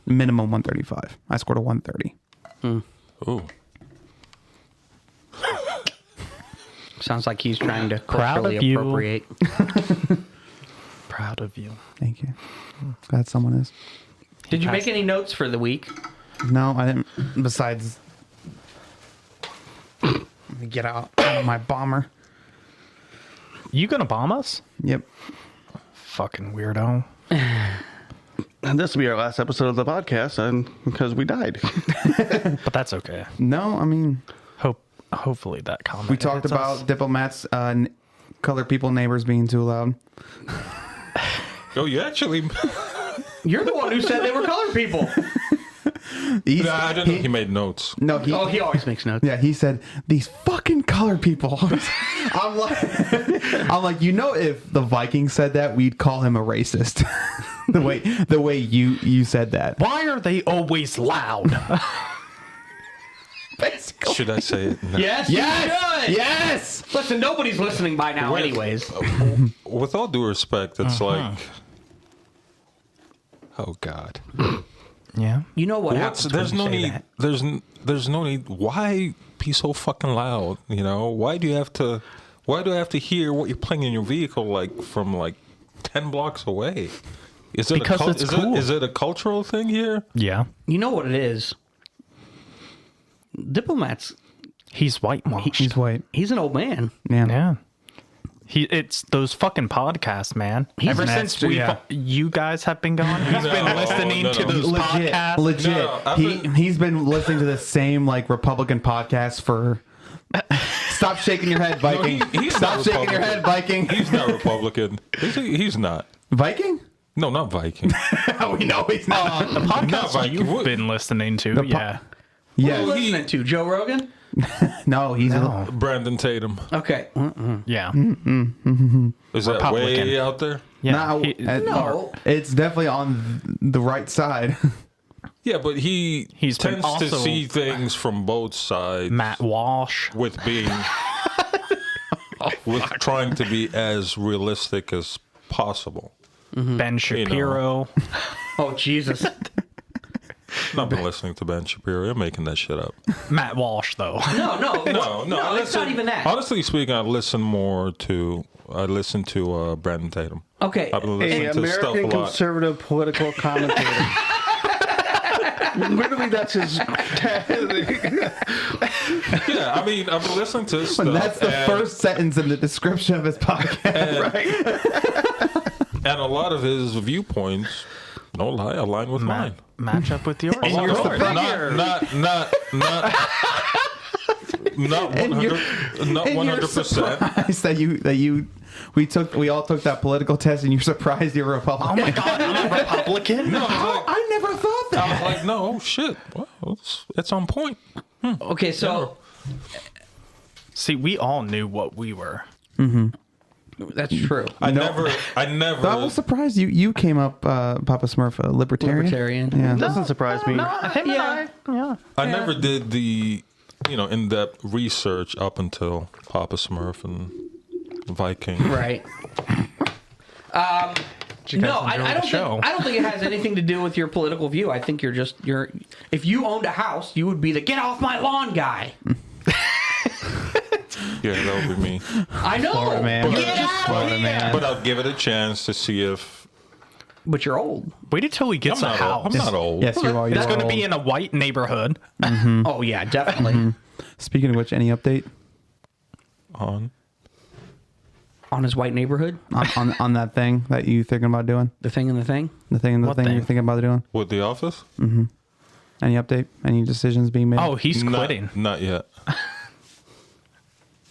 minimum 135. I scored a 130. Ooh. Sounds like he's trying to Proud of culturally you. appropriate. Proud of you. Thank you. Glad someone is. Did you make any notes for the week? No, I didn't. Besides, let me get out of my bomber. You gonna bomb us? Yep. Fucking weirdo. And this will be our last episode of the podcast, and because we died. But that's okay. No, I mean, Hopefully that comment. we talked hits about us. diplomats, colored people neighbors being too loud. Oh, you actually. You're the one who said they were colored people. He's- I didn't know he made notes. No, He always makes notes. yeah, he said these fucking colored people. I'm like, if the Vikings said that, we'd call him a racist. the way you said that. Why are they always loud? Basically. Should I say it? No. Yes, Yes. you should. Yes. Listen, nobody's listening by now, anyways. With all due respect, it's like. Oh, God. Yeah. You know what happens There's when no you say need. that. There's no need. Why be so fucking loud? You know? Why do I have to hear what you're playing in your vehicle from 10 blocks away? Is it Because it's cool. Is it a cultural thing here? Yeah. You know what it is? Diplomats. He's whitewashed. He's white. He's an old man. Yeah. Yeah. It's those fucking podcasts, man. Ever an since extra, yeah. you guys have been gone, he's been No, listening no, to no. those podcasts. Legit. No, I've been- He's been listening to the same Republican podcast for. Stop shaking your head, Viking. he's Stop not shaking your head, Viking. He's not Republican. Is he? He's not. Viking? No, not Viking. We know he's not. The Not podcast Viking. you've What- been listening to, yeah. Who are Yeah. you listening to? Joe Rogan? No, he's Brandon Tatum. Okay. Yeah. Is that Republican. way out there? Yeah. No, No. it's definitely on the right side. Yeah, but He's been tends to also- see things from both sides. Matt Walsh. With being with trying to be as realistic as possible. Ben Shapiro. Oh, Jesus. Not been listening to Ben Shapiro. You're making that shit up. Matt Walsh, though. No. No, it's not even that. Honestly speaking, I listen to Brandon Tatum. Okay. I've been A listening to stuff a American lot. conservative political commentator. Literally, that's his. Yeah, I mean, I've been listening to this stuff. That's the first sentence in the description of his podcast. And a lot of his viewpoints, no lie, align with mine. Match up with yours. And you're Not surprised. not 100%. Not And you're 100%. surprised we all took that political test, and you're surprised you're a Republican. Oh my God, I'm a Republican? No, I never thought that. I was like, no, oh shit, well, it's on point. Okay, so See, we all knew what we were. that's true. I never. I was surprised you came up, Papa Smurf, a libertarian. Libertarian. Yeah. Doesn't surprise me. Him and I. Yeah. I never did the in-depth research up until Papa Smurf and Viking. Right. No, I don't think it has anything to do with your political view. I think you're if you owned a house, you would be the get off my lawn guy. Yeah, that would be me. I know. Florida man. Florida man. But I'll give it a chance to see if... But you're old. Wait until he gets a house. I'm not old. Yes, you are. It's going to be in a white neighborhood. Oh yeah, definitely. Speaking of which, any update On On his white neighborhood, on that thing that you thinking about doing? the thing and the thing. The thing and the What thing thing? you're thinking about doing? with The Office? Any update? Any decisions being made? Oh, he's quitting. Not yet.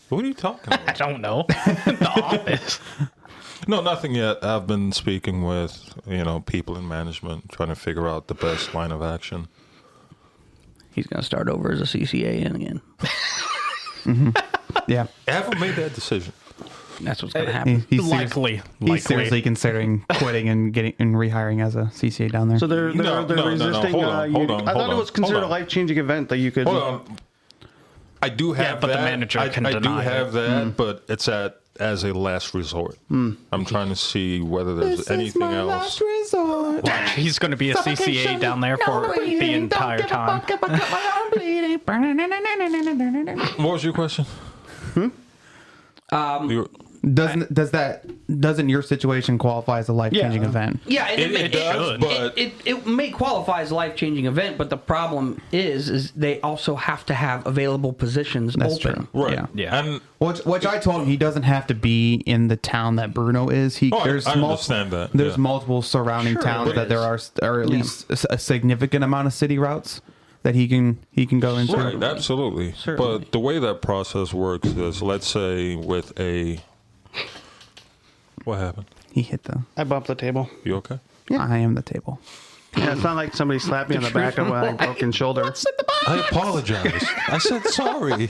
What are you talking I about? don't know. The Office. No, nothing yet. I've been speaking with, people in management, trying to figure out the best line of action. He's gonna start over as a CCA again. Yeah. I haven't made that decision. That's what's gonna happen. He's Likely. seriously considering quitting and rehiring as a CCA down there. So they're No, resisting. hold on, I thought it was considered a hold on. life-changing event that you could. Hold on. I do have but the that. manager can I do deny have it. that, but it's as a last resort. I'm trying to see whether there's anything else. Watch, he's going to be a CCA down there for the entire time. What was your question? Doesn't your situation qualify as a life-changing Yeah. event? Yeah, It does, but- it may qualify as a life-changing event, but the problem is they also have to have available positions That's open. true. Right. Yeah. Yeah. And Which I told him he doesn't have to be in the town that Bruno is. I understand that. There's Yeah. multiple surrounding towns but that there are at least a significant amount of city routes that he can go into. Right, absolutely. Certainly. But the way that process works is, let's say with a... What happened? He hit the. I bumped the table. You okay? I am the table. Yeah, it's not like somebody slapped me on the back of my broken shoulder. I apologize. I said sorry.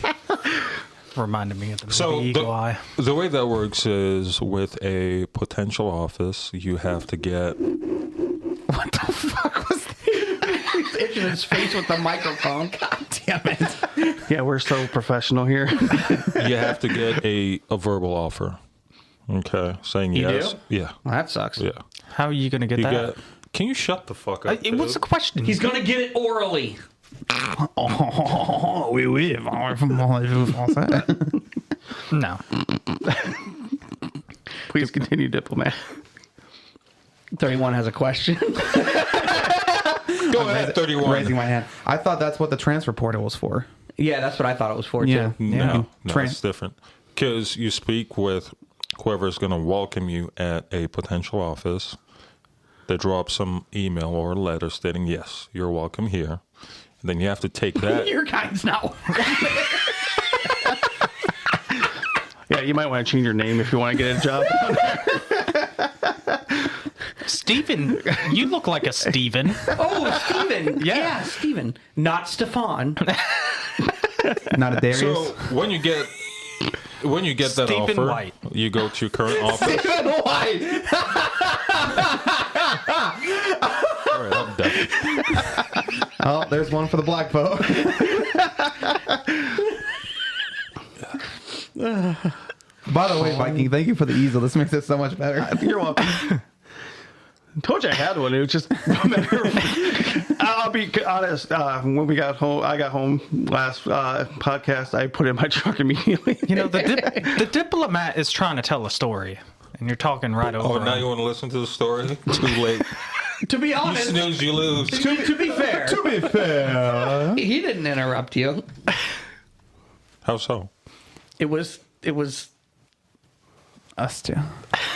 Reminded me of the movie So Eagle Eye. the way that works is with a potential office, you have to get... What the fuck was that? He's itching his face with the microphone. God damn it! Yeah, we're so professional here. You have to get a verbal offer. Okay, saying You yes. do? Yeah, Well, that sucks. yeah. How are you going to get You that? can you shut the fuck up? What's the question? He's gonna get it orally. Oh, we live. No. Please continue, Diplomat. 31 has a question. Go ahead, 31. Raising my hand. I thought that's what the transfer portal was for. Yeah, that's what I thought it was for Yeah. too. No, Trans- it's different. Because you speak with whoever's going to welcome you at a potential office. They draw up some email or a letter stating, yes, you're welcome here. And then you have to take that. Your guy's not. Yeah, you might want to change your name if you want to get a job. Steven, you look like a Steven. Oh, Steven. Yeah, Steven. Not Stefan. Not a Darius. So when you get that Stephen offer, White. you go to your current office. Why? All right, I'm done. Oh, there's one for the black vote. By the way, Viking, thank you for the easel. This makes it so much better. You're welcome. Told you I had one. It was just no matter. I'll be honest. When we got home, I got home last podcast. I put it in my truck immediately. You know, the diplomat is trying to tell a story, and you're talking right over Oh, now him. you want to listen to the story? Too late. To be You honest, snooze, you lose. to be fair, be fair, he didn't interrupt you. How so? It was us too.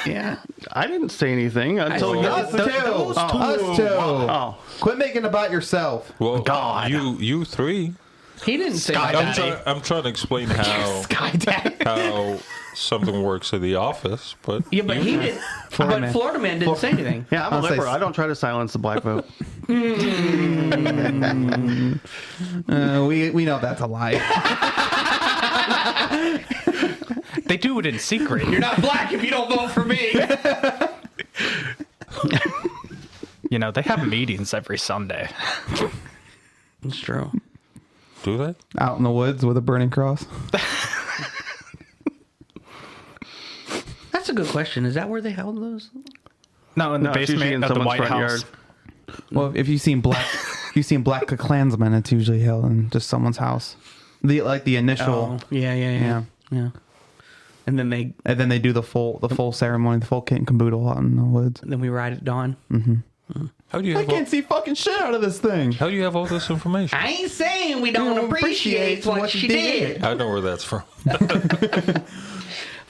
yeah. I didn't say anything until you. Us too. Us too. Oh, Quit making it about yourself. Well, God. you three. He didn't say Sky that. Daddy. I'm trying to explain how something works at the office, but Yeah, but he didn't. Florida But man. Florida man didn't say anything. yeah, I'm a I'll say liberal. I don't try to silence the black vote. We know that's a lie. They do it in secret. You're not black if you don't vote for me. You know, they have meetings every Sunday. It's true. Do they? Out in the woods with a burning cross. That's a good question. Is that where they held those? No, in the it's usually basement in of the someone's White front House. yard. Well, if you've seen Black Klansmen, it's usually held in just someone's house. The initial. Oh, yeah. And then they do the full ceremony, the full kit and caboodle out in the woods. we ride at dawn. How do you I have all, can't see fucking shit out of this thing. how do you have all this information? I ain't saying we don't appreciate what she did. I know where that's from.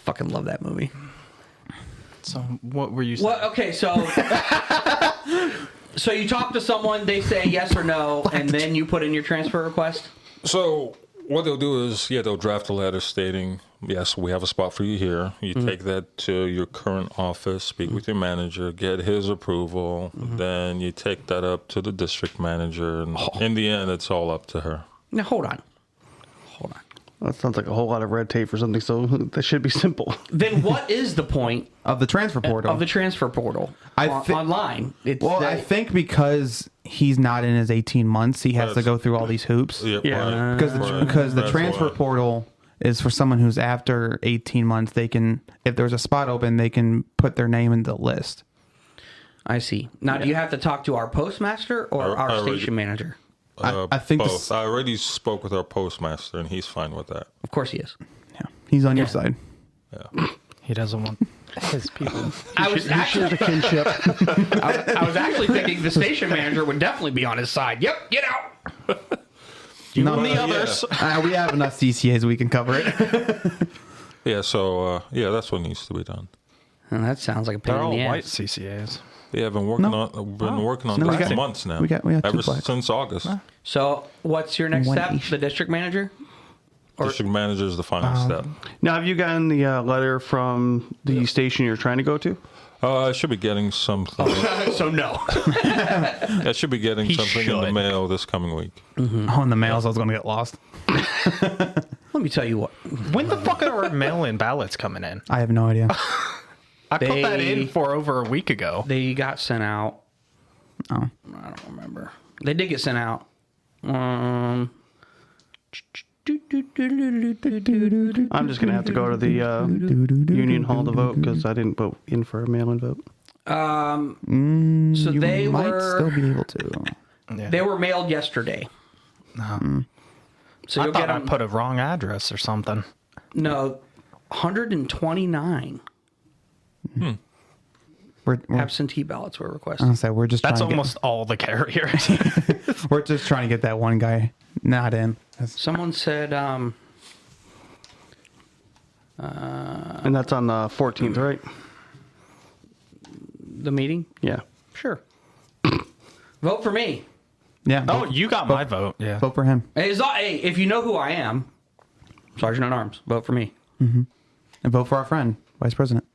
Fucking love that movie. So what were you saying? What? Okay, so so you talk to someone, they say yes or no, and then you put in your transfer request. So what they'll do is, they'll draft a letter stating, yes, we have a spot for you here. You take that to your current office, speak with your manager, get his approval. Then you take that up to the district manager. And in the end, it's all up to her. Now hold on. That sounds like a whole lot of red tape or something, so that should be simple. Then what is the point Of the transfer portal. of the transfer portal online? I think because he's not in his 18 months, he has to go through all these hoops. Yep, Yeah. right. Because the That's transfer why. portal is for someone who's after 18 months. They can, if there's a spot open, they can put their name in the list. I see. Now, do you have to talk to our postmaster or I our already- station manager? I think both. this- I already spoke with our postmaster, and he's fine with that. Of course he is. Yeah, he's on your side. He doesn't want his people. I was actually thinking the station manager would definitely be on his side. Yep, get out. No, and the others. we have enough CCAs we can cover it. Yeah, so that's what needs to be done. And that sounds like a pain They're all in the white ass. CCAs. Yeah, I've been working No. on No, we this got- for months now. we got two ever black. since August. So, what's your next One step? each. The district manager? District manager is the final step. Now, have you gotten the letter from the station you're trying to go to? I should be getting something. So no. I should be getting something in the should. mail this coming week. Oh, in the mails, I was going to get lost. Let me tell you what. When the fuck are our mail-in ballots coming in? I have no idea. I put that They- in for over a week ago. They got sent out. Oh. I don't remember. They did get sent out. I'm just going to have to go to the Union Hall to vote because I didn't vote in for a mail-in vote. So You they might still were be able to. they were mailed yesterday. So I you'll thought get I them. put a wrong address or something. No, 129 We're absentee ballots were I requested. was gonna say, we're just That's trying to almost all the carriers. we're just trying to get that one guy not in. Someone said, And that's on the 14th, right? the meeting? Yeah. Sure. Vote for me. Yeah. Oh, you got my vote. Yeah. vote for him Hey, if you know who I am, Sergeant at Arms, vote for me. and vote for our friend, Vice President.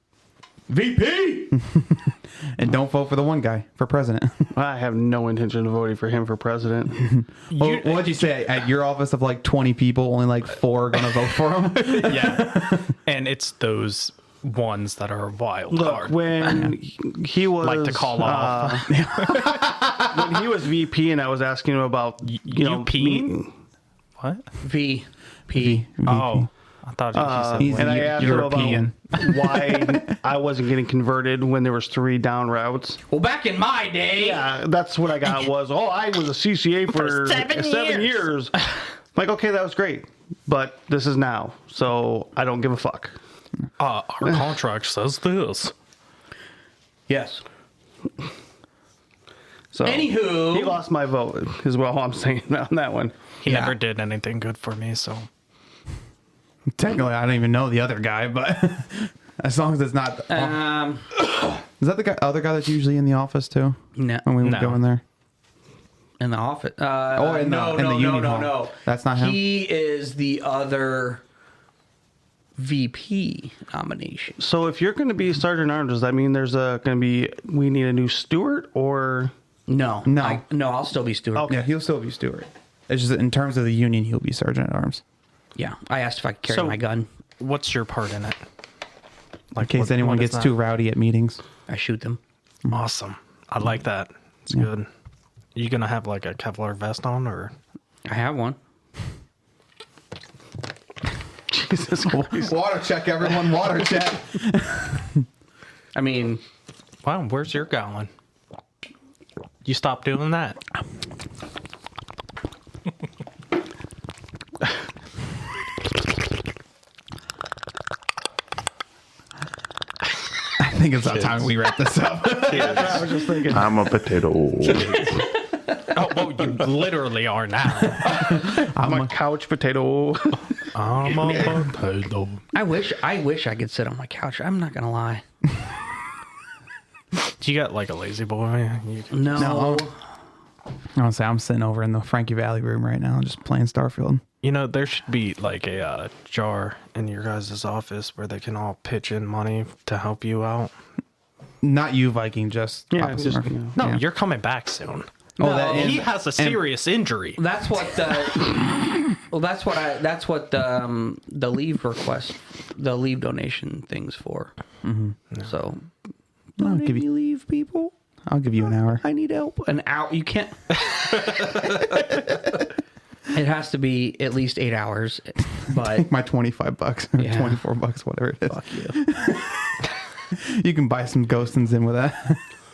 VP! And don't vote for the one guy for president. I have no intention of voting for him for president. Well, what'd you say? At your office of like 20 people, only like 4 are going to vote for him? Yeah. And it's those ones that are wild Look, card. when he was Like to call off. when he was VP, and I was asking him about you know peeing? What? VP. Oh, I thought you said He's and I asked him European. about why I wasn't getting converted when there was 3 down routes. Well, back in my day, Yeah, that's what I got was, I was a CCA for 7 years. Like, okay, that was great, but this is now, so I don't give a fuck. our contract says this. yes. So Anywho. he lost my vote, is what I'm saying on that one. He Yeah. never did anything good for me, so Technically, I don't even know the other guy, but as long as it's not. Is that the other guy that's usually in the office too? No. When we No. go in there? In the office. in no, the union hall. no. That's not him? He is the other VP nomination. So if you're going to be Sergeant Arms, does that mean there's we need a new steward, or No. No. I'll still be steward. Okay. Yeah, he'll still be steward. It's just that in terms of the union, he'll be sergeant at arms. Yeah. I asked if I could carry So- my gun. what's your part in it? In case anyone what is gets that? too rowdy at meetings. I shoot them. Awesome. I like that. It's good. You gonna have like a Kevlar vest on, or I have one. Jesus Christ. Water check, everyone. Water check. I mean, Wow, where's your gallon? You stopped doing that. I think it's about time we wrap this up. I was just thinking. I'm a potato. Oh, well, you literally are now. I'm a couch potato. I'm a potato. I wish I could sit on my couch. I'm not gonna lie. Do you got like a lazy boy? No. I want to say I'm sitting over in the Frankie Valley room right now, just playing Starfield. You know, there should be like a jar in your guys' office where they can all pitch in money to help you out. Not you, Viking. Just Yeah, Papa just, Smurf. you know. No, Yeah. you're coming back soon. Oh, No. that He is, has a serious injury. That's what the leave request, the leave donation thing's for. Mm-hmm. So, I'll give you leave, people. I'll give you an hour. I need help. An hour? You can't. It has to be at least 8 hours. But My $25 or Yeah. $24, whatever it is. fuck you. You can buy some ghostins in with that.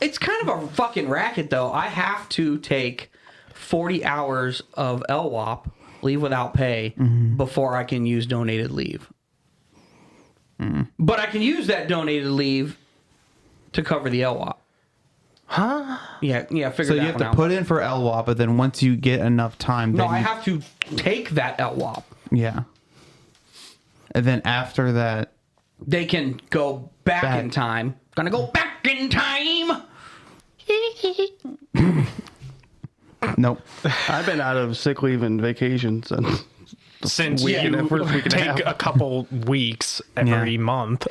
It's kind of a fucking racket, though. I have to take 40 hours of LWOP, leave without pay, before I can use donated leave. But I can use that donated leave to cover the LWOP. Huh? Yeah, figure So that you have one to out. put in for LWAP, but then once you get enough time, No, then I you- have to take that LWOP. yeah. And then after that, They can go back Back. in time. Gonna go back in time. nope. I've been out of sick leave and vacation since. Since Week and a- you first week and a take half. a couple weeks every month.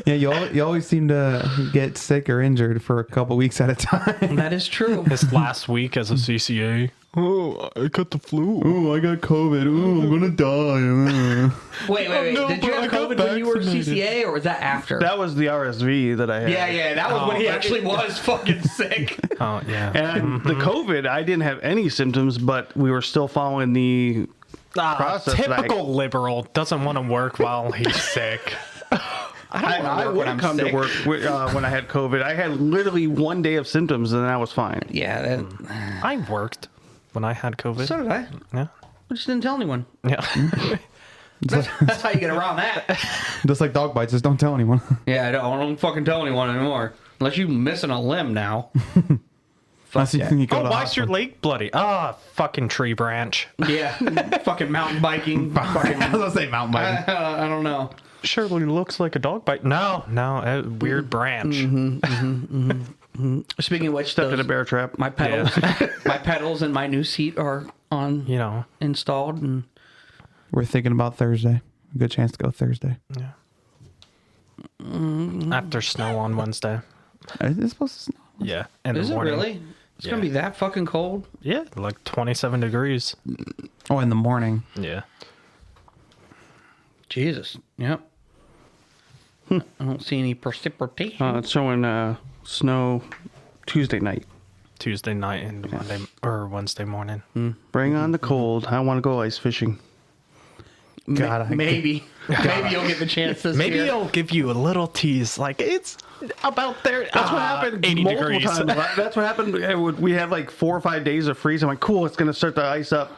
Yeah, you always seem to get sick or injured for a couple weeks at a time. That is true. His last week as a CCA. Oh, I got the flu. Oh, I got COVID. Oh, I'm gonna die. Wait. no, Did you but I have got COVID when you were vaccinated. CCA, or was that after? That was the RSV that I had. yeah. That was when he actually was fucking sick. Oh, yeah. And the COVID, I didn't have any symptoms, but we were still following the process. that Typical liberal doesn't want to work while he's sick. I would have come to work when I had COVID. I had literally 1 day of symptoms and then I was fine. Yeah. I worked when I had COVID. So did I. Yeah. I just didn't tell anyone. Yeah. That's how you get around that. Just like dog bites, just don't tell anyone. Yeah, I don't fucking tell anyone anymore. Unless you're missing a limb now. Unless you go Oh, to the why's your hospital. leg bloody? Ah, fucking tree branch. Yeah. Fucking mountain biking. Fucking, I was gonna say mountain biking. I don't know. Surely looks like a dog bite. No, a weird branch. Speaking of which, Stepped in a bear trap. my pedals, my pedals and my new seat are on, You know. installed, and We're thinking about Thursday. A good chance to go Thursday. Yeah. After snow on Wednesday. Is it supposed to snow? Yeah. In is the it morning. really? It's gonna Yeah. be that fucking cold. Yeah, like 27 degrees. Oh, in the morning. Yeah. Jesus. Yep. I don't see any precipitation. It's showing snow Tuesday night. Tuesday night and Monday or Wednesday morning. Bring on the cold. I want to go ice fishing. God, Maybe you'll get the chance this Maybe year. it'll give you a little tease, like it's about there. That's what happened 80 multiple degrees. times. That's what happened. We had like 4 or 5 days of freeze. I'm like, cool, it's going to start to ice up.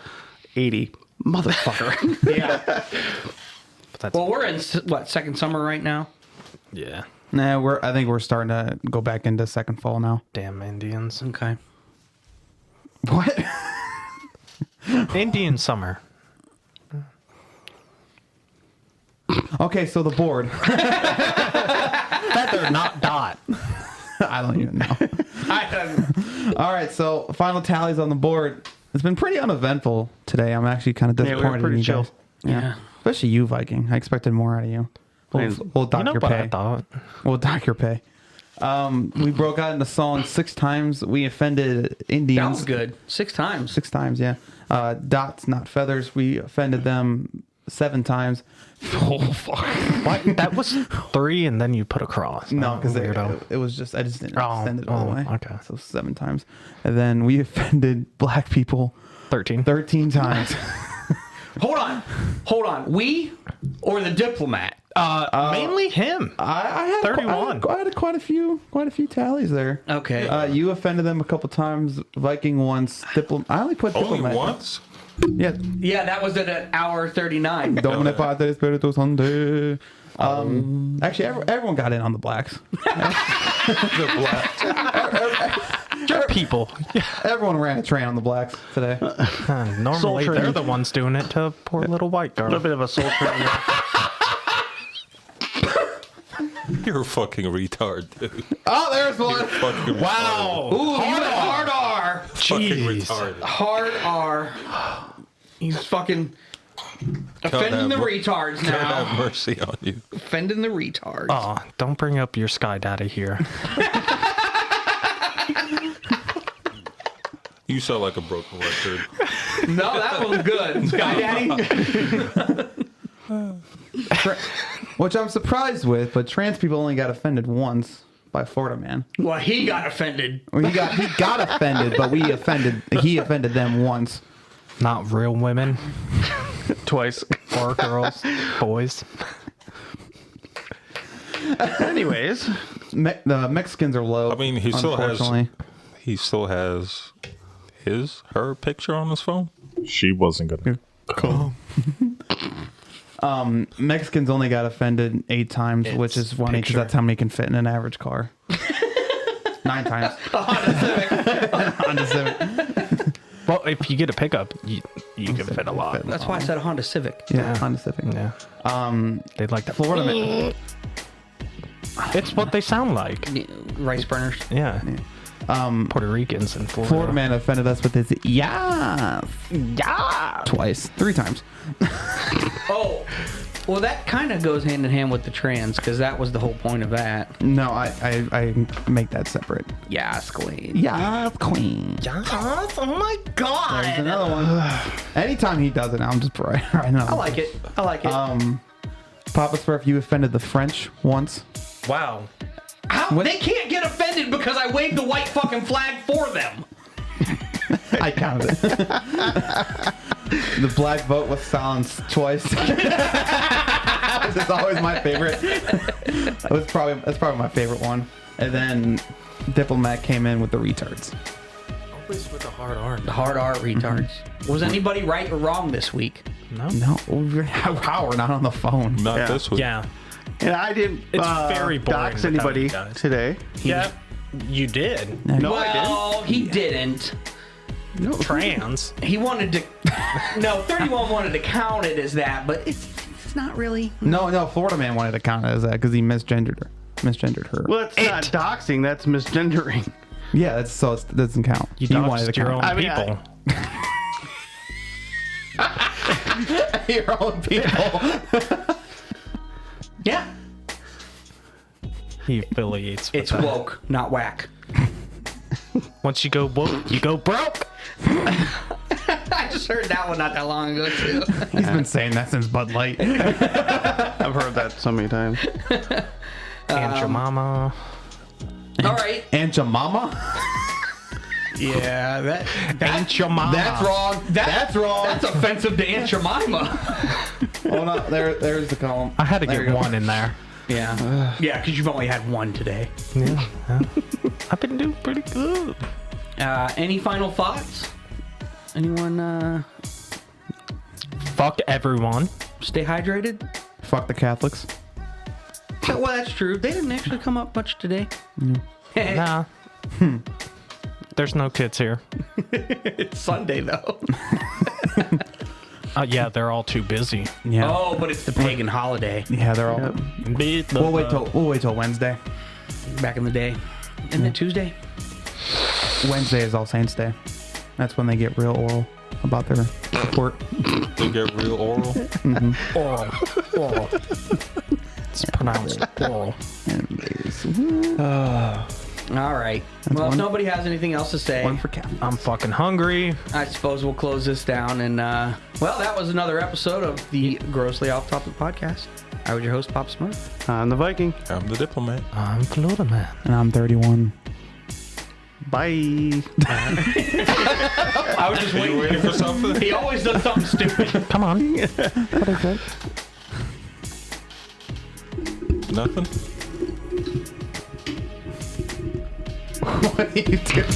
80. Motherfucker. Yeah. But that's, Well, we're in what, second summer right now? yeah. Nah, I think we're starting to go back into second fall now. Damn Indians. Okay. What? Indian summer. Okay, so the board. Feather, not dot. I don't even know. All right, so final tallies on the board. It's been pretty uneventful today. I'm actually kind of we were disappointed pretty in you chill. guys. Yeah. Especially you, Viking. I expected more out of you. We'll dock You know your what I pay. thought? We'll dock your pay. We broke out into song 6 times. We offended Indians. That was good. 6 times. 6 times, yeah. Dots, not feathers. We offended them 7 times. Oh fuck! What? That was 3, and then you put a cross. No, Oh, because weirdo. it was just I just didn't Oh, extend it all the way. okay. So 7 times, and then we offended black people 13. 13 times. Hold on. We or the diplomat? Mainly him. I had 31. I had quite a few tallies there. Okay. You offended them a couple times. Viking once. I only put Only diplomat. once? Yeah. Yeah, that was at an hour 39. Domine Pater Spiritus Sancti. Actually, everyone got in on the blacks. The black. Your people. Everyone ran a train on the blacks today. Normally, Soul they're train. the ones doing it to poor little white A little girl. bit of a soul train. You're a fucking retard, dude. Oh, there's You're one. fucking Wow. Ooh, hard R. fucking Jeez. retarded. Hard R. He's fucking offending the have- retards God have now. mercy on you. Offending the retards. Oh, don't bring up your Sky Daddy here. You sound like a broken record. No, that one's good. Sky Daddy. Which I'm surprised with, but trans people only got offended once by Florida man. Well, he got offended. Or he got offended, but he offended them once. Not real women Twice. or girls, boys. Anyways, The Mexicans are low. I mean, he still has unfortunately. her picture on his phone. She wasn't gonna. Cool. Mexicans only got offended 8 times, which is funny because picture. that's how many can fit in an average car. 9 times. Honda Civic. Well, if you get a pickup, you can fit a lot. That's why I said a Honda Civic. Yeah, Honda Civic. Yeah. They'd like that. Florida man. It's what they sound like. Rice burners. Yeah. Puerto Ricans in Florida. Florida man offended us with his yes. Yeah. Twice. 3 times. Oh, well, that kind of goes hand in hand with the trans because that was the whole point of that. No, I make that separate. Yes, queen. Yes, queen. Yes. Oh my God. There's another one. Anytime he does it, I'm just right. I know. I like it. Papa Smurf, you offended the French once. Wow. How? They can't get offended because I waved the white fucking flag for them. I counted it. The black vote was silenced twice. This is always my favorite. That's probably my favorite one. And then Diplomat came in with the retards. Always with the hard R. The hard R retards. Was anybody right or wrong this week? No. No, how we're not on the phone. Not Yeah. this week. Yeah. and I didn't It's very boring dox without anybody you guys. today. Yeah. You did. No, I didn't. Well, he didn't. Trans. He wanted to. No, 31 wanted to count it as that, but it's not really. No, Florida man wanted to count it as that because he misgendered her. Well, it's not doxing. That's misgendering. Yeah, it doesn't count. You He wanted doxed to your count. own I mean, people. Your own people. Yeah. He affiliates with It's that. woke, not whack. Once you go woke, you go broke. I just heard that one not that long ago, too. He's been saying that since Bud Light. I've heard that so many times. And your mama. All right. Aunt your mama? Yeah, that Ain't your mama. That's wrong. That's wrong. that's offensive to Aunt Jemima. Hold on. There's the column. I had to There get you go. one in there. Yeah. Yeah, because you've only had one today. Yeah. I've been doing pretty good. Any final thoughts? Anyone Fuck everyone. stay hydrated? Fuck the Catholics. Well, that's true. They didn't actually come up much today. Nah. There's no kids here. It's Sunday, though. Yeah, they're all too busy. Yeah. Oh, but it's the pagan holiday Yeah, they're all. We'll wait till Wednesday. back in the day. Isn't it Tuesday? Wednesday is All Saints Day. That's when they get real oral about their support. They get real oral. Oral. Oral. It's pronounced oral. And All right. Well, if nobody has anything else to say, One for Cap. I'm fucking hungry. I suppose we'll close this down. And, well, that was another episode of the Grossly Off Topic Podcast. I was your host, Papa Smurf. I'm the Viking. I'm the diplomat. I'm Florida Man. And I'm 31. Bye. I was just Are you waiting for something? He always does something stupid. Come on. What is it? Nothing? What are you doing?